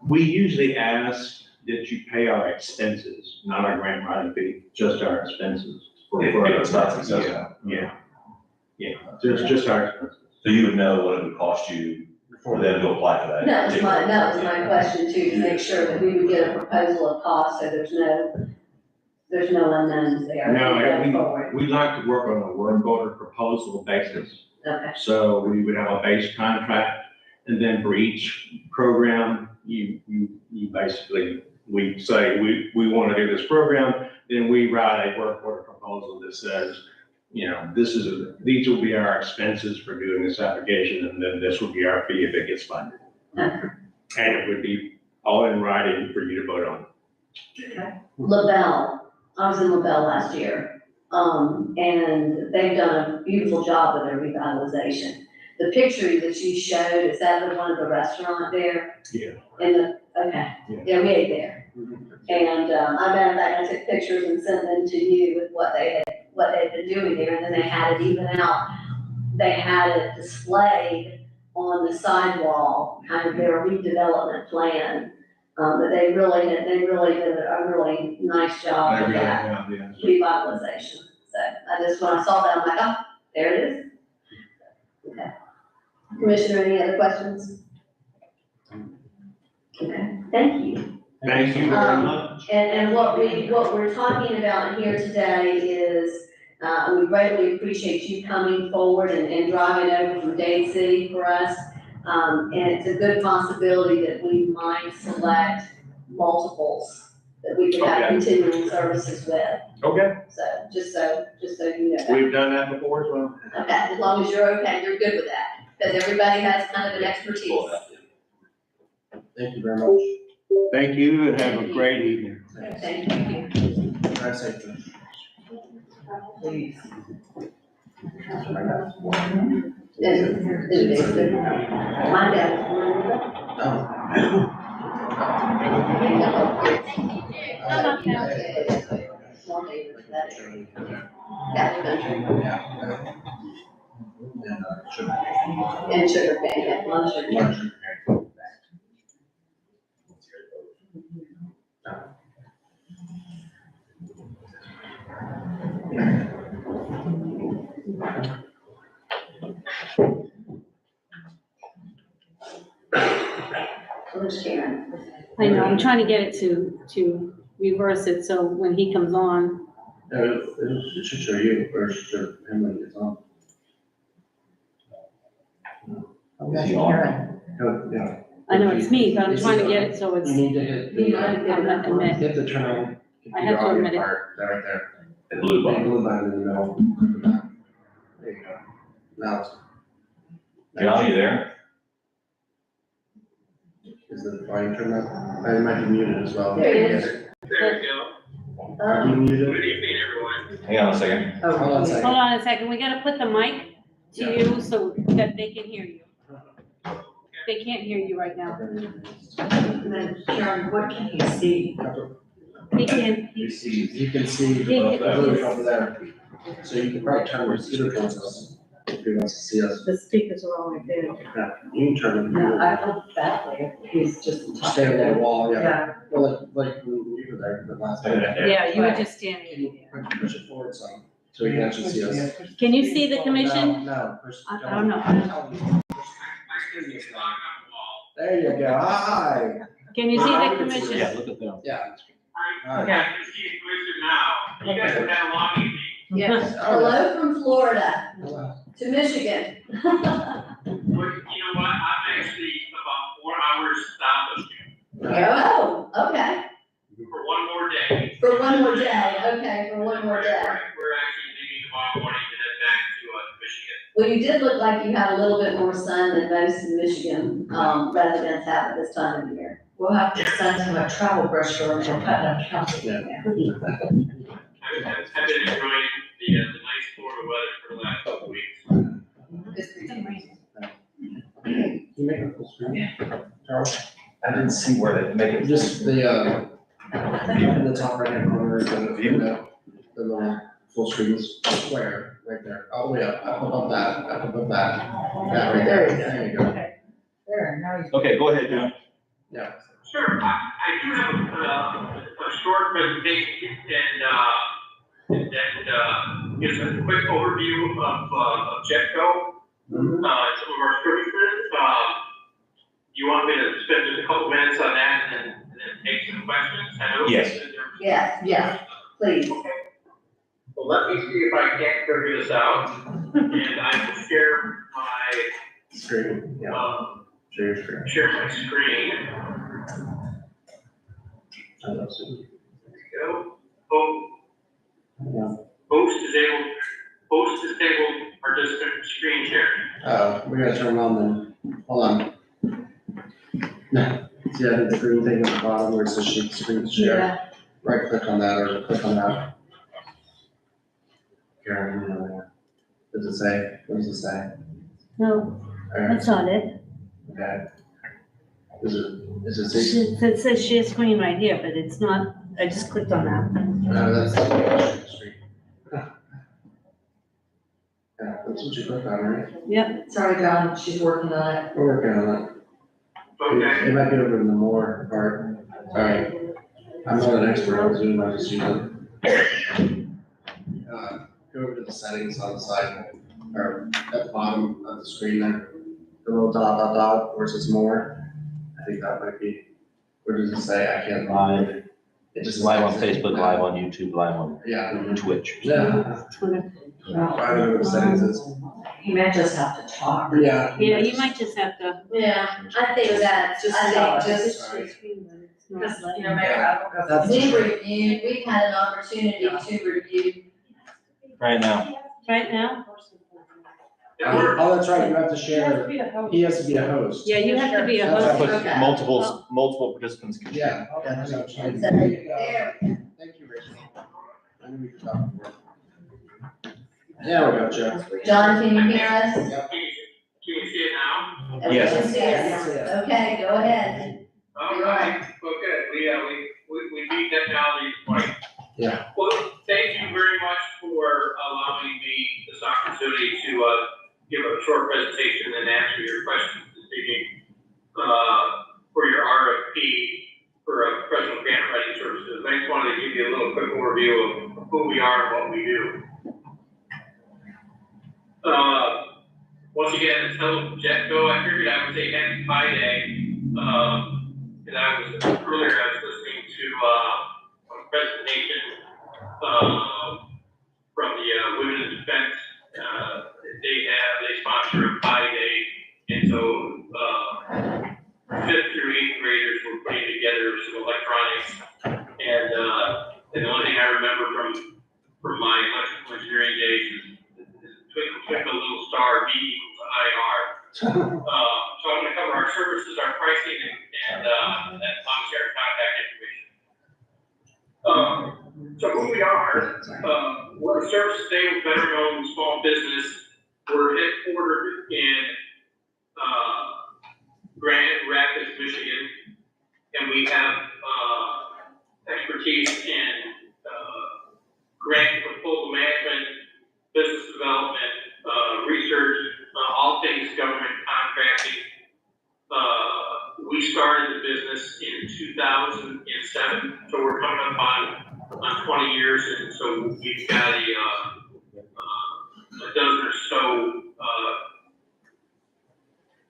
We usually ask that you pay our expenses, not our grant writing fee, just our expenses. If it's not successful. Yeah, just our expenses. So you would know what it would cost you for them to apply for that? That was my question too, to make sure that we would get a proposal of cost, so there's no unknowns there. No, we like to work on a work order proposal basis. Okay. So we would have a base contract, and then for each program, you basically, we say, we want to do this program, then we write a work order proposal that says, you know, these will be our expenses for doing this application, and then this will be our fee if it gets funded. Okay. And it would be all in writing for you to vote on. Okay. LaBelle, I was in LaBelle last year, and they've done a beautiful job with their revitalization. The picture that you showed, is that the one of the restaurant there? Yeah. Okay, yeah, we ate there. And, I matter of fact, I took pictures and sent them to you with what they'd been doing there, and then they had it even out. They had it displayed on the sidewall, kind of their redevelopment plan. But they really did a really nice job of that revitalization. So when I saw that, I'm like, oh, there it is. Okay. Commissioner, any other questions? Okay, thank you. Thank you very much. And what we're talking about here today is, we greatly appreciate you coming forward and driving over from Dade City for us. And it's a good possibility that we might select multiples that we could have continuing services with. Okay. So, just so you know. We've done that before as well. Okay, as long as you're okay, you're good with that, because everybody has kind of an expertise. Thank you very much. Thank you, and have a great evening. Thank you. Drive safely. Please. My dad. And sugar cane, lunch. Where's Karen? I know, I'm trying to get it to reverse it, so when he comes on, It should show you, or it should show him when he gets on. Is he on? Yeah. I know it's me, but I'm trying to get it so it's. You need to hit You know, I'm not the, admit. hit the turn. I have to admit it. Part, that right there. The blue Big button. blue button in the middle. There you go. Now it's. John, are you there? Is the volume turned up? I might be muted as well. There it is. There we go. Are you muted? Good evening, everyone. Hang on a second. Hold on a second. Hold on a second, we gotta put the mic to you so that they can hear you. They can't hear you right now. And then Karen, what can you see? He can, You can see the blue over there. So you can probably turn your computer towards us if he wants to see us. the speakers are all right there. Yeah, you can turn No, them. I felt badly, he's just. Stand on the wall, yeah. Yeah. Well, like when you were there the last time. Yeah, you were just standing there. Push it forward some, so you can actually see us. Can you see the commission? No, push. I don't know. There you go, hi. Can you see the commission? Yeah, look at them. Yeah. Yeah. You guys have had a long evening. Yes, hello from Florida to Michigan. You know what, I'm actually about 4 hours south of you. Oh, okay, For one more day. for one more day, okay, for one more day. We're actually leaving tomorrow morning to head back to Michigan. Well, you did look like you had a little bit more sun than most Michigan, residents have at this time of the year. We'll have to send him a travel brochure for Putnam County. I've been enjoying the nice Florida weather for the last couple weeks. You make a full screen? Charles? I didn't see where they make it. Just the, in the top right hand corner, the view, the little full screen square right there, all the way up above that, that right there, there you go. There, now he's. Okay, go ahead, John. Yeah. Sure, I do have a short presentation and gives a quick overview of Jetco, some of our services. You want me to spend just a couple minutes on that and then take some questions? I know Yes. Yes, please. Well, let me see if I can't figure this out, and I will share my, Screen, share your screen. share my screen. I love Zoom. There we go. Host disabled participant screen sharing. We gotta turn it on then, hold on. See, I did the green thing at the bottom where it says screen share. Right click on that or click on that. Karen, does it say, what does it say? No, Alright, that's not it. okay. Is it say? It says share screen right here, but it's not, I just clicked on that. No, that's the screen. Yeah, that's what you clicked on, right? Yep. Sorry, Don, she's working on it. We're working on it. Okay. It might be over in the more part. Alright. I'm not an expert on Zoom, I just use it. Go over to the settings on the side, or at the bottom of the screen there. The little dot, where it says more. I think that might be, where does it say, I can't live? It just Live on Facebook, live on YouTube, live on Yeah. Twitch. Yeah. I don't know what the settings is. He might just have to talk. Yeah. Yeah, you might just have to. Yeah, I think that, I think just, Because, you know, maybe I don't know. we've had an opportunity to review. Right now. Right now? Oh, that's right, you have to share, he has to be a host. Yeah, you have to be a That's host. right. Okay. Multiple participants can. Yeah, okay, I know what you mean. So, There you go. there we go. Thank you, Rachel. I knew we could talk more. There we go, Joe. John, can you hear us? Can you see it now? Yes. Everyone see us? Okay, go ahead. All right, well, good. We beat technology point. Yeah. Well, thank you very much for allowing me this opportunity to give a short presentation and answer your questions this evening for your RFP for professional grant writing services. I just wanted to give you a little quick overview of who we are and what we do. Once again, it's Hello Jetco. I figured I would say Happy Pi Day. And earlier I was listening to a presentation from the Women in Defense. They sponsor a Pi Day. And so 5th through 8th graders were putting together some electronics. And the only thing I remember from my electrical engineering days is twinkle, twinkle, little star, B equals IR. So I'm gonna cover our services, our pricing, and that share contact information. So who we are, we're a service stable, veteran-owned small business. We're headquartered in Grand Rapids, Michigan, and we have expertise in grant proposal management, business development, research, all things government contracting. We started the business in 2007, so we're coming up on 20 years, and so we've got a dozen or so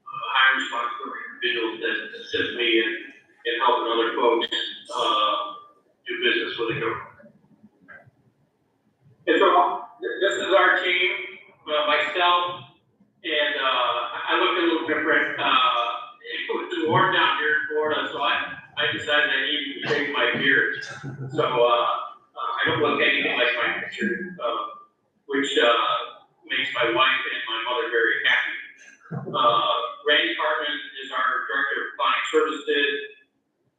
high responsibility individuals that assist me in helping other folks do business with the government. And so this is our team, myself, and I look a little different. It was warm down here in Florida, so I decided I needed to shave my beard. So I don't look anything like my picture, which makes my wife and my mother very happy. Randy Cartman is our director of client services.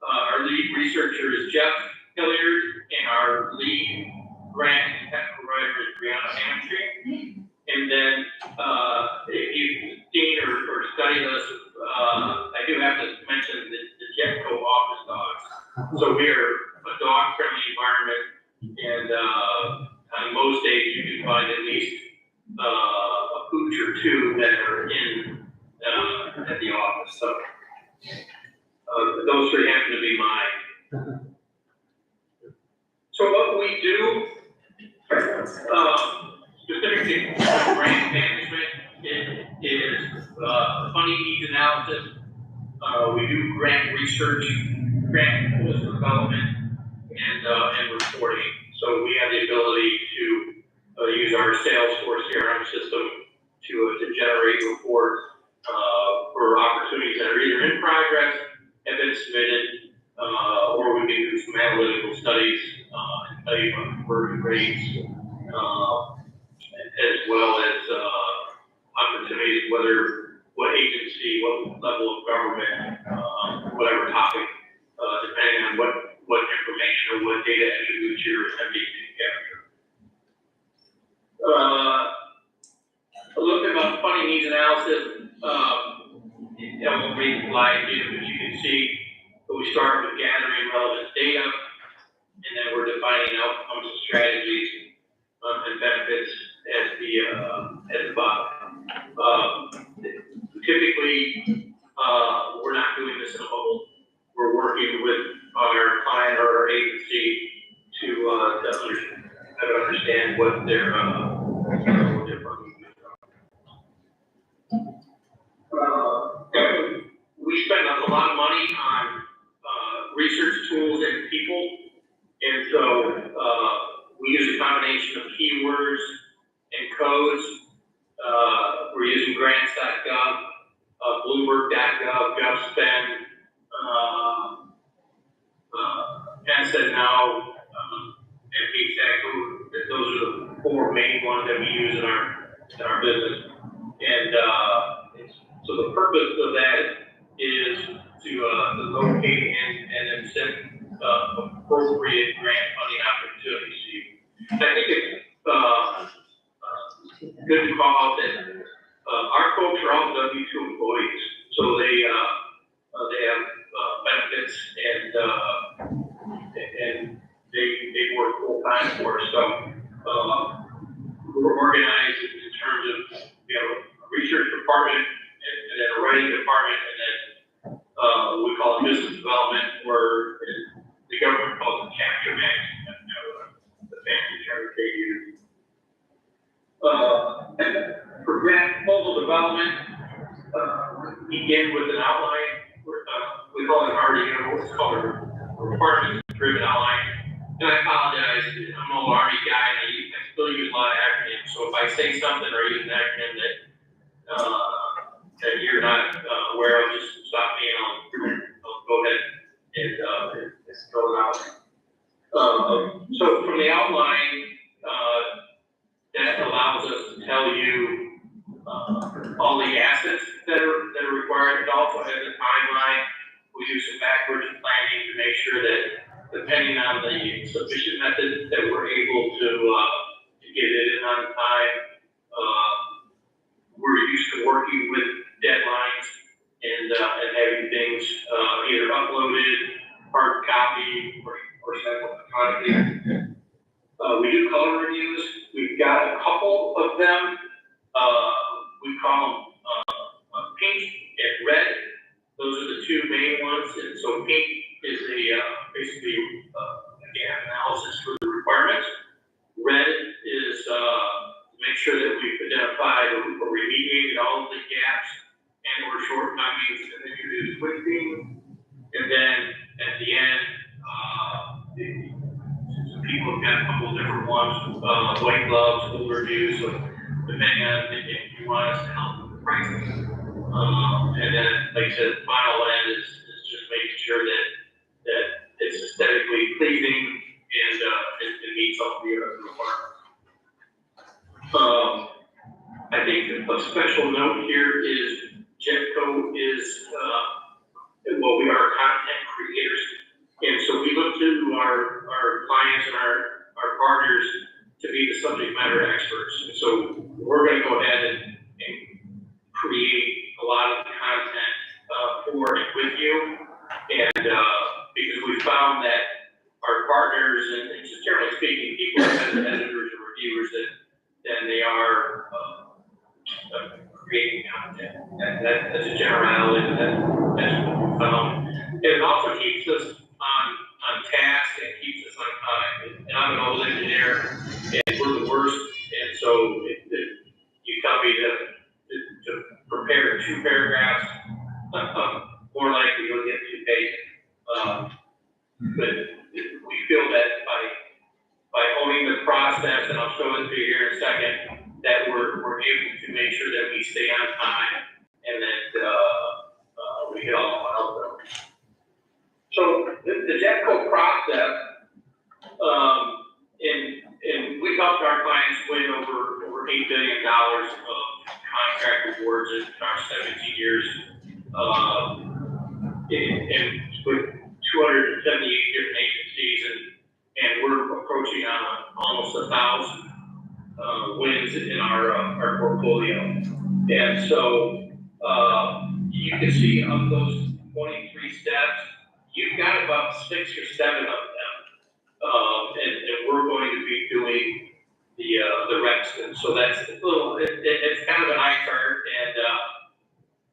Our lead researcher is Jeff Hilliard, and our lead grant and technical writer is Brianna Hamstring. And then if you've seen or studied us, I do have to mention the Jet So we're a dog-friendly environment, and, on most days, you can find at least, a pooch or two that are in, at the office, so. Those three happen to be mine. So what we do, specifically for grant management is funding needs analysis. We do grant research, grant proposal development, and reporting. So we have the ability to use our Salesforce CRM system to generate reports for opportunities that are either in progress, have been submitted, or we can do some analytical studies and tell you about conversion rates, as well as opportunities, what agency, what level of government, whatever topic, depending on what information or what data attributes you're attempting to capture. A little bit about funding needs analysis. I won't read the slide here, but you can see that we start with gathering relevant data, and then we're defining outcomes and strategies and benefits at the bottom. Typically, we're not doing this in a bubble. We're working with our client or our agency to understand what their funding needs are. We spend a lot of money on research tools and people, and so we use a combination of keywords and codes. We're using grants.gov, Bloomberg.gov, GovSpend, Asset Now, and PSAC. Those are the four main ones that we use in our business. And so the purpose of that is to locate and then send appropriate grant funding opportunities to you. I think it's good to call out that our folks are all W-2 employees, so they have benefits and they work full time for us. So we're organized in terms of a research department and then a writing department, and then we call it business development, where the government calls it capture management, the fancy term they use. For grant proposal development, begin with an outline. We call it RDO, it's called a requirements driven outline. And I apologize, I'm an old Army guy and I still use a lot of acronyms. So if I say something or use an acronym that you're not aware of, just stop me and I'll go ahead and spell it out. So from the outline, that allows us to tell you all the assets that are required. It also has a timeline. We do some backwards planning to make sure that, depending on the submission method, that we're able to get it in on time. We're used to working with deadlines and having things either uploaded, hard copy, or sent electronically. We do color reviews. We've got a couple of them. We call them pink and red. Those are the two main ones. And so pink is basically a gap analysis for the requirements. Red is make sure that we've identified or remediated all of the gaps and or shortcomings, and then you do quick things. And then at the end, some people have got a couple of different ones, white gloves, full reviews, so depending on if you want us to help with the pricing. And then, like I said, the final end is just making sure that it's aesthetically pleasing and it meets all the requirements. I think a special note here is Jetco is, well, we are content creators. And so we look to our clients and our partners to be the subject matter experts. And so we're going to go ahead and create a lot of the content for and with you. And because we found that our partners, and just generally speaking, people as editors or reviewers, than they are, creating content. That's a generality, that's what we found. And it also keeps us on task, and keeps us on time. And I'm an old engineer, and we're the worst, and so you tell me to prepare 2 paragraphs, more likely you'll get 2 pages. But we feel that by owning the process, and I'll show it to you here in a second, that we're able to make sure that we stay on time and that we hit all the milestones. So the JETCO process, and we've helped our clients win over $8 billion of contract awards in our 17 years, and with 278 different agencies, and we're approaching on almost 1,000 wins in our portfolio. And so you can see of those 23 steps, you've got about 6 or 7 of them, and we're going to be doing the rest. And so that's a little, it's kind of an eye chart, and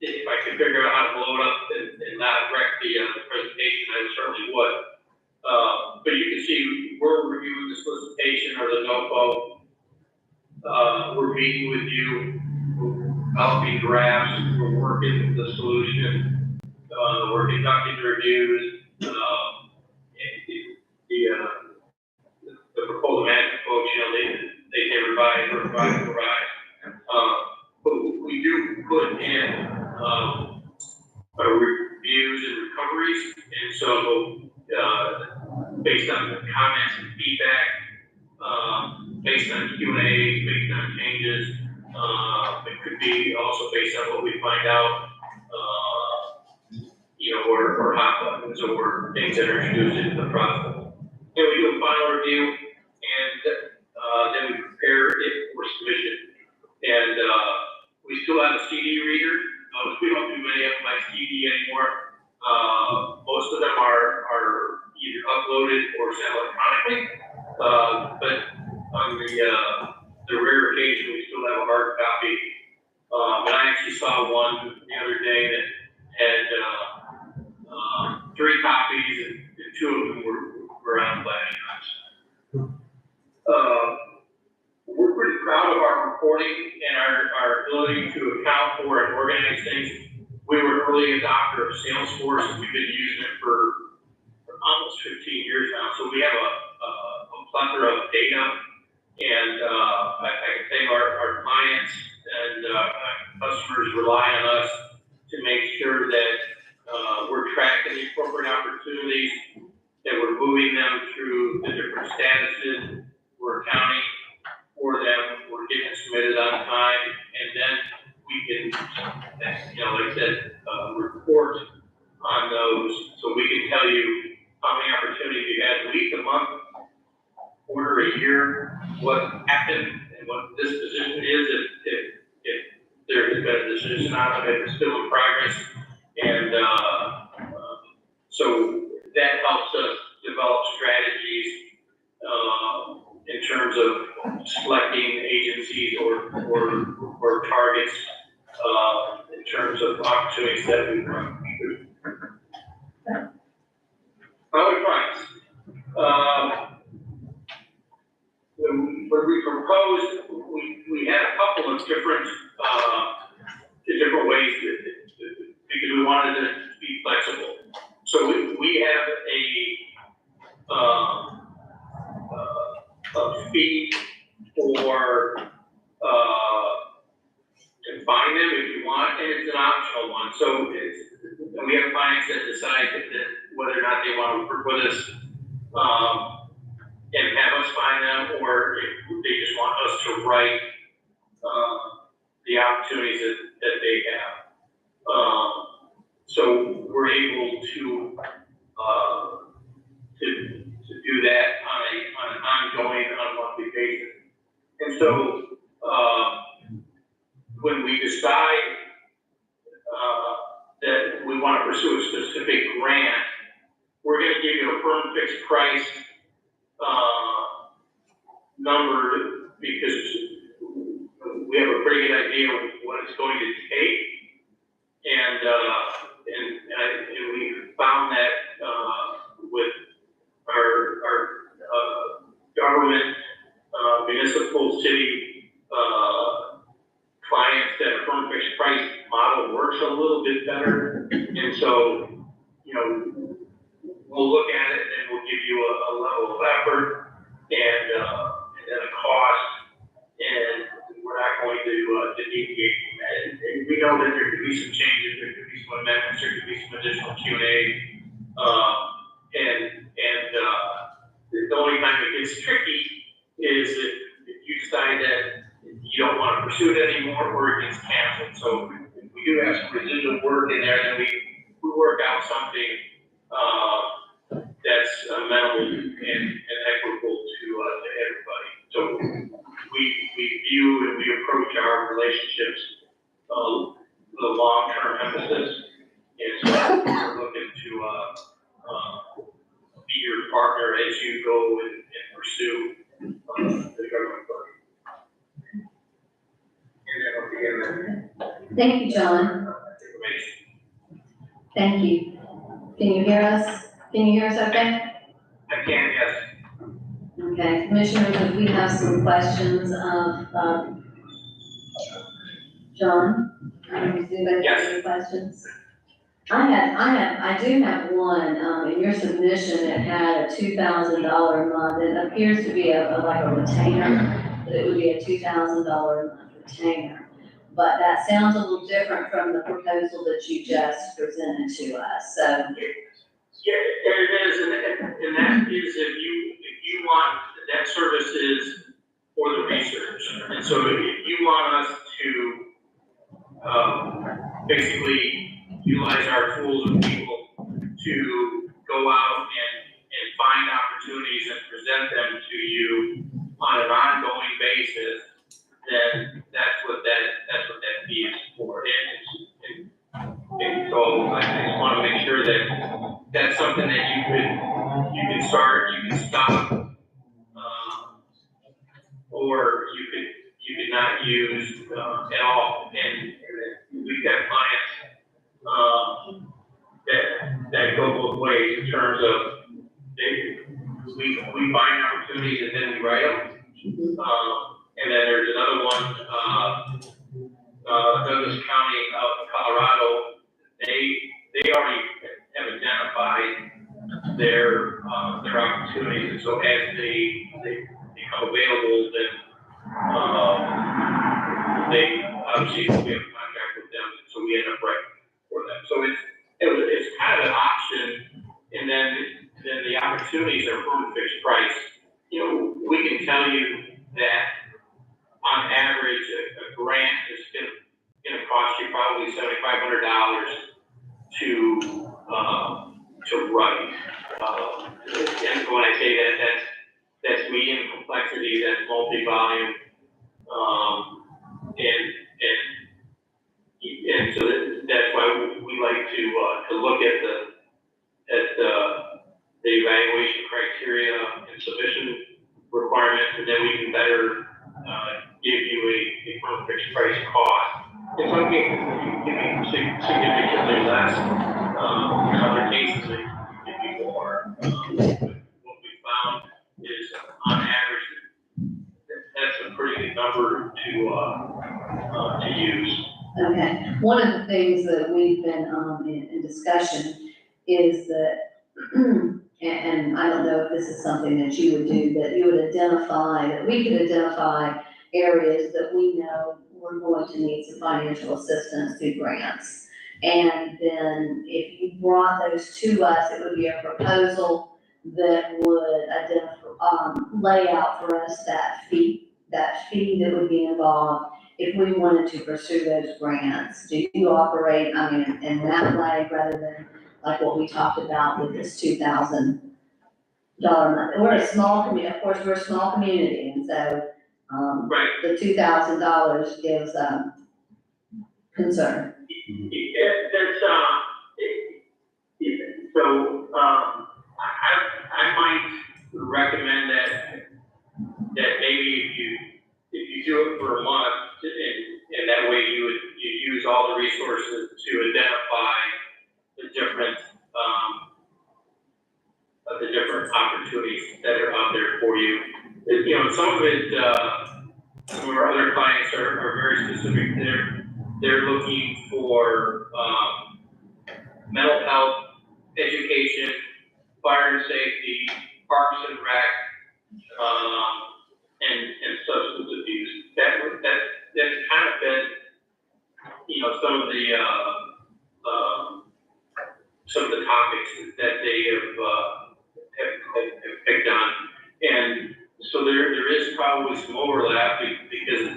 if I could figure out how to blow it up and not wreck the presentation, I certainly would. But you can see we're reviewing the solicitation or the NOFO. We're meeting with you, we're developing drafts, we're working the solution, we're conducting reviews, the proposal management folks, they say revise. But we do put in reviews and recoveries, and so based on the comments and feedback, based on Q&As, based on changes, it could be also based on what we find out, or hot buttons or things that are introduced into the process. And we do a final review, and then we prepare it for submission. And we still have a CD reader. We don't do many of them by CD anymore. Most of them are either uploaded or sent electronically. But on the rare occasion, we still have a hard copy. But I actually saw one the other day that had 3 copies, and 2 of them were on flash drives. We're pretty proud of our reporting and our ability to account for and organize things. We were an early adopter of Salesforce, and we've been using it for almost 15 years now. So we have a plethora of data, and I can say our clients and customers rely on us to make sure that we're tracking the appropriate opportunities, that we're moving them through the different statuses, we're accounting for them, we're getting submitted on time, and then we can, like I said, report on those, so we can tell you how many opportunities you had a week, a month, quarter, a year, what happened, and what this position is, if there has been a decision on it, if it's still in progress. And so that helps us develop strategies in terms of selecting agencies or targets in terms of opportunities that we run. Other clients. When we proposed, we had a couple of different ways because we wanted to be flexible. So we have a fee for to find them if you want, and it's an optional one. So and we have clients that decide that whether or not they want to work with us and have us find them, or if they just want us to write the opportunities that they have. So we're able to do that on an ongoing, on a monthly basis. And so when we decide that we want to pursue a specific grant, we're gonna give you a firm fixed price, number, because we have a pretty good idea of what it's going to take. And we found that, with our government, municipal, city, clients, that a firm fixed price model works a little bit better. And so, you know, we'll look at it and we'll give you a level of effort and then a cost, and we're not going to deviate from that. And we know that there could be some changes, there could be some amendments, there could be some additional Q&A. The only time it gets tricky is if you decide that you don't want to pursue it anymore or it gets canceled. So if we do have some residual work in there, then we work out something that's amenable and equitable to everybody. So we view and we approach our relationships with a long-term emphasis. And so we're looking to be your partner as you go and pursue the government work. And then I'll begin Thank you, John. information. Thank you. Can you hear us? Can you hear us okay? I can, yes. Okay, commissioners, if we have some questions of, John? Does anybody have any questions? I do have one, in your submission, it had a $2,000 a month, it appears to be like a retainer, that it would be a $2,000 a month retainer. But that sounds a little different from the proposal that you just presented to us, so. Yeah, it is, and that is if you want, that service is for the research. And so if you want us to, basically utilize our tools and people to go out and find opportunities and present them to you on an ongoing basis, then that's what that fee is for. And so I just want to make sure that that's something that you can start, you can stop, or you could not use at all. And we've got clients that go both ways in terms of we find opportunities and then we write them. And then there's another one, Douglas County out in Colorado. They already have identified their opportunities, and so as they become available, then they obviously we have a contract with them, and so we end up writing for them. So it's kind of an option, and then the opportunities are firm fixed price. You know, we can tell you that on average a grant is going to cost you probably $7,500 to write. And when I say that, that's medium complexity, that's multi-volume, and so that's why we like to look at the evaluation criteria and submission requirements, and then we can better give you a firm fixed price cost. In some cases, you can be significantly less. In other cases, it can be more. What we found is, on average, that's a pretty good number to use. Okay, one of the things that we've been, in discussion is that, and I don't know if this is something that you would do, that you would identify, that we could identify areas that we know we're going to need some financial assistance through grants. And then if you brought those to us, it would be a proposal that would identify, lay out for us that fee that would be involved if we wanted to pursue those grants. Do you operate, in that way rather than like what we talked about with this $2,000 month? We're a small community, of course, we're a small community, and so, the $2,000 gives, concern. Yeah, there's, so, opportunities that are out there for you. You know, some of it, some of our other clients are very specific. They're looking for, mental health, education, fire and safety, parks and rec, and substance abuse. That's kind of been, you know, some of the topics that they have picked on. And so there is probably some overlap because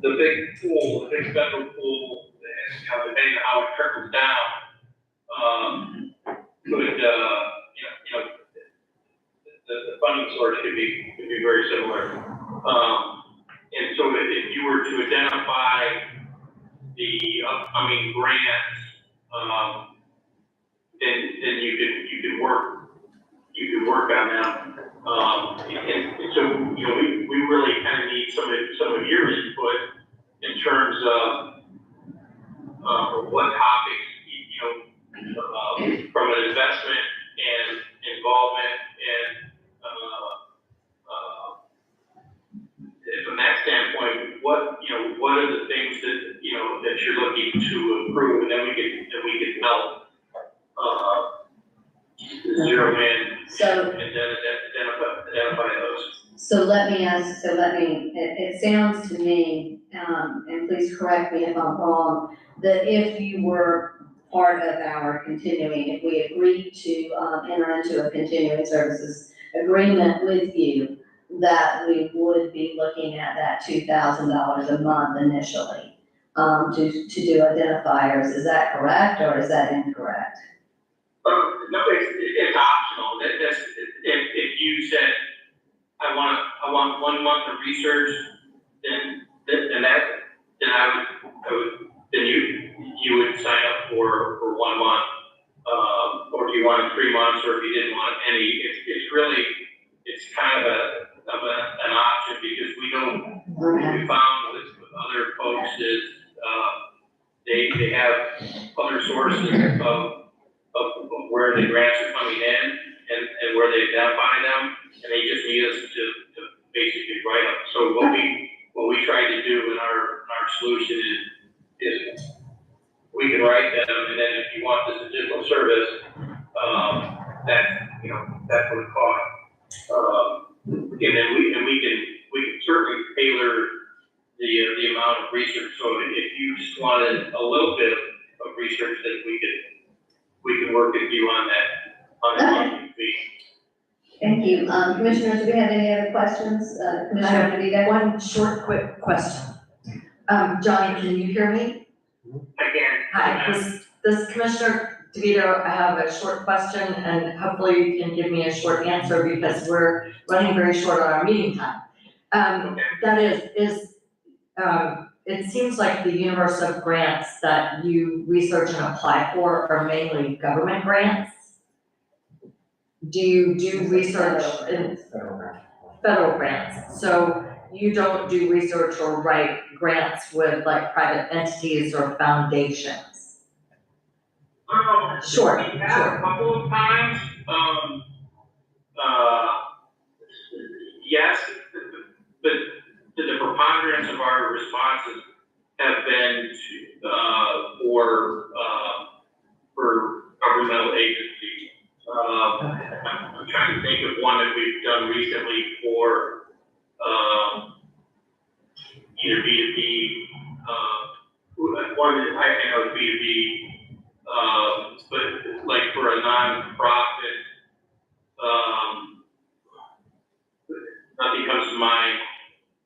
the big pool, the big federal pool, you know, depending on how it trickles down, could, you know, the funding source could be very similar. And so if you were to identify the upcoming grants, then you could work on them. And so, you know, we really kind of need some of your input in terms of what topics, you know, from an investment and involvement and from that standpoint, what are the things that, you know, that you're looking to improve, and then we can help zero in So- and then identify those. It sounds to me, and please correct me if I'm wrong, that if you were part of our continuing, if we agreed to, enter into a continuing services agreement with you, that we would be looking at that $2,000 a month initially, to do identifiers. Is that correct, or is that incorrect? No, it's optional. That's, if you said, I want 1 month of research, then you would sign up for 1 month, or if you wanted 3 months, or if you didn't want any. It's kind of an option, because we know, what we found with other folks is, they have other sources of where the grants are coming in and where they identify them, and they just need us to basically write them. So what we try to do in our solution is we can write them, and then if you want this additional service, that's what it costs. And then we can certainly tailor the amount of research. So if you just wanted a little bit of research, then we can work with you on that monthly fee. Thank you. Commissioners, do we have any other questions? Commissioner DeVito? One short, quick question. Johnny, can you hear me? Again. Hi, this Commissioner DeVito, I have a short question, and hopefully you can give me a short answer, because we're running very short on our meeting time. That is, it seems like the universe of grants that you research and apply for are mainly government grants. Do you do research in federal grants? So you don't do research or write grants with like private entities or foundations? Sure. We have a couple of times, yes, but the preponderance of our responses have been for governmental agencies. I'm trying to think of one that we've done recently for either B2B, one that I know is B2B, but like for a nonprofit, nothing comes to mind.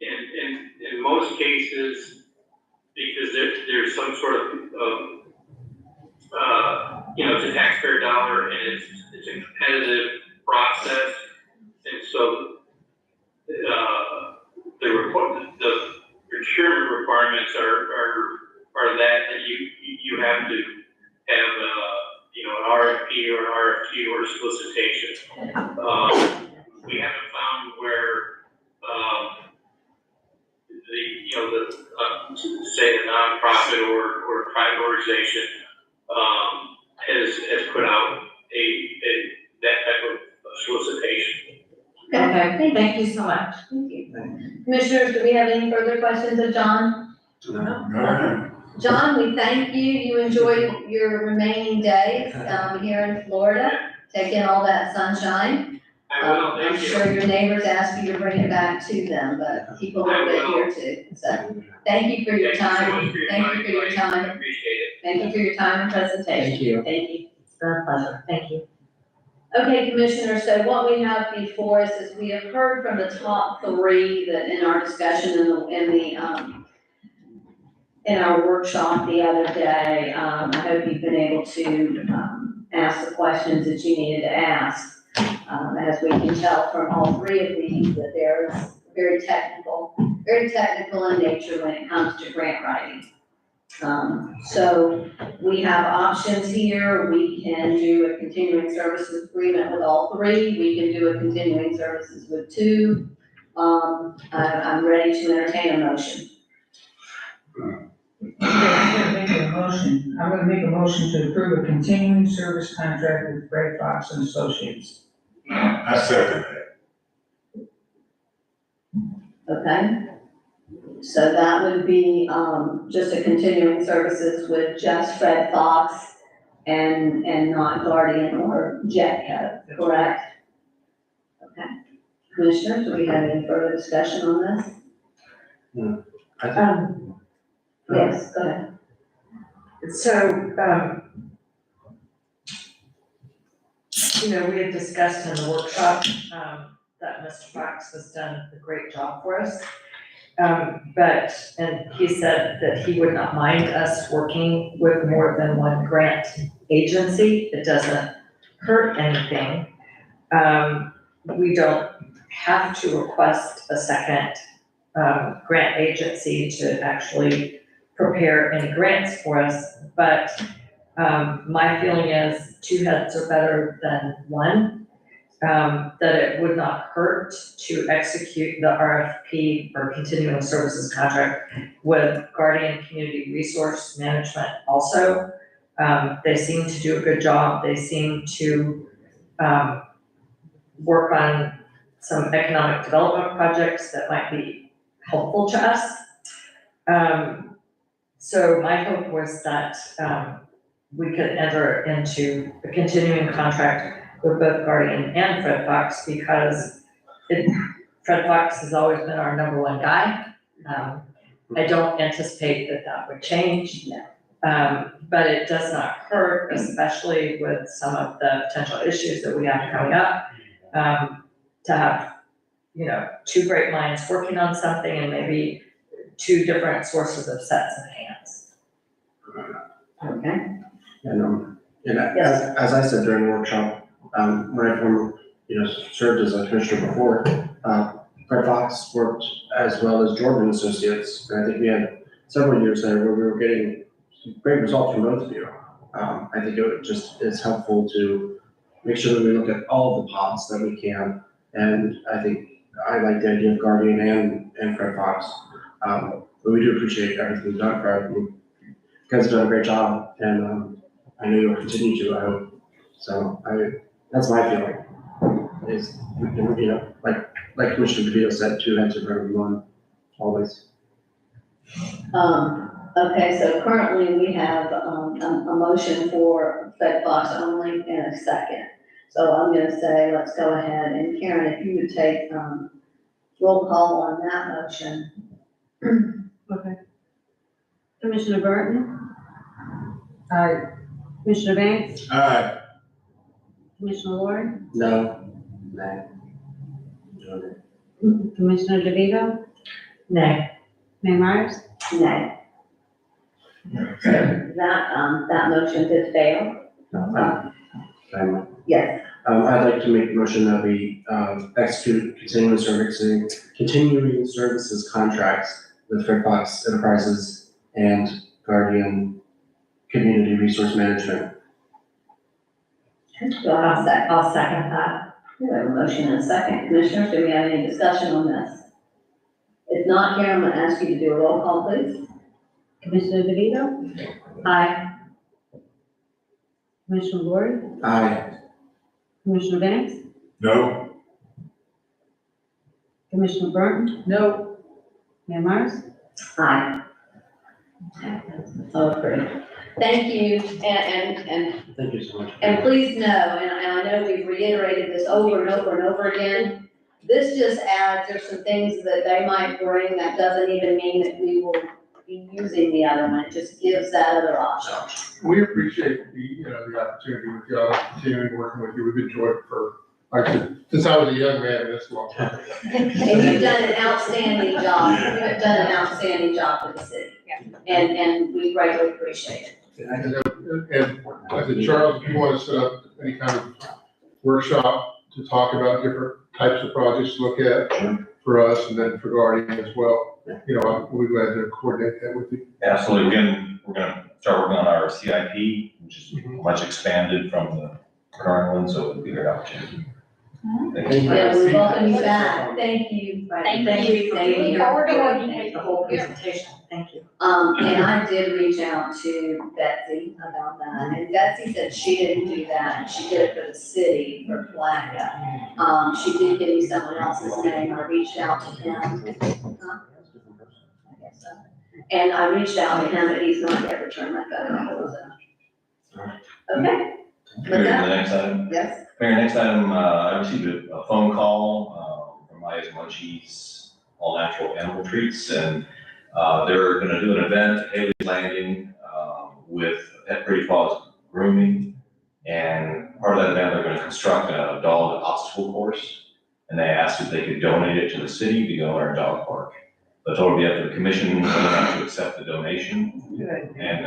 In most cases, because there's some sort of it's a taxpayer dollar, and it's a competitive process, and so the procurement requiremements are that you have to have an RFP or an RFQ or a solicitation. We haven't found where say a nonprofit or a private organization has put out that type of solicitation. Okay, thank you so much. Thank you. Commissioners, do we have any further questions of John? No. John, we thank you. You enjoy your remaining days, here in Florida. Take in all that sunshine. I will, I'm thank you. sure your neighbors ask you to bring it back to them, but keep a little bit here too. So, thank you for your time. Thank you for your time. Appreciate it. Thank you for your time and presentation. Thank you. Thank you. It's been a pleasure. Thank you. Okay, Commissioner, so what we have before us is we have heard from the top three that in our discussion in our workshop the other day. I hope you've been able to, ask the questions that you needed to ask. As we can tell from all three of these, that they're very technical in nature when it comes to grant writing. So we have options here. We can do a continuing services agreement with all three. We can do a continuing services with two. I'm ready to entertain a motion. I'm gonna make a motion to approve a continuing service contract with Fred Fox and Associates. I second that. Okay? So that would be, just a continuing services with just Fred Fox and not Guardian or Jetco, correct? Okay. Commissioners, do we have any further discussion on this? Yes, go ahead. So, we had discussed in the workshop, that Mr. Fox has done a great job for us. And he said that he would not mind us working with more than one grant agency. It doesn't hurt anything. We don't have to request a second, grant agency to actually prepare any grants for us, but my feeling is two heads are better than one. That it would not hurt to execute the RFP or continuing services contract with Guardian Community Resource Management also. They seem to do a good job. They seem to work on some economic development projects that might be helpful to us. So my hope was that we could enter into a continuing contract with both Guardian and Fred Fox because Fred Fox has always been our number one guy. I don't anticipate that would change. But it does not hurt, especially with some of the potential issues that we have coming up, to have, two great minds working on something and maybe two different sources of sets of hands. Okay. And as I said during the workshop, when I served as a commissioner before, Fred Fox worked as well as Jordan Associates. And I think we had several years there where we were getting great results from both of you. I think it's helpful to make sure that we look at all the pots that we can. And I think I like the idea of Guardian and Fred Fox. But we do appreciate everything you've done, Fred. You guys have done a great job, and I know you'll continue to, I hope. So that's my feeling. Is, like Commissioner DeVito said, two heads are better than one, always. Okay, so currently we have, a motion for Fred Fox only and a second. So I'm gonna say, let's go ahead, and Karen, if you would take, roll call on that motion. Okay. Commissioner Burton? Aye. Commissioner Banks? Aye. Commissioner Ward? No. Commissioner DeVito? Nay. Mayor Myers? Nay. So that motion did fail. Yes. I'd like to make a motion that we execute continuing services contracts with Fred Fox Enterprises and Guardian Community Resource Management. So I'll second that. We have a motion and a second. Commissioners, do we have any discussion on this? If not, Karen, I'm gonna ask you to do a roll call, please. Commissioner DeVito? Aye. Commissioner Ward? Aye. Commissioner Banks? No. Commissioner Burton? No. Mayor Myers? Aye. Oh, great. Thank you, and Thank you so much. And please know, and I know we've reiterated this over and over and over again, this just adds, there's some things that they might bring that doesn't even mean that we will be using the other one, it just gives that other option. We appreciate the opportunity with y'all, continuing working with you. We've enjoyed it for, like I said, since I was a young man, that's a long time. And you've done an outstanding job, you have done an outstanding job for the city, and we greatly appreciate it. And I said, Charles, if you want to set up any kind of workshop to talk about different types of projects to look at for us and then for Guardian as well, we'll be glad to coordinate that with you. Absolutely. We're gonna start working on our CIP, which is much expanded from the current one, so it'll be a great opportunity. Thank you. Yeah, we welcome you back, thank you. Thank you for being here. The whole presentation, thank you. And I did reach out to Betsy about that, and Betsy said she didn't do that, she did it for the city, for Plaga. She did give me someone else's name, I reached out to him. I guess so. And I reached out to him, but he's not yet returned my phone call, so. Okay. With Mayor, that, the next item. yes, Mayor, next item, I received a phone call from Maya's Munchies All Natural Animal Treats, and they're gonna do an event at Haley's Landing with Pet Pretty Paws grooming. And part of that event, they're gonna construct a dog obstacle course. And they asked if they could donate it to the city to go in our dog park. So I told them, be up to the commission whether or not to accept the donation. And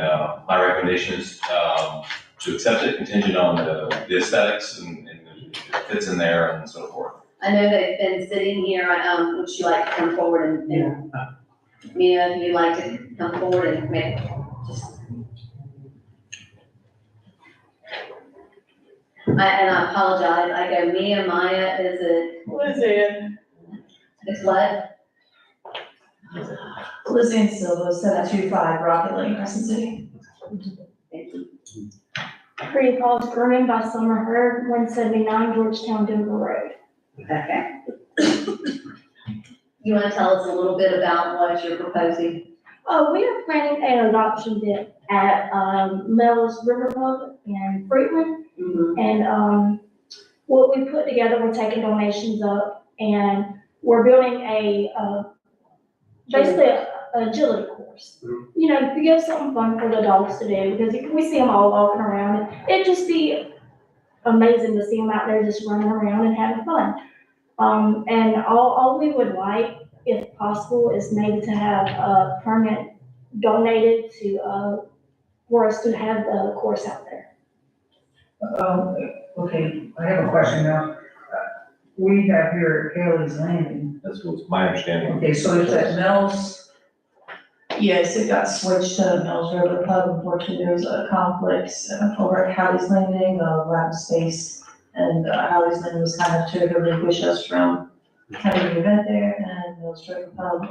my recommendation is to accept it contingent on the aesthetics and it fits in there and so forth. I know they've been sitting here, would you like to come forward and Mia, if you'd like to come forward and make, just. And I apologize, I go Mia, Maya, is it? Lizanne. It's what? Lizanne Silva, 725 Rocket Lane, Crescent City. Thank you. Pretty Paws Grooming by Summer Herd, 179 Georgetown, Denver Road. Okay. You wanna tell us a little bit about what you're proposing? We are planning an adoption bid at, Mel's River Pub in Freeland. And, what we put together, we're taking donations up and we're building basically a agility course. To give something fun for the dogs to do, because we see them all walking around, and it'd just be amazing to see them out there just running around and having fun. And all we would like, if possible, is maybe to have a permit donated to, for us to have the course out there. Okay, I have a question now. We have here at Haley's Landing. That's what's my understanding. Okay, so it's at Mel's. Yes, it got switched to Mills River Pub. Unfortunately, there was a conflict over at Howie's Landing, lack of space. And Howie's Landing was kind of to relinquish us from having an event there, and Mills River Pub.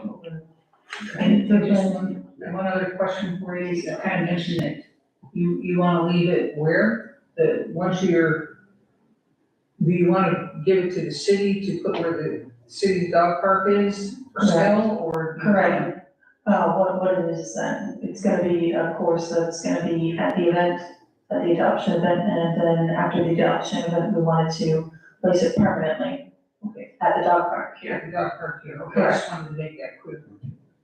And so just one other question for you, you kind of mentioned that you want to leave it where? That once do you want to give it to the city to put where the city's dog park is for sale, or? Correct. What it is that it's gonna be a course that's gonna be at the event, at the adoption event, and then after the adoption event, we wanted to place it permanently. Okay, at the dog park here. At the dog park here, okay, I just wanted to make that quick.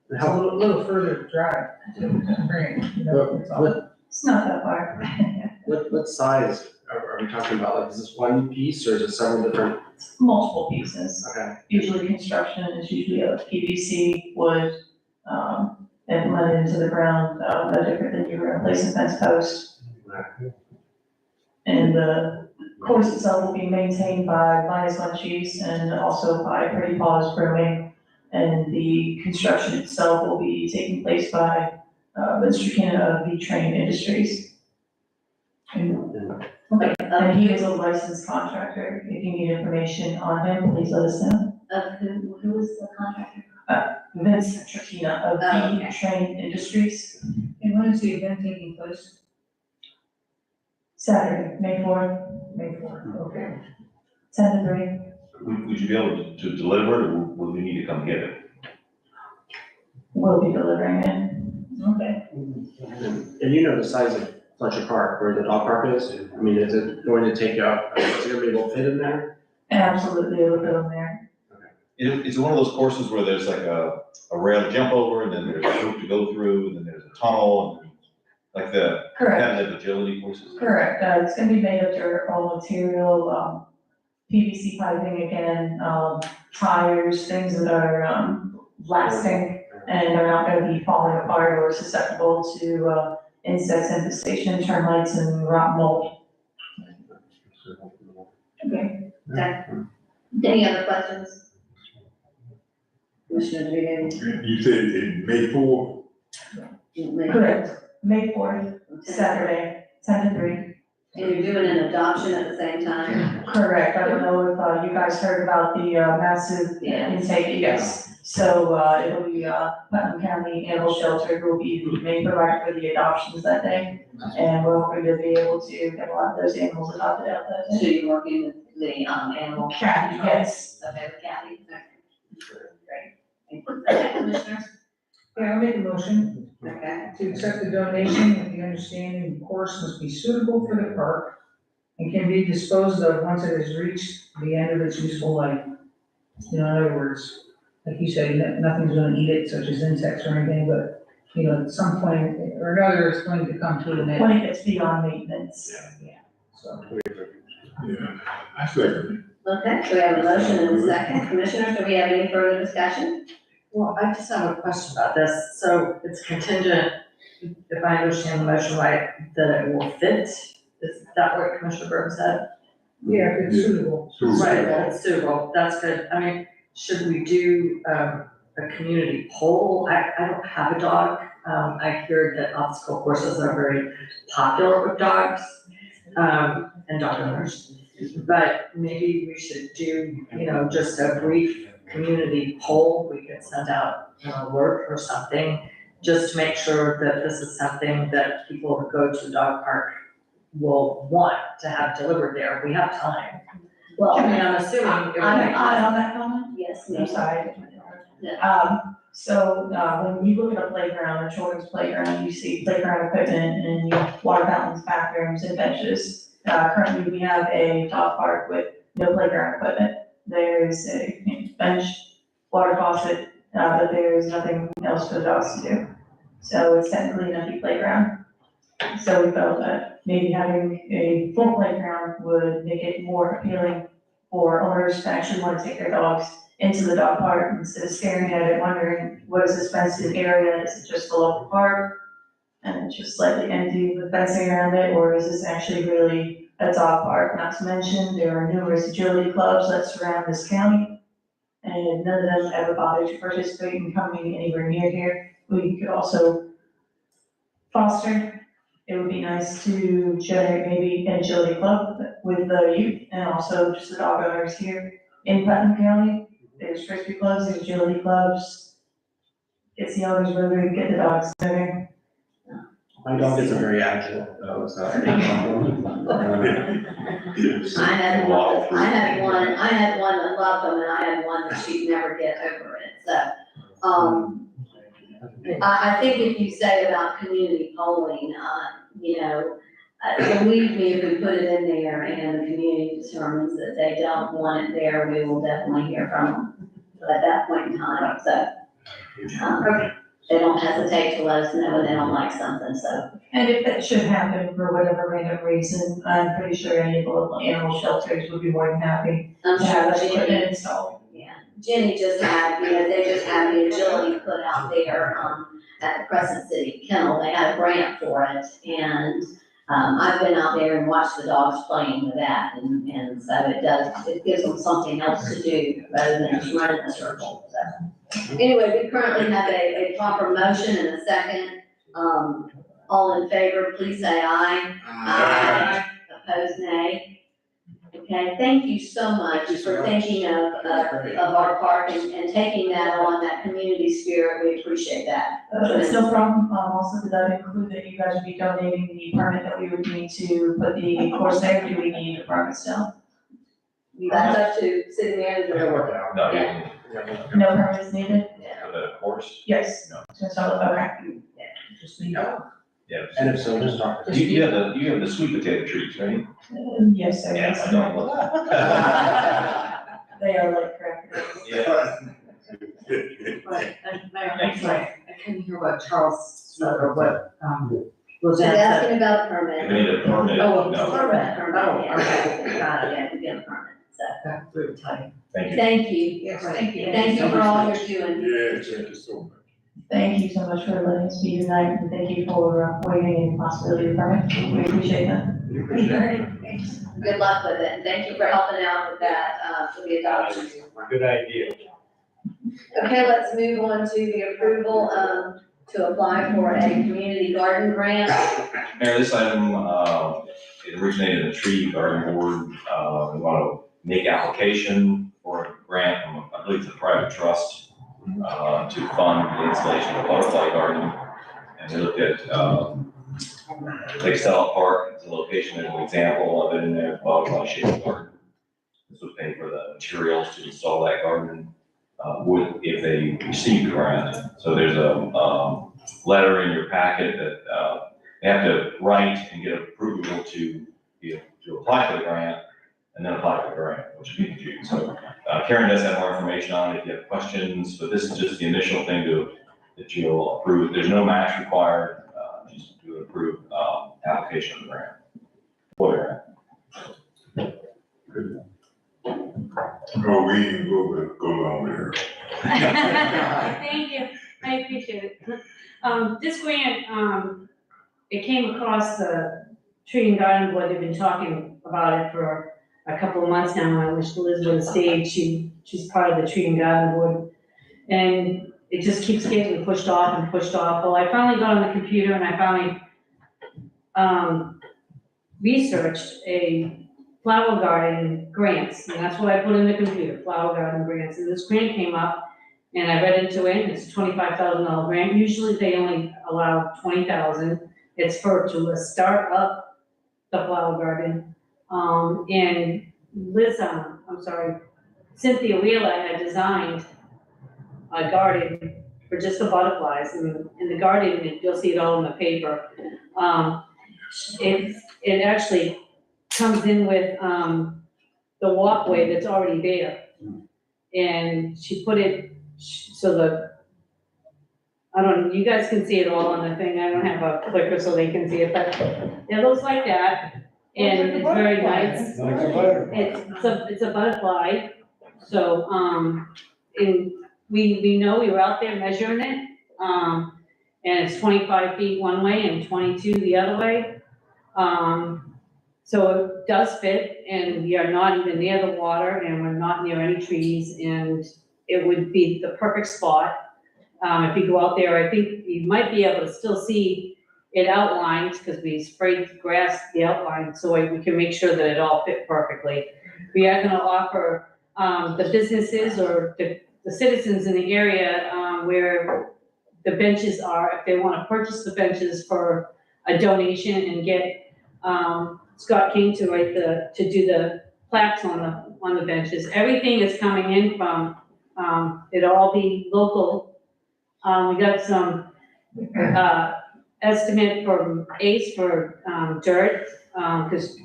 It's a little further drive to bring, it's all. It's not that far. What size are we talking about? Like, is this one piece or is it several different? Multiple pieces. Okay. Usually construction is usually a PVC wood, implemented into the ground, no different than you were replacing fence post. And the course itself will be maintained by Maya's Munchies and also by Pretty Paws Grooming. And the construction itself will be taking place by, Mr. Canada of V-Train Industries. And he is a licensed contractor. If you need information on him, please let us know. Who is the contractor? Vince Trakina of V-Train Industries. And when is the event taking place? Saturday, May 4th. May 4th, okay. 10 to 3. Would you be able to deliver it, or would we need to come get it? We'll be delivering it. Okay. And you know the size of Fletcher Park, where the dog park is? I mean, is it going to take up, is it gonna be able to fit in there? Absolutely, it'll go in there. It's one of those courses where there's like a rail to jump over, and then there's a hoop to go through, and then there's a tunnel, and like the Correct. competitive agility courses. Correct, it's gonna be made of dirt, all material, PVC piping again, tires, things that are, lasting and are not gonna be falling apart or susceptible to, insects, infestation, termites and rot mold. Okay. Any other questions? Commissioner Dreehouse? You said in May 4th? Correct, May 4th, Saturday, 10 to 3. And you're doing an adoption at the same time? Correct, I don't know if, you guys heard about the, massive intake, yes. So, it'll be, Putnam County Animal Shelter will be the main provider for the adoptions that day. And we're hoping to be able to get a lot of those animals adopted out that So day. you're working with the, animal? Kathy, yes. Okay, Kathy. Great. Okay, Commissioners? Yeah, I'll make a motion Okay. to accept the donation with the understanding the course must be suitable for the park and can be disposed of once it has reached the end of its useful life. You know, in other words, like you said, nothing's gonna eat it, such as insects or anything, but, you know, at some point or another, it's going to come to an end. When it gets beyond maintenance. So. Yeah, I second Okay, so we have a motion and a second. Commissioners, do we have any further discussion? Well, I just have a question about this. So it's contingent, if I understand the motion right, that it will fit? Is that what Commissioner Burton said? Yeah, if it's suitable. Right, that it's suitable, that's good. I mean, should we do, a community poll? I don't have a dog. I heard that obstacle courses are very popular with dogs, and dog owners. But maybe we should do, you know, just a brief community poll. We could send out an alert or something, just to make sure that this is something that people who go to the dog park will want to have delivered there. We have time. Well, I mean, I'm assuming. it would I'm make- on that comment? Yes, I'm ma'am. sorry. Yeah. So, when you look at a playground, a children's playground, you see playground equipment and you water fountains, bathrooms and benches. Currently, we have a dog park with no playground equipment. There's a bench, water faucet, but there's nothing else for the dogs to do. So it's technically an empty playground. So we felt that maybe having a full playground would make it more appealing for owners to actually want to take their dogs into the dog park instead of staring at it, wondering, what is this fenced area? Is it just a local park? And it's just slightly empty with fencing around it, or is this actually really a dog park? Not to mention, there are numerous agility clubs that surround this county. And none of them ever bothered to participate in coming anywhere near here. We could also foster, it would be nice to generate maybe an agility club with the youth and also just the dog owners here in Putnam County. There's frisbee clubs, there's agility clubs. It's the owners moving, get the dogs moving. My dog isn't very agile, though, so. I had one that loved them, and I had one that she'd never get over it, so, I think if you say about community polling, you know, believe me, if we put it in there and the community determines that they don't want it there, we will definitely hear from them at that point in time, so. They don't hesitate to let us know when they don't like something, so. And if that should happen for whatever random reason, I'm pretty sure any of the local animal shelters would be more than happy I'm to have sure that equipment installed. Yeah, Jenny just had, you know, they just had the agility put out there, at the Crescent City Kennel, they had a grant for it, and, I've been out there and watched the dogs playing with that, and so it gives them something else to do, rather than just running in a circle, so. Anyway, we currently have a proper motion and a second, all in favor, please say aye. Aye. Opposed, nay. Okay, thank you so much for thinking of our park and taking that on, that community spirit, we appreciate that. It's no problem, also did that include that you guys would be donating the permit that we would need to put the course there, do we need a permit still? That's up to city manager. They'll work it out. No, Yeah. No permit is needed? for the course? Yes. No. Since I'm, okay. Just leave it. Yeah. And if so, just talk. You have the sweet potato trees, right? Yes, sir. Yeah, I don't look. They are like crackers. Yeah. Right, and Mayor, I'm sorry, I couldn't hear what Charles said or what, She's Lizette said. asking about the permit. They need a permit. Oh, No. permit, Oh, okay, got it. Yeah, to get a permit, so. That's really tight. Thank you. Thank you. Yes, thank you. Thank you for all you're doing. Yeah, thank you so much. Thank you so much for letting us be here tonight, and thank you for waiving any possibility of permit. We appreciate that. Good luck with it, and thank you for helping out with that, with the adoption. Good idea. Okay, let's move on to the approval, to apply for a community garden grant. Mayor, this item, it originated in the tree garden board. We want to make application for a grant from, I believe it's a private trust, to fund the installation of a butterfly garden. And we looked at, Lake Stella Park, it's a location, there's an example of it in there, butterfly shaped garden. This would pay for the materials to install that garden, would, if they receive the grant. So there's a, letter in your packet that, they have to write and get approval to apply for the grant, and then apply for the grant, which would be June. So, Karen does have more information on it if you have questions, but this is just the initial thing that you'll approve. There's no match required, just to approve, application of the grant. For the grant. No, we ain't go along there. Thank you, I appreciate it. This grant, it came across the Tree and Garden Board, they've been talking about it for a couple of months now, I wish Elizabeth stayed, she's part of the Tree and Garden Board. And it just keeps getting pushed off and pushed off. Well, I finally got on the computer and I finally, researched a flower garden grants, and that's what I put in the computer, flower garden grants, and this grant came up, and I read into it, and it's a $25,000 grant, usually they only allow $20,000, it's to start up the flower garden, and Cynthia Wheeler had designed a garden for just the butterflies, and in the garden, you'll see it all in the paper, it actually comes in with, the walkway that's already there. And she put it so you guys can see it all on the thing, I don't have a clicker so they can see it, but it looks like that, and it's very nice. It's a butterfly, so, and we know, we were out there measuring it, and it's 25 feet one way and 22 the other way. So it does fit, and we are not even near the water, and we're not near any trees, and it would be the perfect spot. If you go out there, I think you might be able to still see it outlined, because we sprayed the outline, so we can make sure that it all fit perfectly. We are gonna offer, the businesses or the citizens in the area, where the benches are, if they wanna purchase the benches for a donation and get, Scott King to do the plaques on the benches. Everything is coming in from, it'll all be local. We got some, estimate from Ace for, dirt, cause,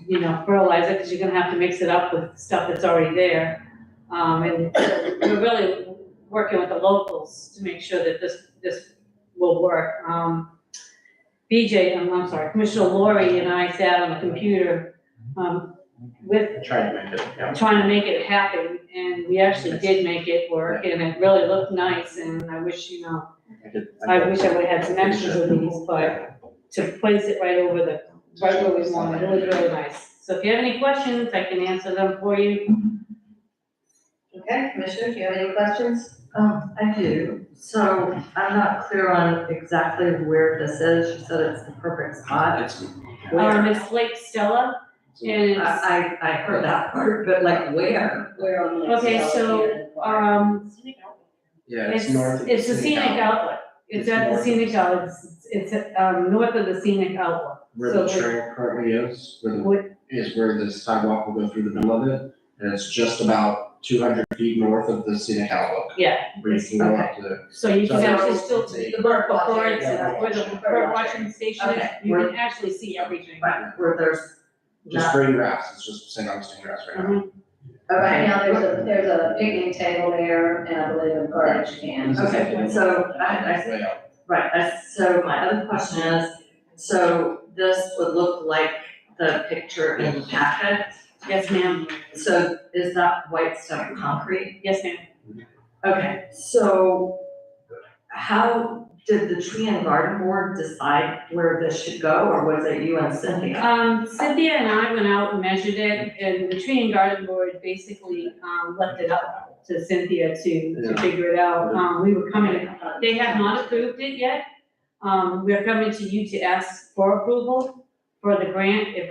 fertilizer, cause you're gonna have to mix it up with stuff that's already there. And so we're really working with the locals to make sure that this will work. Commissioner Lori and I sat on the computer, Trying to make it, trying to make it happen, and we actually did make it work, and it really looked nice, and I wish, I wish I would've had some extras of these, but to place it right where we want it, it was really nice. So if you have any questions, I can answer them for you. Okay, Commissioner, do you have any questions? I do. So I'm not clear on exactly where this is. You said it's the perfect spot. It's Lake Stella, and it's, I heard that part, but like where? Where on the. okay, so, Yeah, it's north. it's the scenic outlet. It's at the scenic outlet. It's north of the scenic outlet. Where the trail currently is, where the, is where the sidewalk will go through the middle of it. and it's just about 200 feet north of the scenic outlook. Yeah. Where you can go up to. So you can So actually still it's a- see the bird birds Yeah. and where the bird watching station is, Okay, you we're- can actually see everything. Right, where there's Just green grass, it's just St. Augustine grass right now. Right now, there's a picnic table there, and I believe a garbage can. Okay, so Way up. so my other question is, so this would look like the picture in the packet? Yes, ma'am. So is that white stuff concrete? Yes, ma'am. Okay, so how did the tree and garden board decide where this should go, or was it you and Cynthia? Cynthia and I went out and measured it, and the tree and garden board basically, left it up to Cynthia to figure it out. We were coming, they have not approved it yet. We're coming to you to ask for approval for the grant if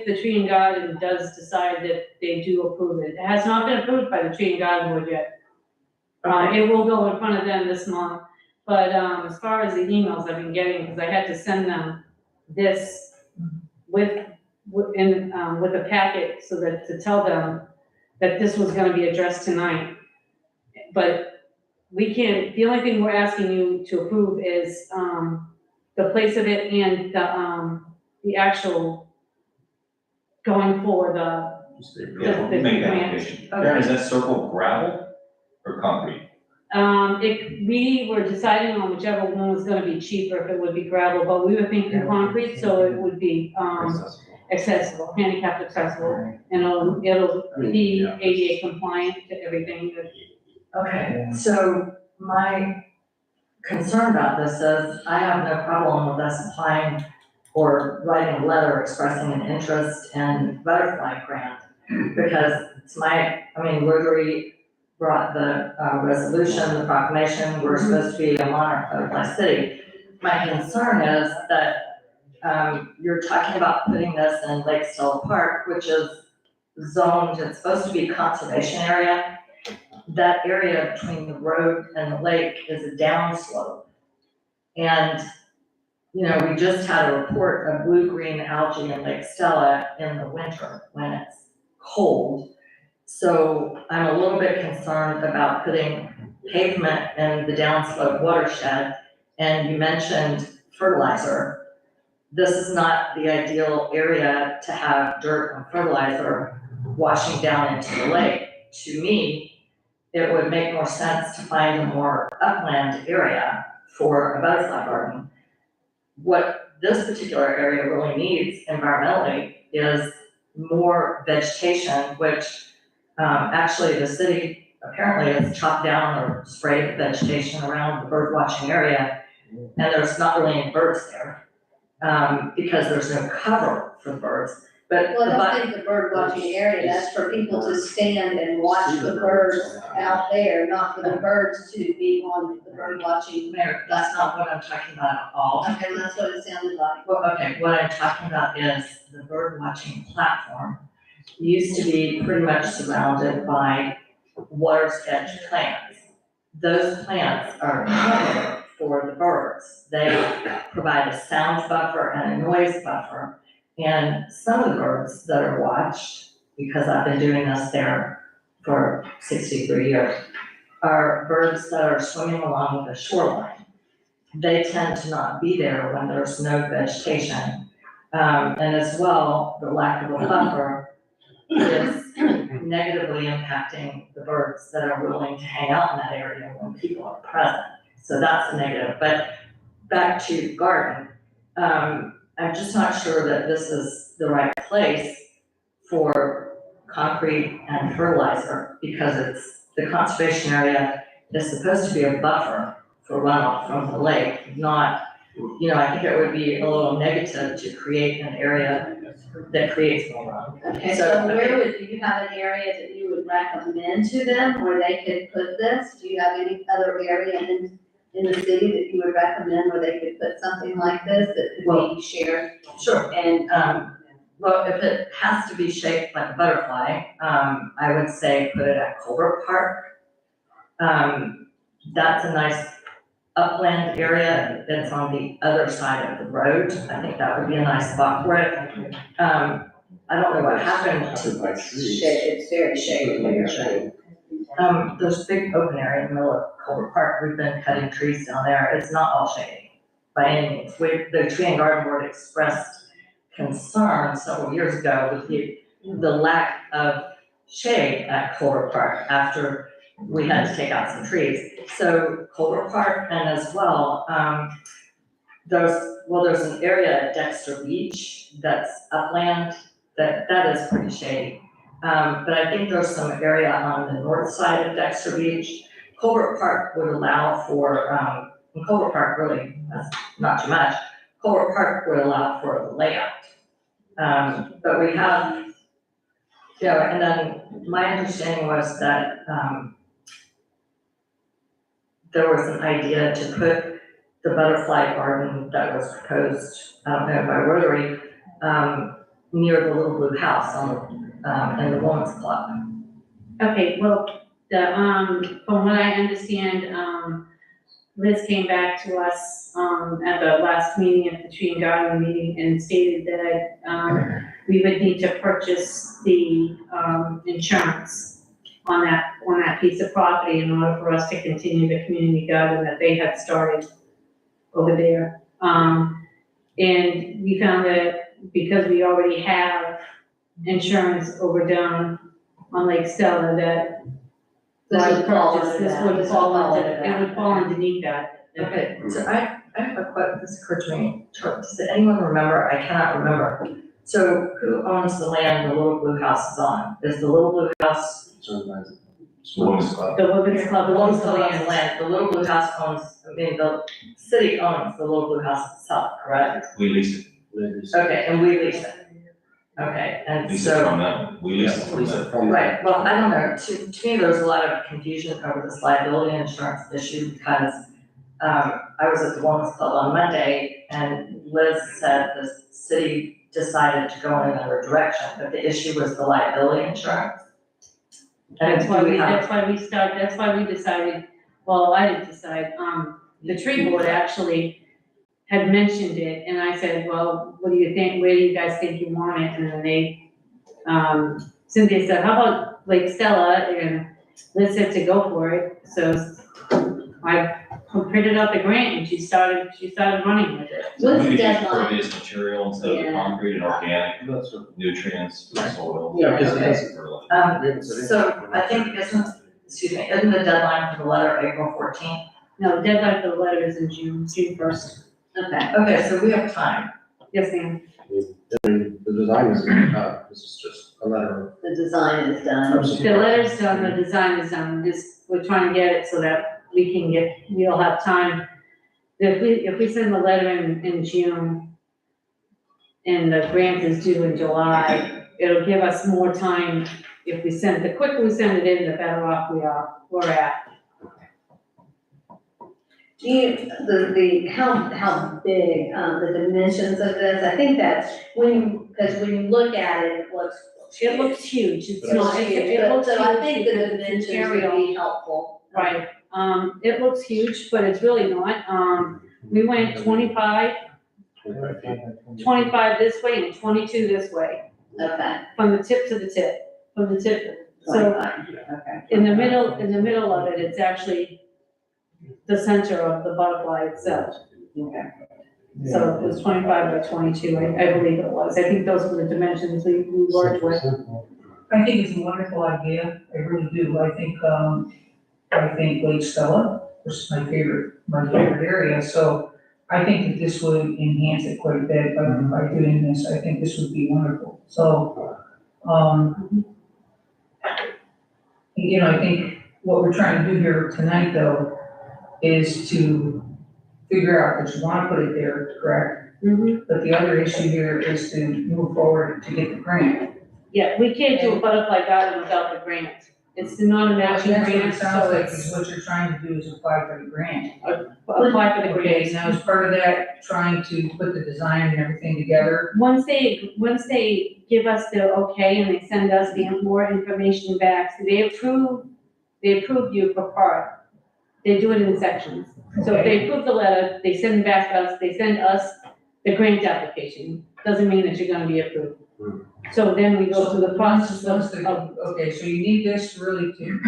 the tree and garden does decide that they do approve it. It has not been approved by the tree and garden board yet. It will go in front of them this month. But, as far as the emails I've been getting, because I had to send them this with a packet so that, to tell them that this was gonna be addressed tonight. But we can't, the only thing we're asking you to approve is, the place of it and the actual going for the Make that grant. application. Karen, is that circle gravel or concrete? We were deciding on whichever one was gonna be cheaper, if it would be gravel, but we were thinking concrete, so it would be, accessible, handicapped accessible, and it'll be ADA compliant to everything. Okay, so my concern about this is, I have no problem with us applying or writing a letter expressing an interest in butterfly grant, because it's Rotary brought the resolution, the proclamation, we're supposed to be a monarch butterfly city. My concern is that you're talking about putting this in Lake Stella Park, which is zoned, it's supposed to be conservation area. That area between the road and the lake is a downslope. And, we just had a report of blue-green algae in Lake Stella in the winter when it's cold. So I'm a little bit concerned about putting pavement in the downslope watershed. And you mentioned fertilizer. This is not the ideal area to have dirt and fertilizer washing down into the lake. To me, it would make more sense to find a more upland area for a butterfly garden. What this particular area really needs environmentally is more vegetation, which actually the city apparently has chopped down or sprayed vegetation around the bird watching area, and there's not really any birds there, because there's no cover for birds. But Well, that's in the bird watching area, that's for people to stand and watch the birds out there, not for the birds to be on the bird watching. Mayor, that's not what I'm talking about at all. Okay, well, that's what it sounded like. Well, okay, what I'm talking about is the bird watching platform used to be pretty much surrounded by water's edge plants. Those plants are cover for the birds. They provide a sound buffer and a noise buffer. And some of the birds that are watched, because I've been doing this there for 63 years, are birds that are swimming along the shoreline. They tend to not be there when there's no vegetation. And as well, the lack of a buffer is negatively impacting the birds that are willing to hang out in that area when people are present. So that's a negative. But back to the garden, I'm just not sure that this is the right place for concrete and fertilizer, because the conservation area is supposed to be a buffer for runoff from the lake, not, I think it would be a little negative to create an area that creates more runoff. Okay, so do you have an area that you would recommend to them where they could put this? Do you have any other area in the city that you would recommend where they could put something like this that could be shared? Sure. And, well, if it has to be shaped like a butterfly, I would say put it at Colbert Park. That's a nice upland area that's on the other side of the road. I think that would be a nice spot for it. I don't know what happened to By this trees. shade, it's very shady. There's a big open area in the middle of Culver Park, we've been cutting trees down there, it's not all shady by any means. The Tree and Garden Board expressed concern several years ago with the lack of shade at Culver Park after we had to take out some trees. So Culver Park and as well, there's an area at Dexter Beach that's upland, that is pretty shady. But I think there's some area on the north side of Dexter Beach. Culver Park would allow for, and Culver Park really, that's not too much. Culver Park would allow for the layout. But we have, and then my understanding was that, there was an idea to put the butterfly garden that was proposed, I don't know, by Rotary, near the Little Blue House in the Women's Club. Okay, well, from what I understand, Liz came back to us, at the last meeting of the Tree and Garden meeting and stated that, we would need to purchase the, insurance on that piece of property in order for us to continue the community garden that they had started over there. And we found that because we already have insurance overdone on Lake Stella, that This would fall purchase, under this that. would This fall would fall under, under it that. would fall underneath that. Okay, so I have a question, this occurred to me, does anyone remember, I cannot remember. So who owns the land the Little Blue House is on? Is the Little Blue House? Women's Club. The Women's Club The owns Women's the Club owns land. the land, the Little Blue House owns, the city owns the Little Blue House itself, correct? We leased Okay, and we lease it. Okay, it, and leased it so, from them, we leased it from them. right, well, I don't know, to me, there's a lot of confusion over this liability insurance issue because I was at the Women's Club on Monday and Liz said the city decided to go in another direction, but the issue was the liability insurance. And That's why do we have, that's why we decided, well, I didn't decide, the tree board actually had mentioned it, and I said, well, what do you think, where do you guys think you want it? And then they, Cynthia said, how about Lake Stella, and Liz said to go for it, so I printed out the grant, and she started running with it. What's the We use deadline? pervious material instead of Yeah. concrete and organic nutrients, soil. Yeah, because so I think isn't the deadline for the letter April 14th? No, the deadline for the letter is in June 1st. Okay. Okay, so we have time. Yes, ma'am. the design is, this is just a letter. The design is done. The letter's done, the design is done, we're trying to get it so that we'll have time. If we send the letter in June and the grant is due in July, it'll give us more time. If the quicker we send it in, the better off we're at. Do you, how big, the dimensions of this, I think that's because when you look at it, It looks huge, it's It's not, huge, it looks so I huge think the because it's dimensions aerial. would be helpful. Right, it looks huge, but it's really not, we went 25 this way and 22 this way, Okay. from the tip to the tip, So, Okay. in the middle of it, it's actually the center of the butterfly itself. Okay. So it was 25 by 22, I believe it was, I think those were the dimensions we worked with. I think it's a wonderful idea, I really do, I think Lake Stella was my favorite area, so I think that this would enhance it quite a bit by doing this, I think this would be wonderful, so, I think what we're trying to do here tonight, though, is to figure out that you wanna put it there, correct? Mm-hmm. But the other issue here is to move forward to get the grant. Yeah, we can't do a butterfly garden without the grant, it's not a matching That's what grant, it sounds so like, it's is what you're trying to do is apply for the grant. apply for the Okay, grant. now as part of that, trying to put the design and everything together, Once they give us the okay and they send us the more information back, so they approve you for part. They do it in sections. So if they approve the letter, they send back us, they send us the grant application. Doesn't mean that you're gonna be approved. So then we go through the process Once of, okay, so you need this really to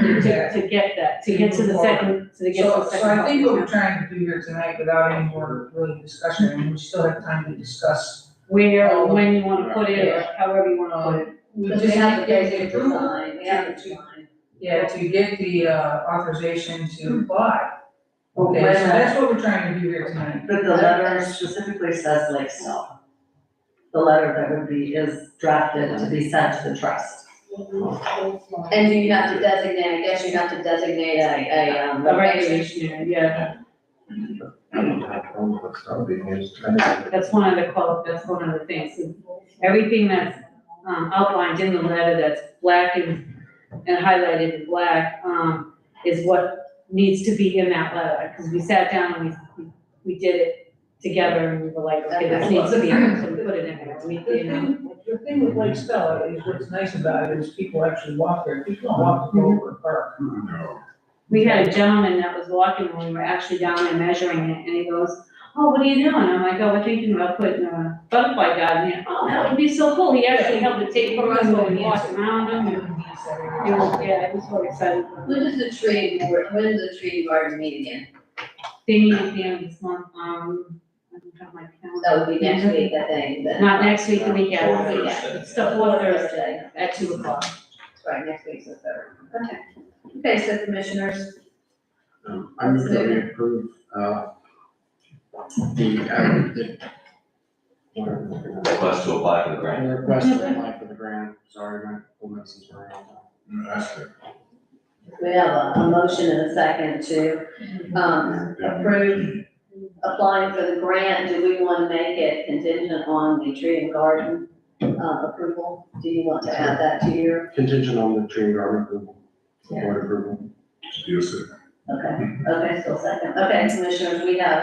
to get that, to get to the second, to get to the So second. I think what we're part. trying to do here tonight, without any more really discussion, and we still have time to discuss. Where, or when you wanna put it, or however you wanna put it. We Because just we have have the to get the basic approval. design, we have the design. Yeah, to get the authorization to apply. Well, Okay, wait a so minute. that's what we're trying to do here tonight. But the letter specifically says Lake Stone. The letter that would be, is drafted to be sent to the trust. And do you have to designate, I guess you have to designate a A location. regulation, yeah, I don't have a problem with stuff being used. that's one of the things. Everything that's, outlined in the letter that's black and highlighted in black, is what needs to be in that letter. Cause we sat down and we did it together and we were like, okay, this needs to be, in, so we put it in there. The thing with Lake Stella is what's nice about it is people actually walk there, people don't walk over a park. We had a gentleman that was walking when we were actually down there measuring it, and he goes, oh, what are you doing? I'm like, oh, we're thinking about putting a butterfly garden in. Oh, that would be so cool. He actually held the tape for us while we walked around him. And it was, yeah, it was so exciting. When is the tree, when is the tree garden meeting again? They meet at the end of this month, I don't have my calendar. That would be next week, I think, then. Not next week, the week Fourth after, Thursday. it's the fourth Thursday at 2:00. Right, next week's the third. Okay. Okay, so commissioners, I move that we approve, the Request to apply for the grant. request to apply for the grant. Sorry, my full message were on. That's it. we have a motion and a second to, approve applying for the grant. Do we want to make it contingent on the tree and garden, approval? Do you want to add that to your? Contingent on the tree and garden approval, board approval. Yes, sir. Okay, still second. Okay, commissioners, we have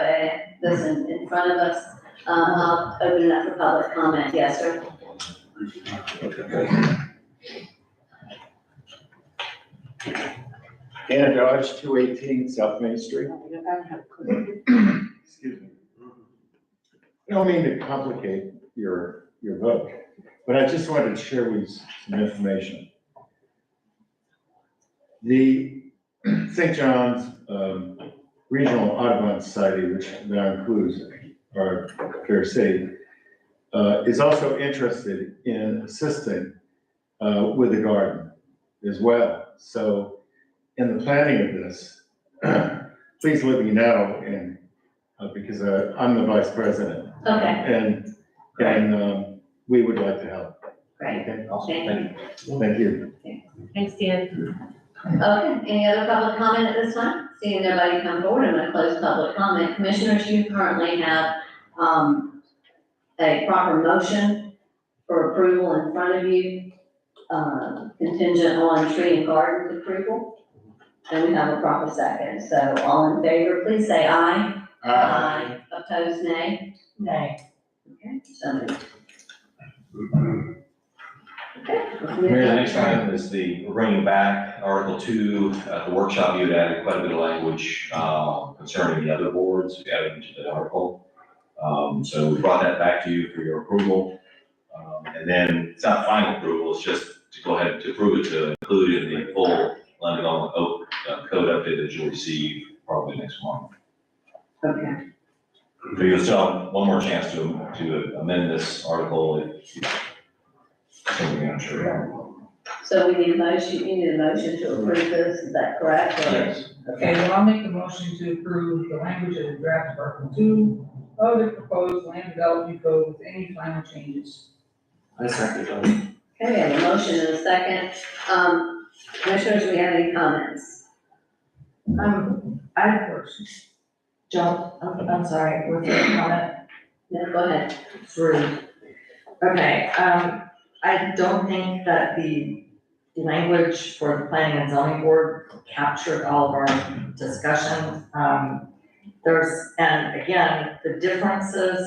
this in front of us. I'll open it up for public comment. Yes, sir. Anna Dodge, 218 South Main Street. Excuse me. I don't mean to complicate your vote, but I just wanted to share with you some information. The St. John's Regional Audubon Society, which now includes our Fair City, is also interested in assisting with the garden as well. So in the planning of this, please let me know, and because I'm the vice president. Okay. And we would like to help. Great. Okay? Thank you. Thanks, Dan. Okay, any other public comment at this time? Seeing nobody come forward, I'm gonna close public comment. Commissioners, you currently have, a proper motion for approval in front of you, contingent on tree and garden approval. And we have a proper second, so all in favor, please say aye. Aye. Opposed, nay? Nay. Okay, so moved. Mayor, the next item is we're bringing back Article 2. At the workshop, you had added quite a bit of language concerning the other boards, we added into the article. So we brought that back to you for your approval. And then it's not final approval, it's just to go ahead to approve it to include in the full London Oak code update that you'll receive probably next month. Okay. So you'll still have one more chance to amend this article if something I'm sure. So we need a motion, you need a motion to approve this, is that correct? Or- Yes. Okay, well, I'll make the motion to approve the language of the draft of Article 2 of the proposed land development code with any final changes. I second that. Okay, we have a motion and a second. Commissioners, do we have any comments? I have a question. Joe, I'm sorry, was there a comment? No, go ahead. It's rude. Okay, I don't think that the language for the planning and zoning board captured all of our discussion. And again, the differences,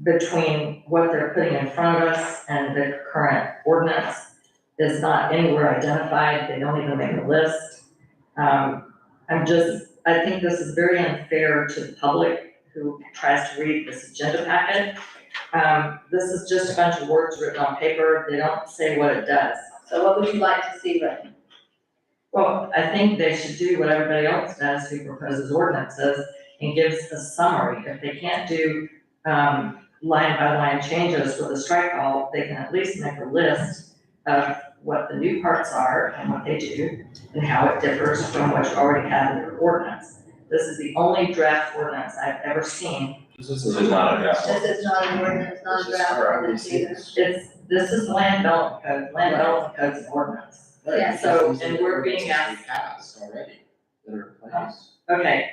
between what they're putting in front of us and the current ordinance is not anywhere identified. They don't even make a list. I think this is very unfair to the public who tries to read this agenda packet. This is just a bunch of words written on paper, they don't say what it does. So what would you like to see written? Well, I think they should do what everybody else does who proposes ordinances and gives a summary. If they can't do, line by line changes with a strike all, they can at least make a list of what the new parts are and what they do and how it differs from what you already have in your ordinance. This is the only draft ordinance I've ever seen. This is not a draft. This is not an ordinance, not a draft ordinance either. This is land development code, land development code's an ordinance. Yeah, So, and we're being asked. Passed already, that are in place. Okay,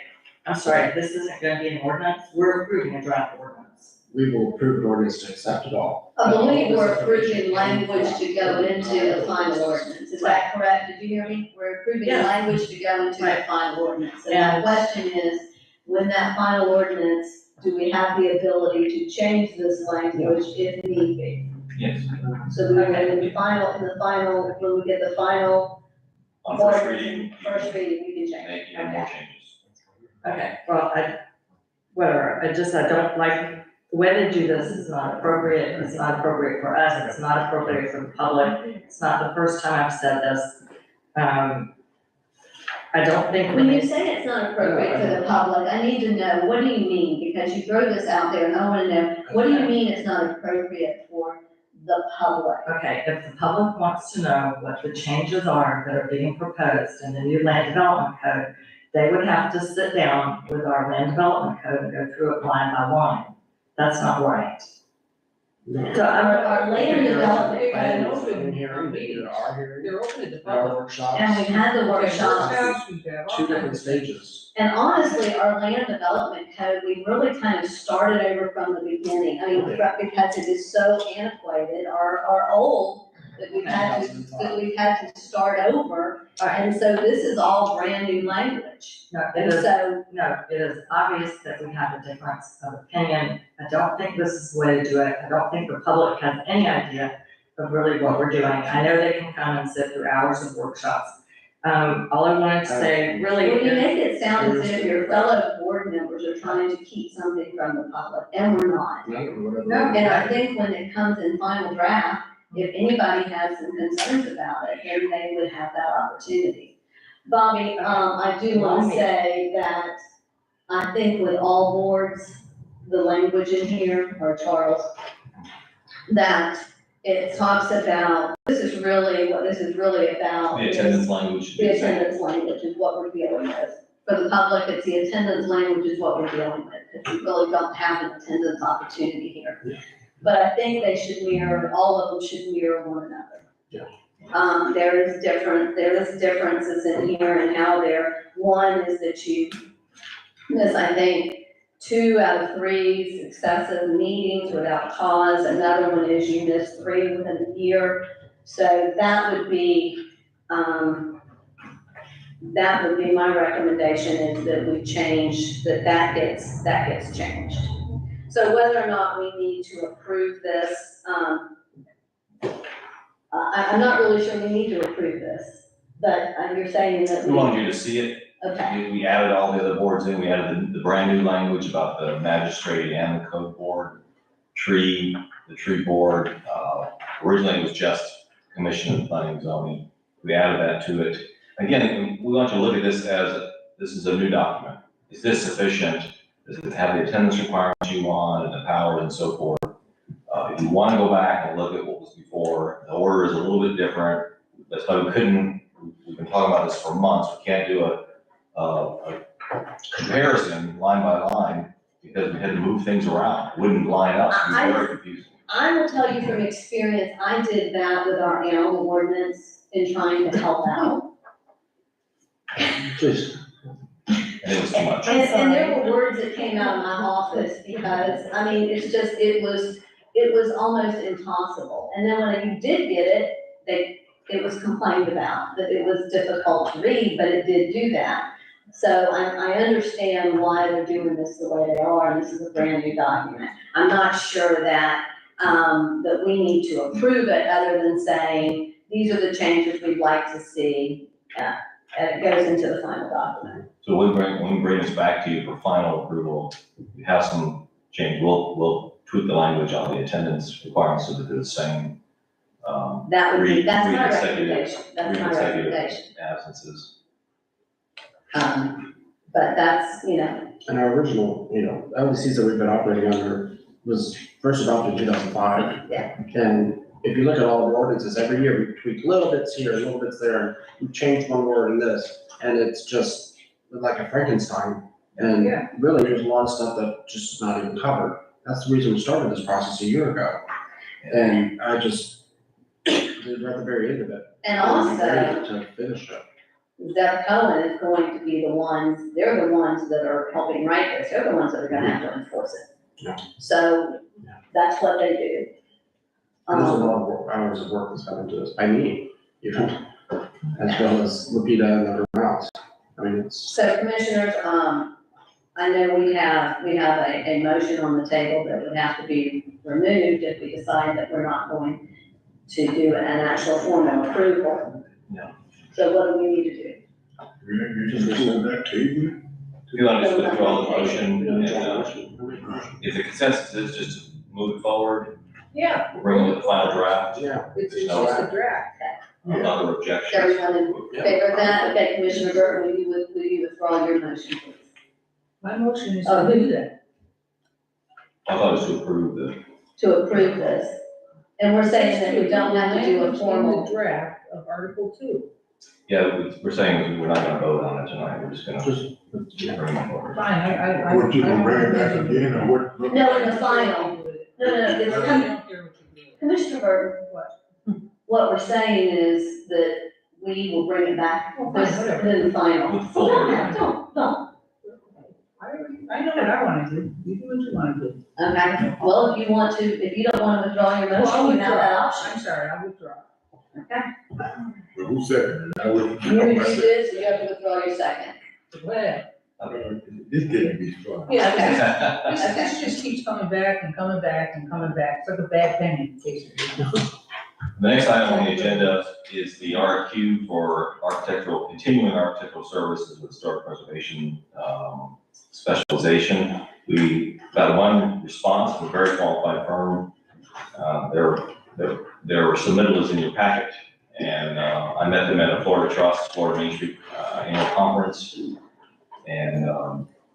I'm sorry, this isn't gonna be an ordinance, we're approving a draft ordinance. We will approve an ordinance to accept it all. I believe we're approving language to go into the final ordinance, is that correct? Did you hear me? We're approving Yes. language to go into the Right. final ordinance. And And- the question is, when that final ordinance, do we have the ability to change this language if need be? Yes. So we are in the final, when we get the final On first reading, first reading, we can change. make even more changes. Okay, well, whatever, I don't like, the way they do this is not appropriate, it's not appropriate for us, it's not appropriate for the public. It's not the first time I've said this. I don't think When you say it's not appropriate for the public, I need to know, what do you mean? Because you throw this out there and I wanna know, what do you mean it's not appropriate for the public? Okay, if the public wants to know what the changes are that are being proposed in the new land development code, they would have to sit down with our land development code and go through it line by line. That's not right. So our land development And code, open hearing, they did our hearing, They're open to the our public. workshops. and we had the workshops, Two different stages. and honestly, our land development code, we really kind of started over from the beginning. I mean, because it is so antiquated, or old, that we've had to start over. And so this is all brand new language. No, And so, it is obvious that we have a difference of opinion. I don't think this is the way to do it. I don't think the public has any idea of really what we're doing. I know they can come and sit through hours of workshops. All I wanted to say really when you is, make it sound as if your fellow board members are trying to keep something from the public, and we're not. And I think when it comes in final draft, if anybody has some concerns about it, then they would have that opportunity. Bobby, I do want to say that I think with all boards, the language in here, or Charles, that it talks about, this is really what this is really about. The is attendance language should be The the same. attendance language is what we're dealing with. For the public, it's the attendance language is what we're dealing with, because we really don't have an attendance opportunity here. But I think they should mirror, all of them should mirror one another. Yeah. There is differences in here and how one is that you miss, I think, 2 out of 3 successive meetings without cause. Another one is you miss 3 within a year. So that would be my recommendation, is that we change, that gets changed. So whether or not we need to approve this, I'm not really sure we need to approve this, but you're saying that We wanted you to see it. Okay. We added all the other boards in, we added the brand new language about the magistrate and the code board, the tree board. Originally it was just commission of planning and zoning. We added that to it. Again, we want you to look at this as, this is a new document. Is this sufficient? Does it have the attendance requirements you want and the powers and so forth? If you want to go back and look at what was before, the order is a little bit different. That's why we've been talking about this for months. We can't do a comparison line by line because we had to move things around. It wouldn't line up, it'd be very confusing. I will tell you from experience, I did that with our animal ordinance in trying to help out. Just. And it was too much. And there were words that came out of my office because, I mean, it's just, it was almost impossible. And then when you did get it, it was complained about, that it was difficult to read, but it did do that. So I understand why they're doing this the way they are, and this is a brand new document. I'm not sure that we need to approve it, other than saying, these are the changes we'd like to see, and it goes into the final document. So when we bring this back to you for final approval, we have some change, we'll tweak tweak the language on the attendance requirements so that they're the same. That would be, that's my consecutive- recommendation, that's my consecutive recommendation. Absences. But that's, you know, And our original, LDCs that we've been operating under was first adopted in 2005. Yeah. And if you look at all the ordinances, every year we tweak little bits here, little bits there, and we change one word in this, and it's just like a Frankenstein. And Yeah. really, there's a lot of stuff that just is not even covered. That's the reason we started this process a year ago. And I just, we're at the very end of it. and We're ready also, to finish it. Zeb Cohen is going to be the ones, they're the ones that are helping write this, they're the ones that are gonna have to enforce it. Yeah. So, that's what they do. There's a lot of hours of work that's gone into this, by me, as well as Lupita and everyone else. I mean, it's. So commissioners, I know we have a motion on the table that would have to be removed if we decide that we're not going to do an actual formal approval. Yeah. So what do we need to do? You just rescind that table? You want to just withdraw the motion, and, if the consensus is just to move it forward, Yeah, we'll bring in the final draft. Yeah. it's There's just no a draft. other Is objections. everyone in favor of that? Okay, Commissioner Burton, will you withdraw your motion, please? My motion is Oh, to do that. I thought it was to approve the, To approve this. And we're saying that we don't have to do a Language in formal, the draft of Article 2. yeah, we're saying we're not gonna vote on it tonight, we're just gonna Just, bring it forward. Fine, I. What, you gonna bring it back again, or what? no, in the final. No, I it's don't care what you do. Commissioner Burton, what we're saying is that we will bring it back Well, fine, this, whatever. in the final. With full word. Don't. I know what I wanna do, you do what you wanna do. Okay, well, if you don't wanna withdraw your Well, I'll motion, you have that withdraw. option. I'm sorry, I'll withdraw. Well, who seconded it? I wouldn't. You did, so you have to withdraw your second. Well, This getting me strong. Yeah, okay. this just keeps coming back and coming back and coming back, it's like a bad penny, basically. The next item on the agenda is the RFQ for continuing architectural services with historic preservation, specialization. We got one response from a very qualified firm. Their submittal is in your packet, and, I met them at a Florida Main Street, annual conference. And,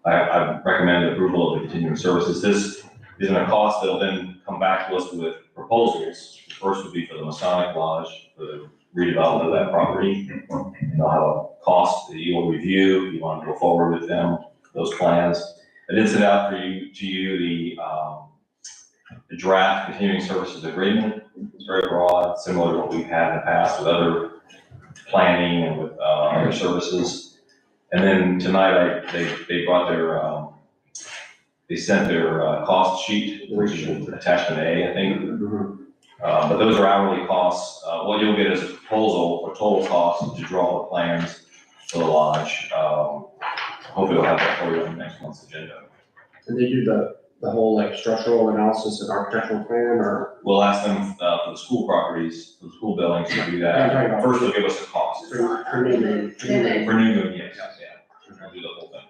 I recommend approval of the continuing services. This isn't a cost that'll then come back to us with proposals. The first would be for the Masonic Lodge, for the redevelopment of that property. And they'll have a cost that you will review, if you want to go forward with them, those plans. I did send out to you the draft continuing services agreement. It's very broad, similar to what we've had in the past with other planning and with, other services. And then tonight, they brought they sent their, cost sheet, which is attachment A, I think. But those are hourly costs. What you'll get is a proposal for total cost to draw the plans for the lodge. Hopefully we'll have that for you on next month's agenda. and they do the whole like structural analysis and architectural plan, or? We'll ask them, for the school properties, for the school buildings to do Yeah, I'm talking that. about- First, they'll give us a cost. It's not, For new moon. For New Moon, yes, yeah. We'll do the whole thing.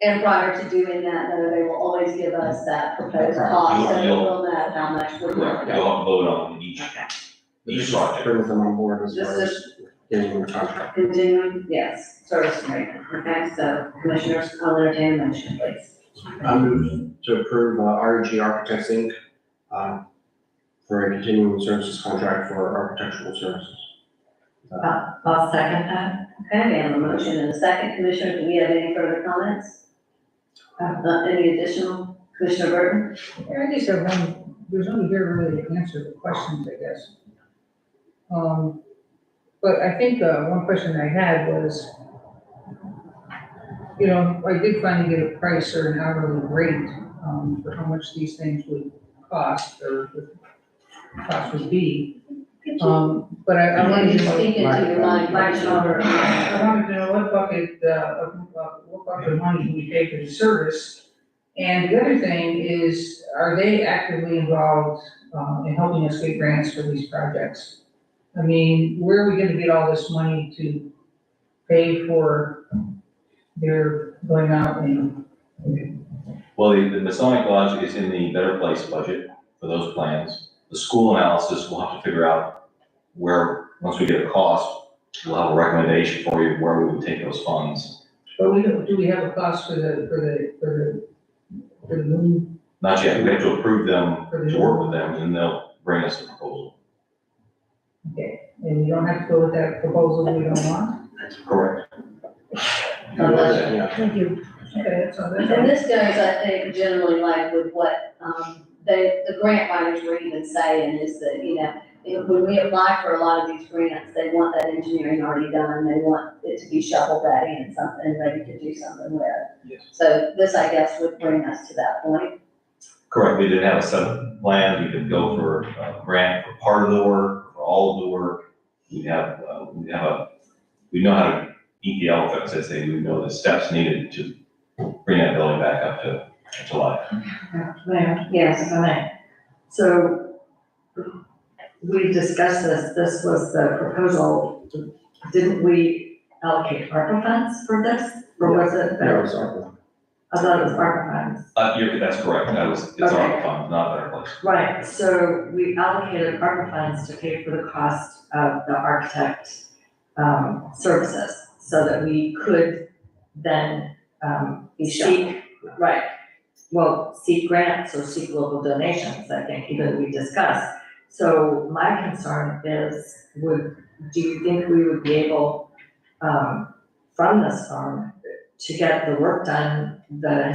And prior to doing that, though, they will always give us that proposed cost, so You'll- we'll know how much we're Correct. looking You'll at. have to vote on each project. Bring them on board as This far as getting the contract. Continuing, yes, service agreement, okay, so commissioners, I'll entertain a motion, please. I move to approve, REG Architects Inc., for a continuing services contract for architectural services. I'll second that. Okay, we have a motion and a second. Commissioner, do we have any further comments? Any additional? Commissioner Burton? Yeah, I just have one, there's nobody here really to answer the questions, I guess. But I think, one question I had was, I did finally get a price or an hourly rate, for how much these things would cost, or what the cost would be. But I wanted to know. Speak into your mic, Commissioner. I wanted to know what bucket of money do we pay for the service? And the other thing is, are they actively involved, in helping us get grants for these projects? I mean, where are we gonna get all this money to pay for their going out and Well, the Masonic Lodge is in the Better Place budget for those plans. The school analysis, we'll have to figure out where, once we get a cost, we'll have a recommendation for you where we would take those funds. But do we have a cost for the new? Not yet, we have to approve them to work with them, and they'll bring us a proposal. Okay, and you don't have to go with that proposal we don't want? Correct. Thank you. Okay, that's all. And this goes, I think, generally like with what, the grant writers were even saying is that, you know, when we apply for a lot of these grants, they want that engineering already done, they want it to be shovel ready and something, ready to do something with. Yes. So this, I guess, would bring us to that point. Correct, we didn't have a set of plans, we could go for a grant for part of the work, for all of the work. We know how to eat the elephant, as they say, we know the steps needed to bring that building back up to life. Mayor, yes, if I may. So we discussed this was the proposal. Didn't we allocate ARPA funds for this? Or was it? No, it's ARPA. I thought it was ARPA funds. That's correct, it's Okay. our fund, not Better Place. Right, so we allocated ARPA funds to pay for the cost of the architect services, so that we could then seek, right, well, seek grants or seek local donations, I think, even we discussed. So my concern is, do you think we would be able, from this firm, to get the work done? The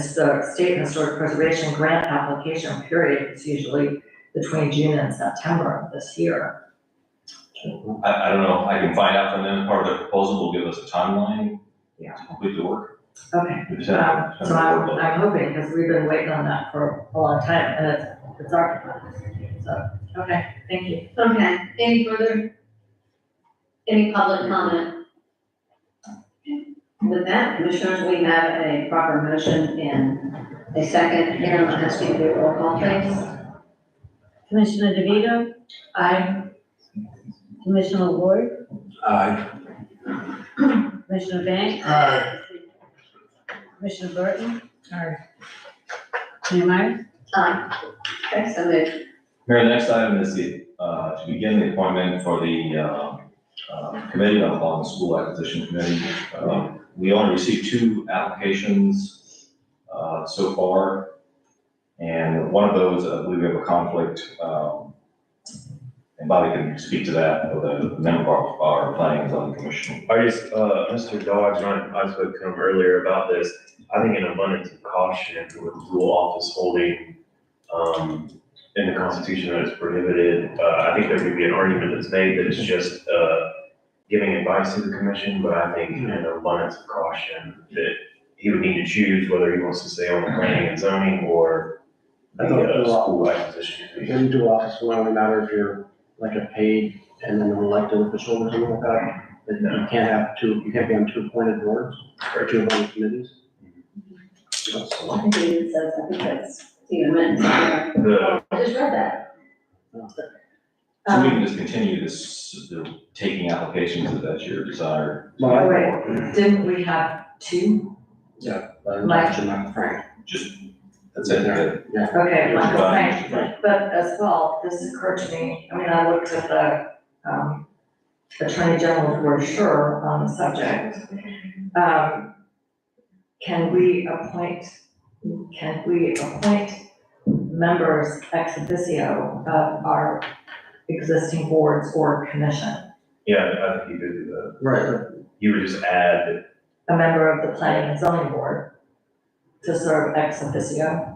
State Historic Preservation Grant application period is usually between June and September of this year. I don't know, I can find out from them, part of their proposal will give us a timeline Yeah. to complete the work. Okay, so I'm hoping, because we've been waiting on that for a long time, and it's our, so, okay, thank you. Okay, any public comment? With that, commissioners, we have a proper motion and a second. Here, I'll ask you to do a roll call, please. Commissioner DeVito? Aye. Commissioner Ward? Aye. Commissioner Banks? Aye. Commissioner Burton? Aye. Mayor Meyer? Aye. Okay, so moved. Mayor, the next item is to begin the appointment for the committee, I'm calling the school acquisition committee. We only received 2 applications so far, and one of those, I believe we have a conflict, and Bobby can speak to that, with a member of our planning and zoning commission. I just, Mr. Dodge, I spoke to him earlier about this. I think an abundance of caution with dual office holding, in the Constitution that is prohibited. I think there could be an argument that's made that it's just, giving advice to the commission, but I think in an abundance of caution that he would need to choose whether he wants to stay on the planning and zoning or the school acquisition committee. In dual office will only matter if you're like a paid and then an elected official or something like that. That you can't be on 2 appointed boards or 2 appointed committees. I think it even says, I think that's even meant somewhere. I just read that. So we can just continue the taking applications if that's your desire. Oh, wait, didn't we have 2? Yeah. Mike. Frank. Just, that's it, Yeah. Okay, Michael Frank, but as well, this occurred to me, I mean, I looked at the, Attorney General's brochure on the subject. Can we appoint members ex officio of our existing boards or commission? Yeah, I think you could do that. Right. You would just add, A member of the planning and zoning board to serve ex officio?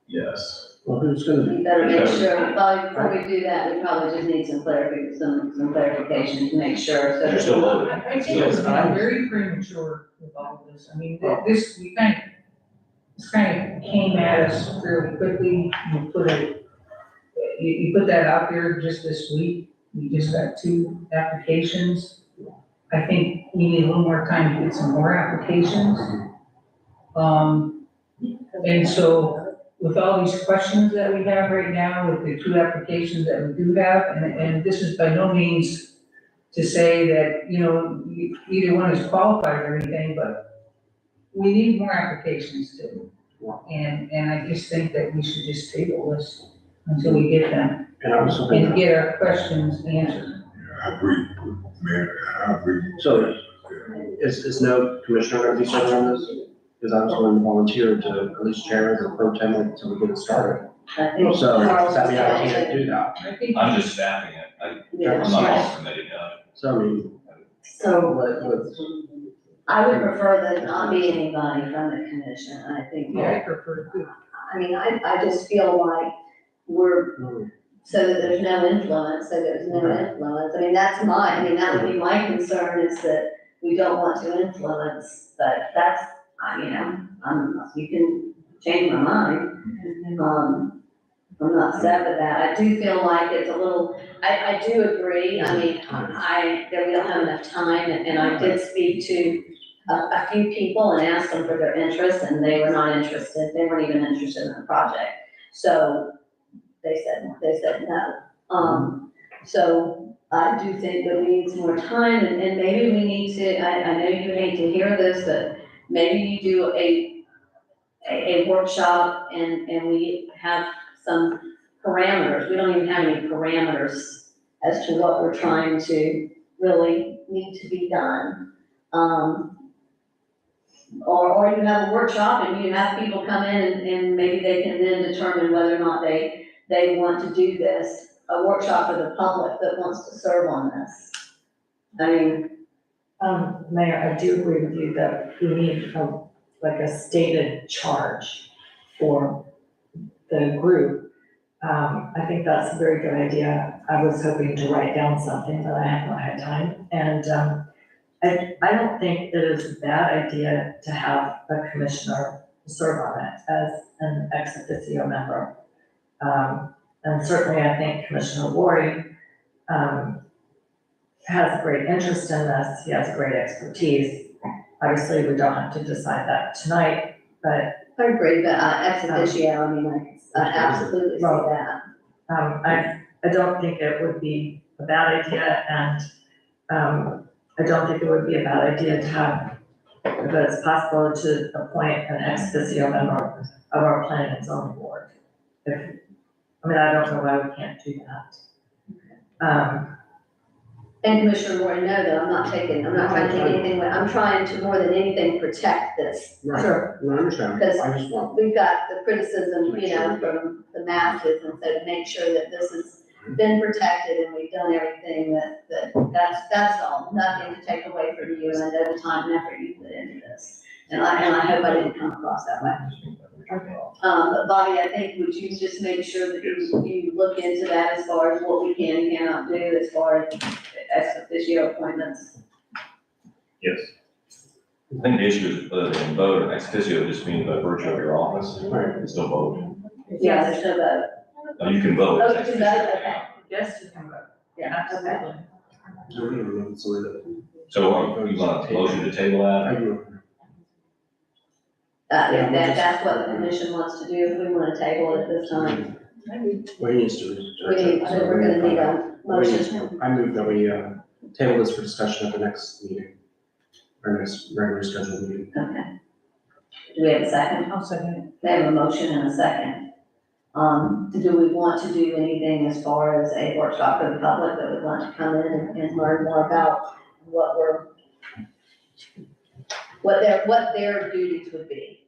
yes. Well, who's gonna We be? better make sure, probably before we do that, we probably just need some clarification to make sure, so. You're still loaded. I think it's very premature with all of this. I mean, this kind of came at us fairly quickly. You put that out there just this week. We just got 2 applications. I think we need a little more time to get some more applications. And so with all these questions that we have right now, with the 2 applications that we do have, and this is by no means to say that, you know, either one is qualified or anything, but we need more applications too. And I just think that we should just table this until we get them And I was hoping and get our questions answered. I agree with Mayor, I agree. So, is no commissioner gonna be serving on this? Because I was going to volunteer to at least chair as a pro tem until we get it started. I think So, does that mean I Carl's- can't do that? I think. I'm just staffing it. Yeah, I'm not on committee now. So, I mean, So what, I would prefer that not be anybody from the commission. I think Yeah, I that, prefer to. I mean, I just feel like we're, so that there's no influence, so there's no influence. I mean, that would be my concern is that we don't want to influence, but that's, you can change my mind. I'm not set with that. I do feel like it's a little, I do agree. I mean, that we don't have enough time and I did speak to a few people and asked them for their interest and they were not interested. They weren't even interested in the project. So they said no. So I do think that we need some more time and maybe we need to, I know you hate to hear this, but maybe you do a workshop and we have some parameters. We don't even have any parameters as to what we're trying to really need to be done. Or you have a workshop and you have people come in and maybe they can then determine whether or not they want to do this. A workshop for the public that wants to serve on this. I mean, Mayor, I do agree with you that we need a stated charge for the group. I think that's a very good idea. I was hoping to write down something, but I have not had time. And, I don't think it is a bad idea to have a commissioner serve on it as an ex officio member. And certainly I think Commissioner Wari, has a great interest in this. He has great expertise. Obviously, we don't have to decide that tonight, but. I agree, but ex officio, I mean, I absolutely see that. I don't think it would be a bad idea, and, I don't think it would be a bad idea to have, if it's possible, to appoint an ex officio member of our planning and zoning board. I don't know why we can't do that. And Commissioner Warren, know that I'm not trying to take anything away. I'm trying to more than anything protect this. right, Sure. no, I understand. Because I just want, we've got the criticism, Make sure. from the masses, and so to make sure that this has been protected and we've done everything that's all, nothing to take away from you, and I know the time and effort you put into this. And I hope I didn't come across that way. But Bobby, I think, would you just make sure that you look into that as far as what we can and cannot do as far as ex officio appointments? Yes. I think the issue is whether they can vote or ex officio just means by virtue of your office, you can still vote. Yeah, there's no vote. Now, you can vote. Oh, you can vote, okay. Yes, you can vote. Yeah, okay. I don't even know if it's illegal. So you want a motion to table I that? do. If that's what the commission wants to do, if we want to table it at this time, Well, he needs to. so we're gonna need a motion. I move that we, table this for discussion at the next meeting, our next regular scheduled meeting. Okay. Do we have a second? I'll second it. We have a motion and a second. Do we want to do anything as far as a workshop for the public that would want to come in and learn more about what their duties would be?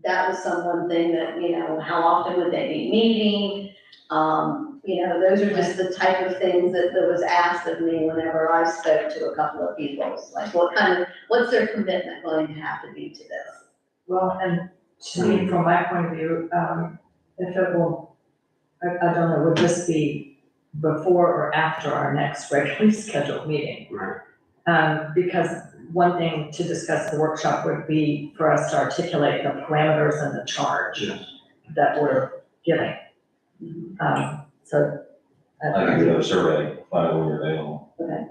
That was one thing that, how often would they be meeting? Those are just the type of things that was asked of me whenever I spoke to a couple of people. It's like, what's their commitment going to have to be to this? Well, and to me, from my point of view, if it will, I don't know, would this be before or after our next regularly scheduled meeting? Right. Because one thing to discuss the workshop would be for us to articulate the parameters and the charge Yes. that we're giving. So. I can do a survey, find out when you're available. Okay.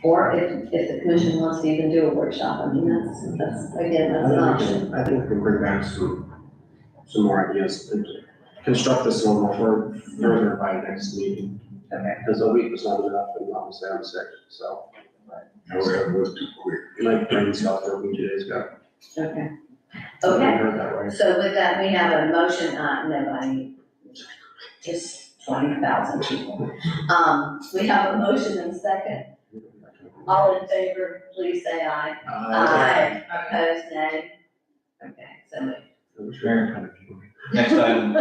Or if the commission wants to even do a workshop, I mean, that's an option. I think we can bring back some more ideas and construct this a little more further by next meeting. Okay. Because a week was not enough, and obviously I'm sick, so. No, that was too quick. My brain stopped working 2 days ago. Okay. So I Okay, heard that right. so with that, we have a motion, nobody, just 20,000 people. We have a motion and a second. All in favor, please say aye. Aye. Opposed, nay. Okay, so Next item,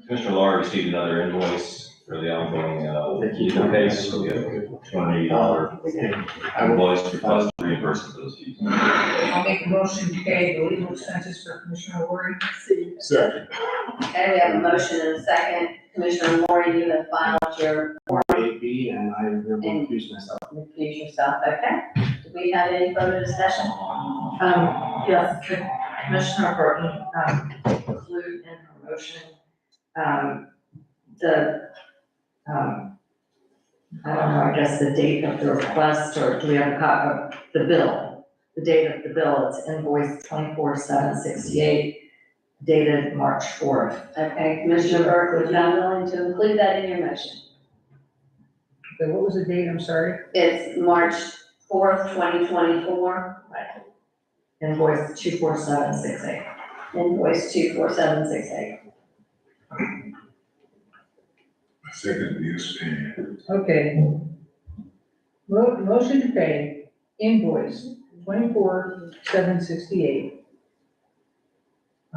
Commissioner Law received another invoice for the ongoing, legal case, so we have $280 invoice to cost reimbursement of those fees. I'll make a motion to pay the legal expenses for Commissioner Lori. Second. Okay, we have a motion and a second. Commissioner Moore, you have filed your Form 8B, and I recused myself. Recuse yourself, okay? Do we have any further discussion? Yes, could Commissioner Burton, include in her motion, I don't know, I guess the date of the request, or do we have a copy of the bill? The date of the bill, it's invoice 24/7/68, dated March 4th. Okay, Commissioner Burke, would you be willing to include that in your motion? Okay, what was the date, I'm sorry? It's March 4th, 2024. Invoice 24768. Invoice 24768. Second, you stand. Okay. Motion to pay invoice 24/7/68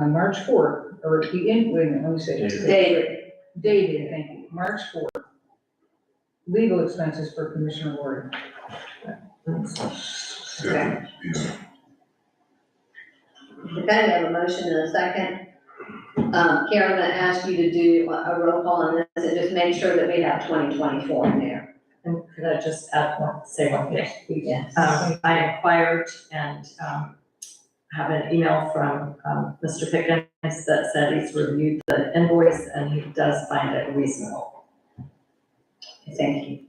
on March 4th, or wait a minute, let me say. David. Dated, thank you, March 4th. Legal expenses for Commissioner Lori. Second, yeah. Okay, we have a motion and a second. Karen, I'm gonna ask you to do a roll call on this and just make sure that we have 2024 in there. And could I just say one thing? Yes. I inquired and, have an email from, Mr. Pickens that said he's reviewed the invoice and he does find it reasonable. Thank you.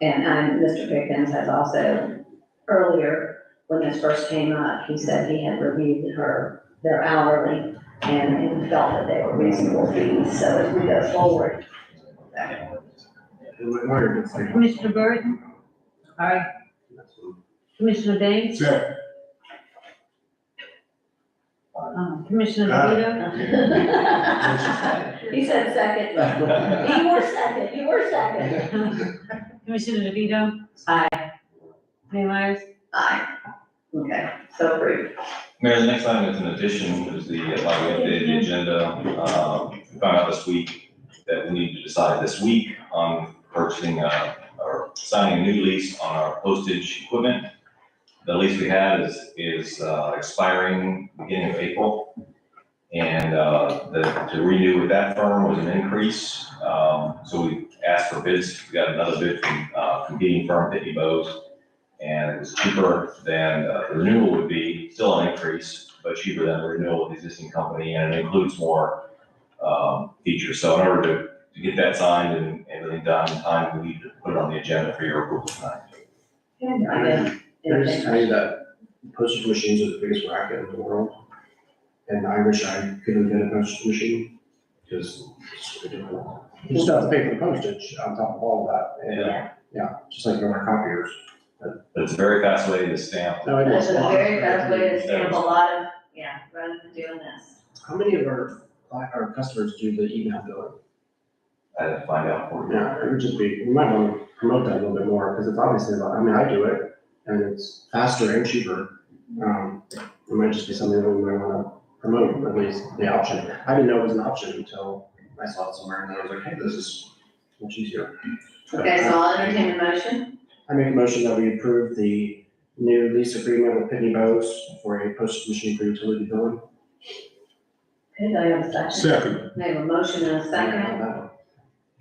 And Mr. Pickens has also, earlier, when this first came up, he said he had reviewed their hourly and felt that they were reasonable fees, so as we go forward. Commissioner Burton? Aye. Commissioner Banks? Second. Commissioner DeVito? He said second. You were second. Commissioner DeVito? Aye. Mayor Myers? Aye. Okay, so approved. Mayor, the next item is an addition, is the, like we updated the agenda, we found out this week that we need to decide this week on purchasing, or signing a new lease on our postage equipment. The lease we had is expiring beginning of April. And, to renew with that firm was an increase, so we asked for bids, we got another bid from, competing firm, Pitney Bowes. And it was cheaper than the renewal would be, still an increase, but cheaper than the renewal with the existing company, and it includes more features. So in order to get that signed and everything done in time, we need to put it on the agenda for your approval tonight. Can I just tell you that postage machines are the biggest racket in the world? And I wish I could invent a postage machine, because it's ridiculous. You still have to pay for the postage on top of all of that. And, yeah, just like your other copiers. But it's a very fast way to stamp. No, it That's is. a very fast way to stamp a lot of, rather than doing this. How many of our customers do the email billing? I had to find out for you. Yeah, it would just be, we might want to promote that a little bit more, because it's obviously, I mean, I do it, and it's faster and cheaper. It might just be something that we might want to promote, at least the option. I didn't know it was an option until I saw it somewhere, and then I was like, hey, this is much easier. Okay, so I'll entertain a motion. I make a motion that we approve the new lease agreement with Pitney Bowes for a postage machine for utility billing. Okay, do I have a second? Second. We have a motion and a second.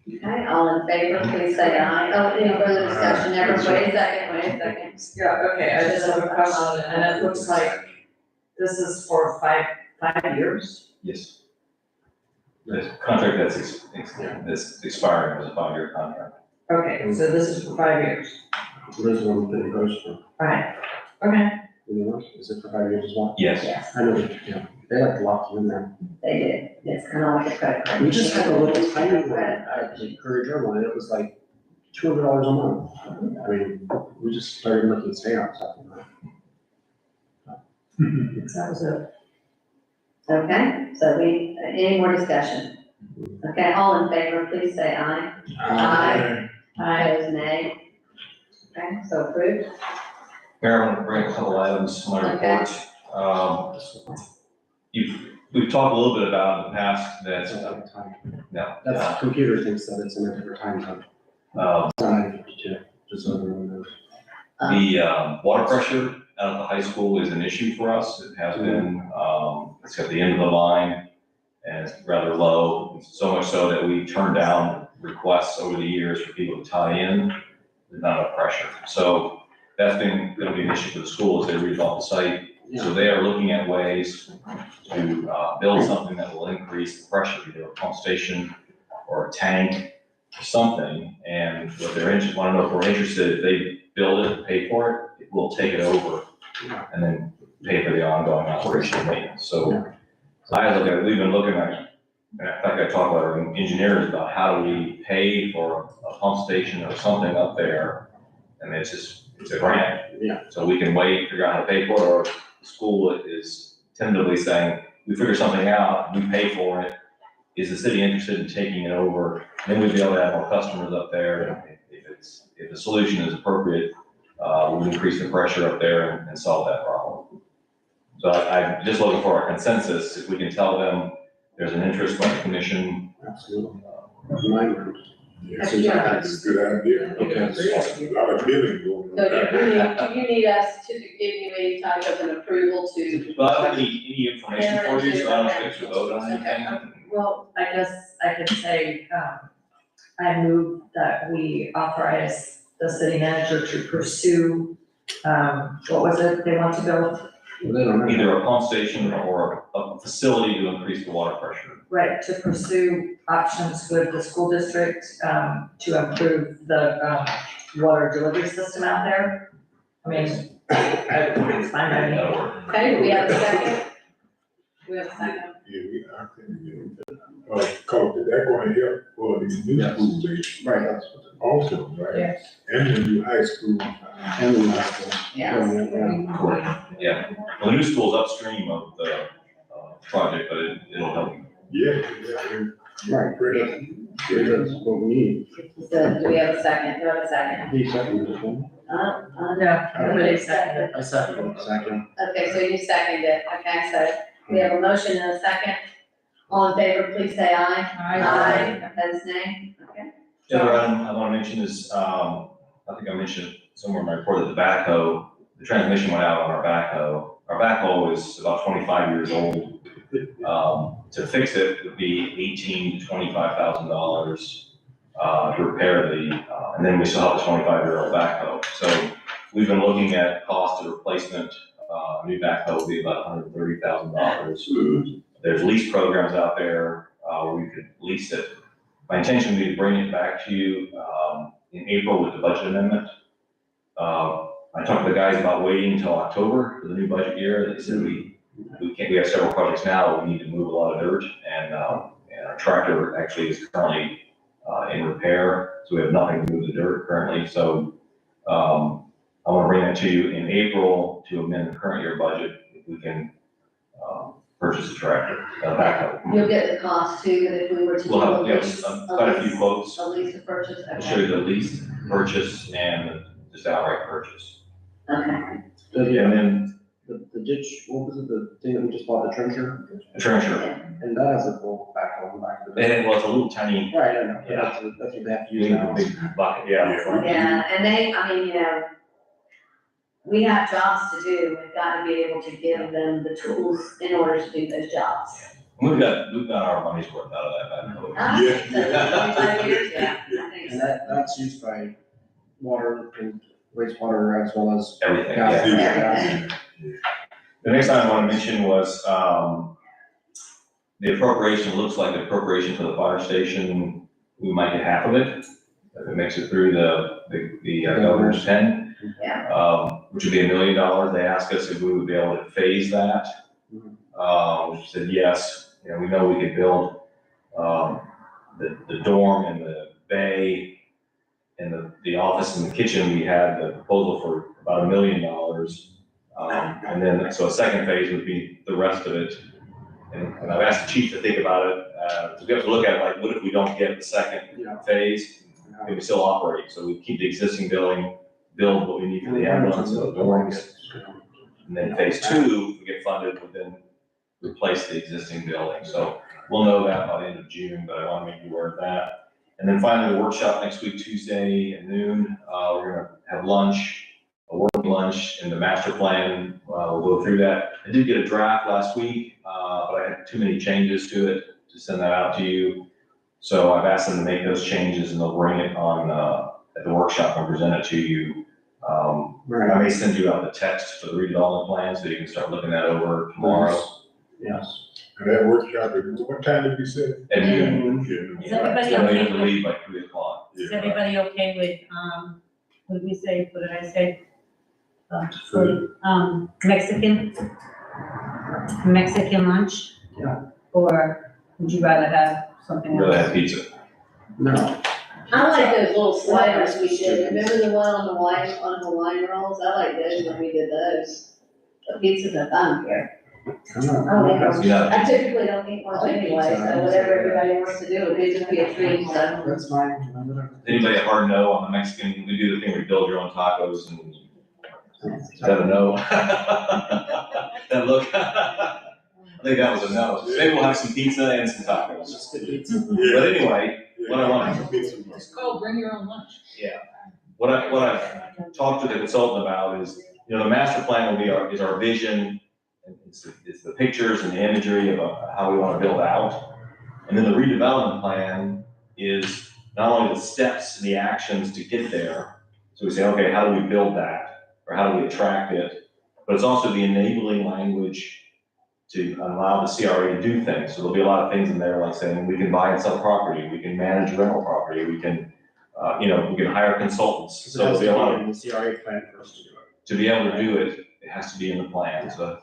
Okay, all in favor, please say aye. Oh, any further discussion? Never, wait a second. Yeah, okay, I just have a question, and it looks like this is for five years? Yes. The contract that's expiring was a 5-year contract. Okay, so this is for 5 years. This is one Pitney Bowes for. Alright, okay. You know, is it for 5 years as well? Yes. Yes, I know, yeah, they like to lock you in there. they did. It's kind of like a credit card. We just had a little machine. tiny one at the Courier Journal, and it was like $200 a month. I mean, we just started looking at stay on something. That was it. Okay, so any more discussion? Okay, all in favor, please say aye. Aye. Opposed, nay. Okay, so approved. Mayor, I want to bring a couple items to my report. We've talked a little bit about in the past that, no. That's, computer thinks that it's in a different time zone. It's 9:52, just so everyone knows. The water pressure out of the high school is an issue for us. It has been, it's at the end of the line and it's rather low. So much so that we turned down requests over the years for people to tie in. There's not enough pressure. So that's been going to be an issue for the school as they redevelop the site. So they are looking at ways to build something that will increase the pressure, either a pump station or a tank or something. And what they're interested, want to know if we're interested, if they build it, pay for it, we'll take it over and then pay for the ongoing operation and maintenance. So I look at, we've been looking at, in fact, I talked with our engineers about how do we pay for a pump station or something up there. And it's a grant. Yeah. So we can wait, figure out how to pay for it, or the school is tentatively saying, we figure something out, we pay for it. Is the city interested in taking it over? Then we'd be able to have more customers up there. If the solution is appropriate, we'll increase the pressure up there and solve that problem. So I'm just looking for a consensus. If we can tell them there's an interest by the commission. Absolutely. That's a good idea. Okay. A lot of billing going on. So do you need us to give you any type of an approval to? Well, I don't have any information for you, so I don't expect you to vote on anything. Well, I guess I could say, I move that we authorize the city manager to pursue, what was it they want to build? Either a pump station or a facility to increase the water pressure. Right, to pursue options with the school district, to improve the, water delivery system out there. I mean, it's fine by me. Okay, do we have a second? Do we have a second? Yeah, I think, cause they're gonna help for these new schools, they Right, that's what also, right? Yes. And the new high school. and the high school. Yeah, well, the new school's upstream of the, project, but it'll help. Yeah. Right, that's what we need. So do we have a second? Do we have a second? He seconded this one. No, nobody seconded. I seconded. Second. Okay, so you seconded it. Okay, so we have a motion and a second. All in favor, please say aye. Aye. Opposed, nay. Okay. The other item I want to mention is, I think I mentioned somewhere in my report that the backhoe, the transmission went out on our backhoe. Our backhoe is about 25 years old. To fix it would be $18,000 to $25,000 to repair and then we still have a 25-year-old backhoe. So we've been looking at cost of replacement. A new backhoe would be about $130,000. There's lease programs out there where we could lease it. My intention would be to bring it back to you in April with the budget amendment. I talked to the guys about waiting until October for the new budget year. They said we have several projects now, we need to move a lot of dirt, and our tractor actually is currently in repair, so we have nothing to move the dirt currently. So I want to bring that to you in April to amend the current year budget, if we can purchase a tractor, backhoe. You'll get the cost too, if we were to do We'll a have, lease. quite a few quotes. A lease to purchase, I'll show you the lease, purchase, and just outright purchase. Okay. And then The ditch, what was it, the thing that we just bought, the trencher? the trencher. And that has a full backhoe on the back of it. Well, it's a little tiny. Right, I know, but Yeah. that's what they have to You use need now. a big bucket, yeah. Yeah, and we have jobs to do, we've got to be able to give them the tools in order to do those jobs. We've got our money's worth out of that backhoe. I think so, 25 years, yeah, I think And so. that's used by water and wastewater as well as. Everything, gas. yeah. The next item I want to mention was, the appropriation, looks like the appropriation for the fire station, we might get half of it. If it makes it through the governor's pen. Yeah. Which would be $1 million. They asked us if we would be able to phase that. We said yes. We know we could build, the dorm and the bay in the office and the kitchen, we had the proposal for about $1 million. And then, so a second phase would be the rest of it. And I've asked the chief to think about it, because we have to look at it like, what if we don't get the second phase? Can we still operate? So we keep the existing building, build what we need for the ambulance and the dorms. And then phase two, if we get funded, would then replace the existing building. So we'll know that by the end of June, but I want to make you aware of that. And then finally, the workshop next week, Tuesday at noon. We're gonna have lunch, a working lunch, and the master plan. We'll go through that. I did get a draft last week, but I had too many changes to it to send that out to you. So I've asked them to make those changes, and they'll bring it on at the workshop and present it to you. I may send you out the text for the redevelopment plan, so you can start looking that over tomorrow. Yes. And that workshop, what time did you say? At noon. Is everybody So they okay have to with- leave by 3:00. Is everybody okay with, what did we say, what did I say? Mexican lunch? Yeah. Or would you rather have something Really else? have pizza. No. I like those little sliders we did, remember the one on Hawaiian rolls? I like those when we did those. The pizzas are fun here. I typically don't eat much anyway, so whatever everybody wants to do, it just be a treat, so. That's fine. Anybody at hard no on the Mexican, we do the thing where you build your own tacos and is that a no? That look, I think that was a no. Maybe we'll have some pizza and some tacos. Just good pizza. But anyway, what I want. It's called bring your own lunch. Yeah. What I've talked to the consultant about is, the master plan will be is our vision. It's the pictures and the imagery of how we want to build out. And then the redevelopment plan is not only the steps and the actions to get there. So we say, okay, how do we build that? Or how do we attract it? But it's also the enabling language to allow the CRA to do things. So there'll be a lot of things in there, like saying we can buy and sell property, we can manage rental property, we can, we can hire consultants. So there'll be a lot of. The CRA plan for us to do it. To be able to do it, it has to be in the plan. So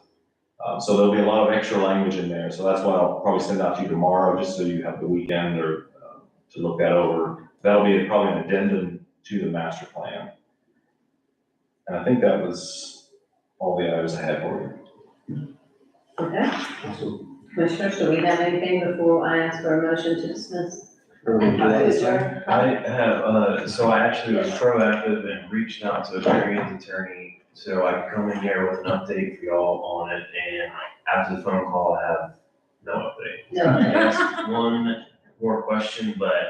there'll be a lot of extra language in there. So that's what I'll probably send out to you tomorrow, just so you have the weekend or to look that over. That'll be probably an addendum to the master plan. And I think that was all the items I had for you. Okay. Commissioners, do we have anything before I ask for a motion to dismiss? I have, so I actually was proactive and reached out to a Marion's attorney, so I could come in here with an update for y'all on it, and after the phone call, I have no update. No. I asked one more question, but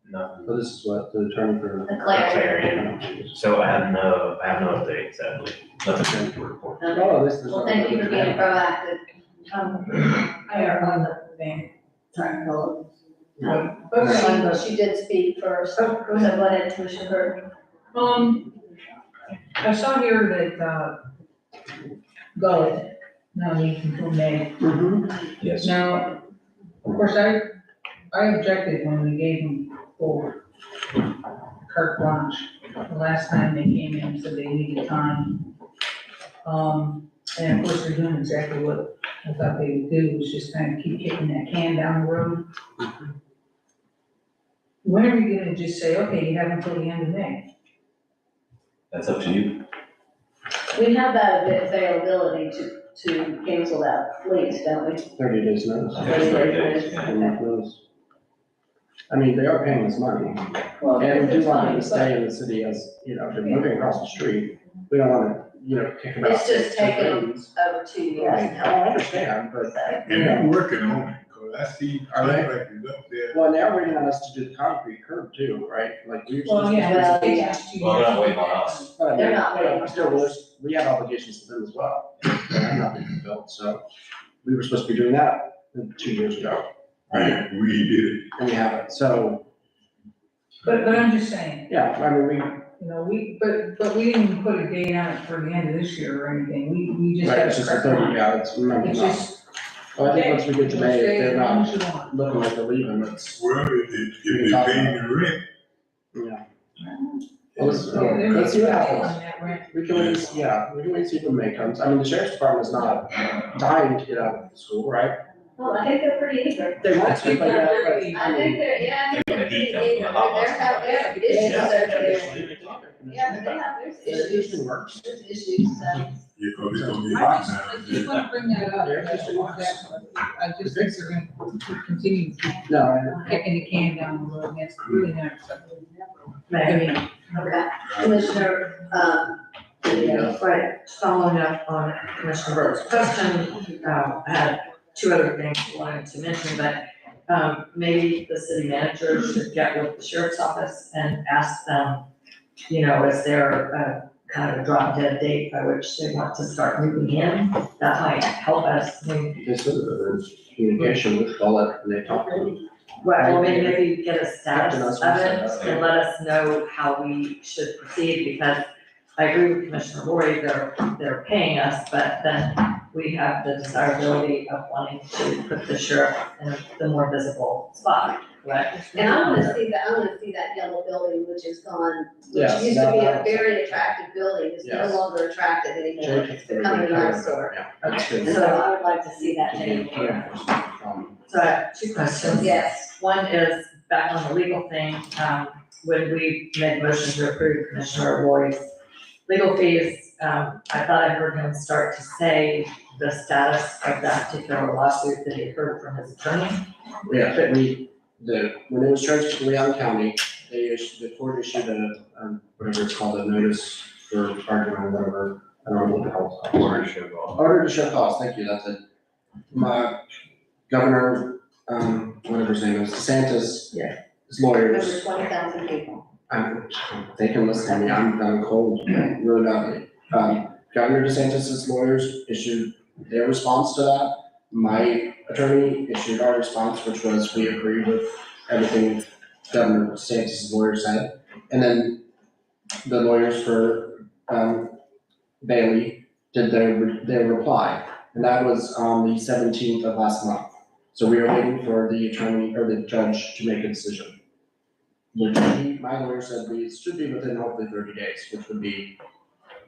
nothing. So this is what the attorney for. The clarity. So I have no updates, sadly. Nothing to report. Oh, this is. Well, thank you for being proactive. I got one other thing. Sorry, Nicole. Okay. She did speak first, so go ahead, Commissioner Burton. I saw here that, Gullet, now you can May. Yes. Now, of course, I objected when we gave them full carte blanche. The last time they came in, said they needed time. And of course, they're doing exactly what I thought they would do, was just kind of keep kicking that can down the road. When are we gonna just say, okay, you have until the end of May? That's up to you. We have that availability to cancel that lease, don't we? 30 days notice. 30 days, yeah. Notice. I mean, they are paying us money. Well, And we do want them to stay in the city as, they're moving across the street. We don't want to, kick them out. It's just to taken things. over 2 years Right, now. I understand, but. And they're working on it, cause I see Are they? contractors up there. Well, they're waiting on us to do the concrete curb too, right? Like we. Well, yeah, Well, yeah. Well, they're not waiting on us. But I mean, They're not waiting. Still, we have obligations to them as well. They're not being fulfilled, so we were supposed to be doing that 2 years ago. Right, we did it. And we haven't, so, But I'm just saying, yeah, I mean, but we didn't put a date on it for the end of this year or anything, we just right, had it's a just a carte 30, yeah, it's, remember It's not. just, Well, I think once we get to May, if stay they're as long not as you want. looking like they're leaving, it's, Well, if they pay the rent, yeah. Let's see what happens. We can wait, we can wait and see when May comes. I mean, the sheriff's department is not dying to get out of the school, right? Well, I think they're pretty eager. They want to, but yeah, I think they're, yeah. They're gonna heat comes from the hot They're ones. out there, issues over there. Yeah, they have, there's It issues. usually works. There's issues, so. Yeah, 'cause it's gonna be I hot just, now. I just wanna bring that up, I just think they're gonna continue No, kicking the can down the road, and that's really not acceptable. Right. Okay, Commissioner, Right, following up on Commissioner Burke's question, I had two other things I wanted to mention, but maybe the city manager should get with the sheriff's office and ask them, is there a kind of a drop dead date by which they want to start moving in? That might help us. I mean, this is communication with Gullet, and they talk to them. well, maybe get a status Captain of Osborne said it that. and let us know how we should proceed, because I agree with Commissioner Lori, they're paying us, but then we have the desirability of wanting to put the sheriff in the more visible spot, right? and I wanna see that yellow building, which is gone, which Yes, used to be a that- very attractive building, is no Yes. longer attractive anymore. Jake, It's becoming an eyesore. Yeah. So I would like to see that taken care of. So I have two questions. Yes. One is back on the legal thing, when we made motion to approve Commissioner Lori's legal fees, I thought I heard him start to say the status of that particular lawsuit that he heard from his attorney. Yeah, when it was transferred to Leon County, the court issued whatever it's called, a notice for argument or whatever, I don't know what the hell it's called. Order to show cause. Order to show cause, thank you, that's it. My governor, whatever his name is, DeSantis. Yeah. His lawyers. Over 20,000 people. They can listen to me, I'm cold, really badly. Governor DeSantis's lawyers issued their response to that. My attorney issued our response, which was we agree with everything Governor DeSantis's lawyer said. And then the lawyers for, Bailey did their reply. And that was on the 17th of last month. So we are waiting for the attorney or the judge to make a decision. My lawyer said we should be within hopefully 30 days, which would be,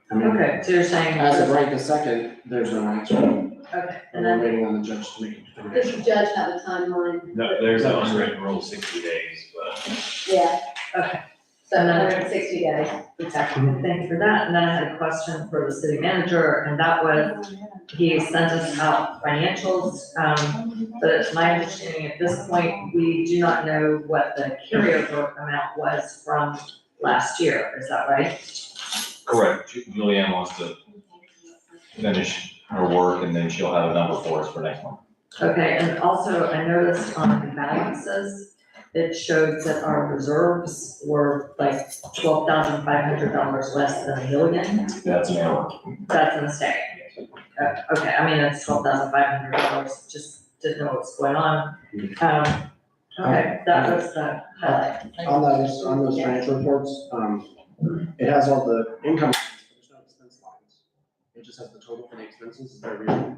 Okay, so you're saying. as of right this second, there's no answer. Okay, And we're waiting on the judge to make a Does determination. the judge have a timeline? No, there's an unwritten rule, 60 days, but. Yeah. Okay. So 160 days. Thank you for that. And then I had a question for the city manager, and that was, he sent us out financials. But it's my understanding at this point, we do not know what the carryover amount was from last year. Is that right? Correct. Julianne wants to finish her work and then she'll have a number for us for next month. Okay, and also I noticed on the balances, it showed that our reserves were like $12,500 less than $1 million. That's an error. That's a mistake. Okay, I mean, it's $12,500, just didn't know what's going on. Okay, that was the highlight. On those financial reports, it has all the income, but there's no expense lines. It just has the total for the expenses that are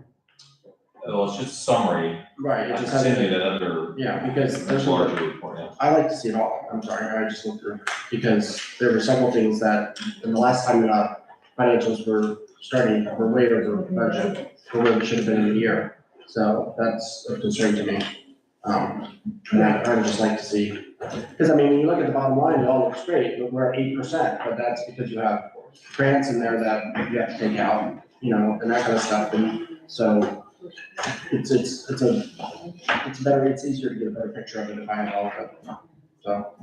Well, it's just a summary. Right, it I just can has. send you that other. Yeah, because there's. Larger report, yeah. I like to see it all, I'm sorry, I just looked through, because there were several things that, in the last time that financials were way over budget, for where we should have been in a year. So that's a concern to me. And I would just like to see, because I mean, when you look at the bottom line, it all looks great, but we're at 8%, but that's because you have grants in there that you have to take out, and that kind of stuff, and so it's better, it's easier to get a better picture of it if I have all of it, so.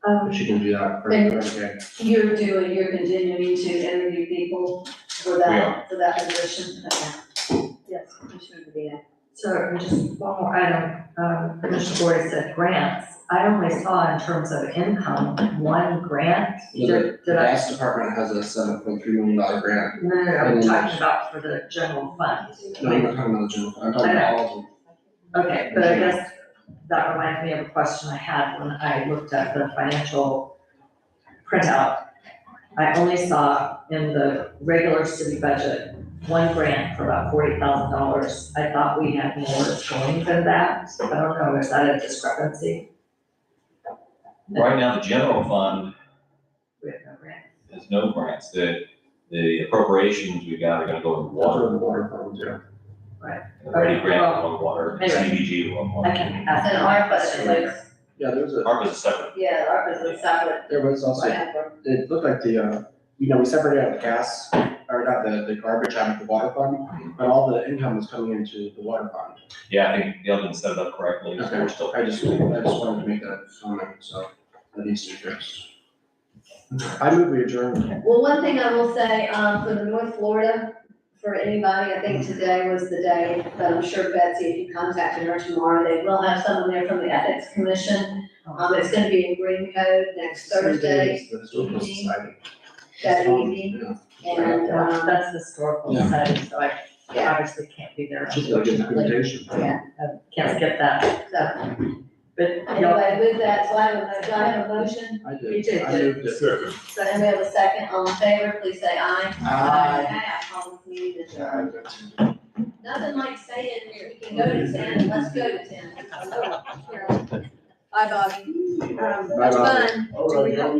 But you can do that, okay. You're continuing to interview people for that position? Okay. Yes, Commissioner Medina. So just one more item, Commissioner Boyd said grants. I only saw in terms of income, one grant. The Did I? gas department has a $7.3 million grant. No, I'm talking about for the general fund. No, I'm not talking about the general, fund. I'm talking about all of them. Okay, but I guess that reminds me of a question I had when I looked at the financial printout. I only saw in the regular city budget, one grant for about $40,000. I thought we had more going than that. I don't know, is that a discrepancy? Right now, the general fund We have no grant. has no grants. The appropriations we got are gonna go in water. The water fund, yeah. Right. Already grant on water, Anyway. CDBG on water. I can ask. And our budget was Yeah, there was a, ARPA is separate. Yeah, our business separate. there was also, it looked like the, we separated out the gas, or not the garbage out of the water fund, but all the income was coming into the water fund. Yeah, I think the other one set it up correctly, so we're still. I just wanted to make that comment, so that needs to be fixed. I move we adjourn. Well, one thing I will say, for the North Florida, for anybody, I think today was the day, but I'm sure Betsy, if you contacted her tomorrow, they will have someone there from the Ethics Commission. It's gonna be in Green Code next Thursday, The Historical Society. that evening, and, That's the historical Yeah. society, so I obviously can't be there. She's gonna get the invitation. yeah, Can't skip that, so, but, anyway, with that, so do I have a motion? I You did, did. I moved it. Second. So, and we have a second, all in favor, please say aye. Aye. I call this meeting adjourned. Nothing like saying, we can go to 10, let's go to 10. Bye, Bobby. Bye, Bobby. Fun. All right, y'all,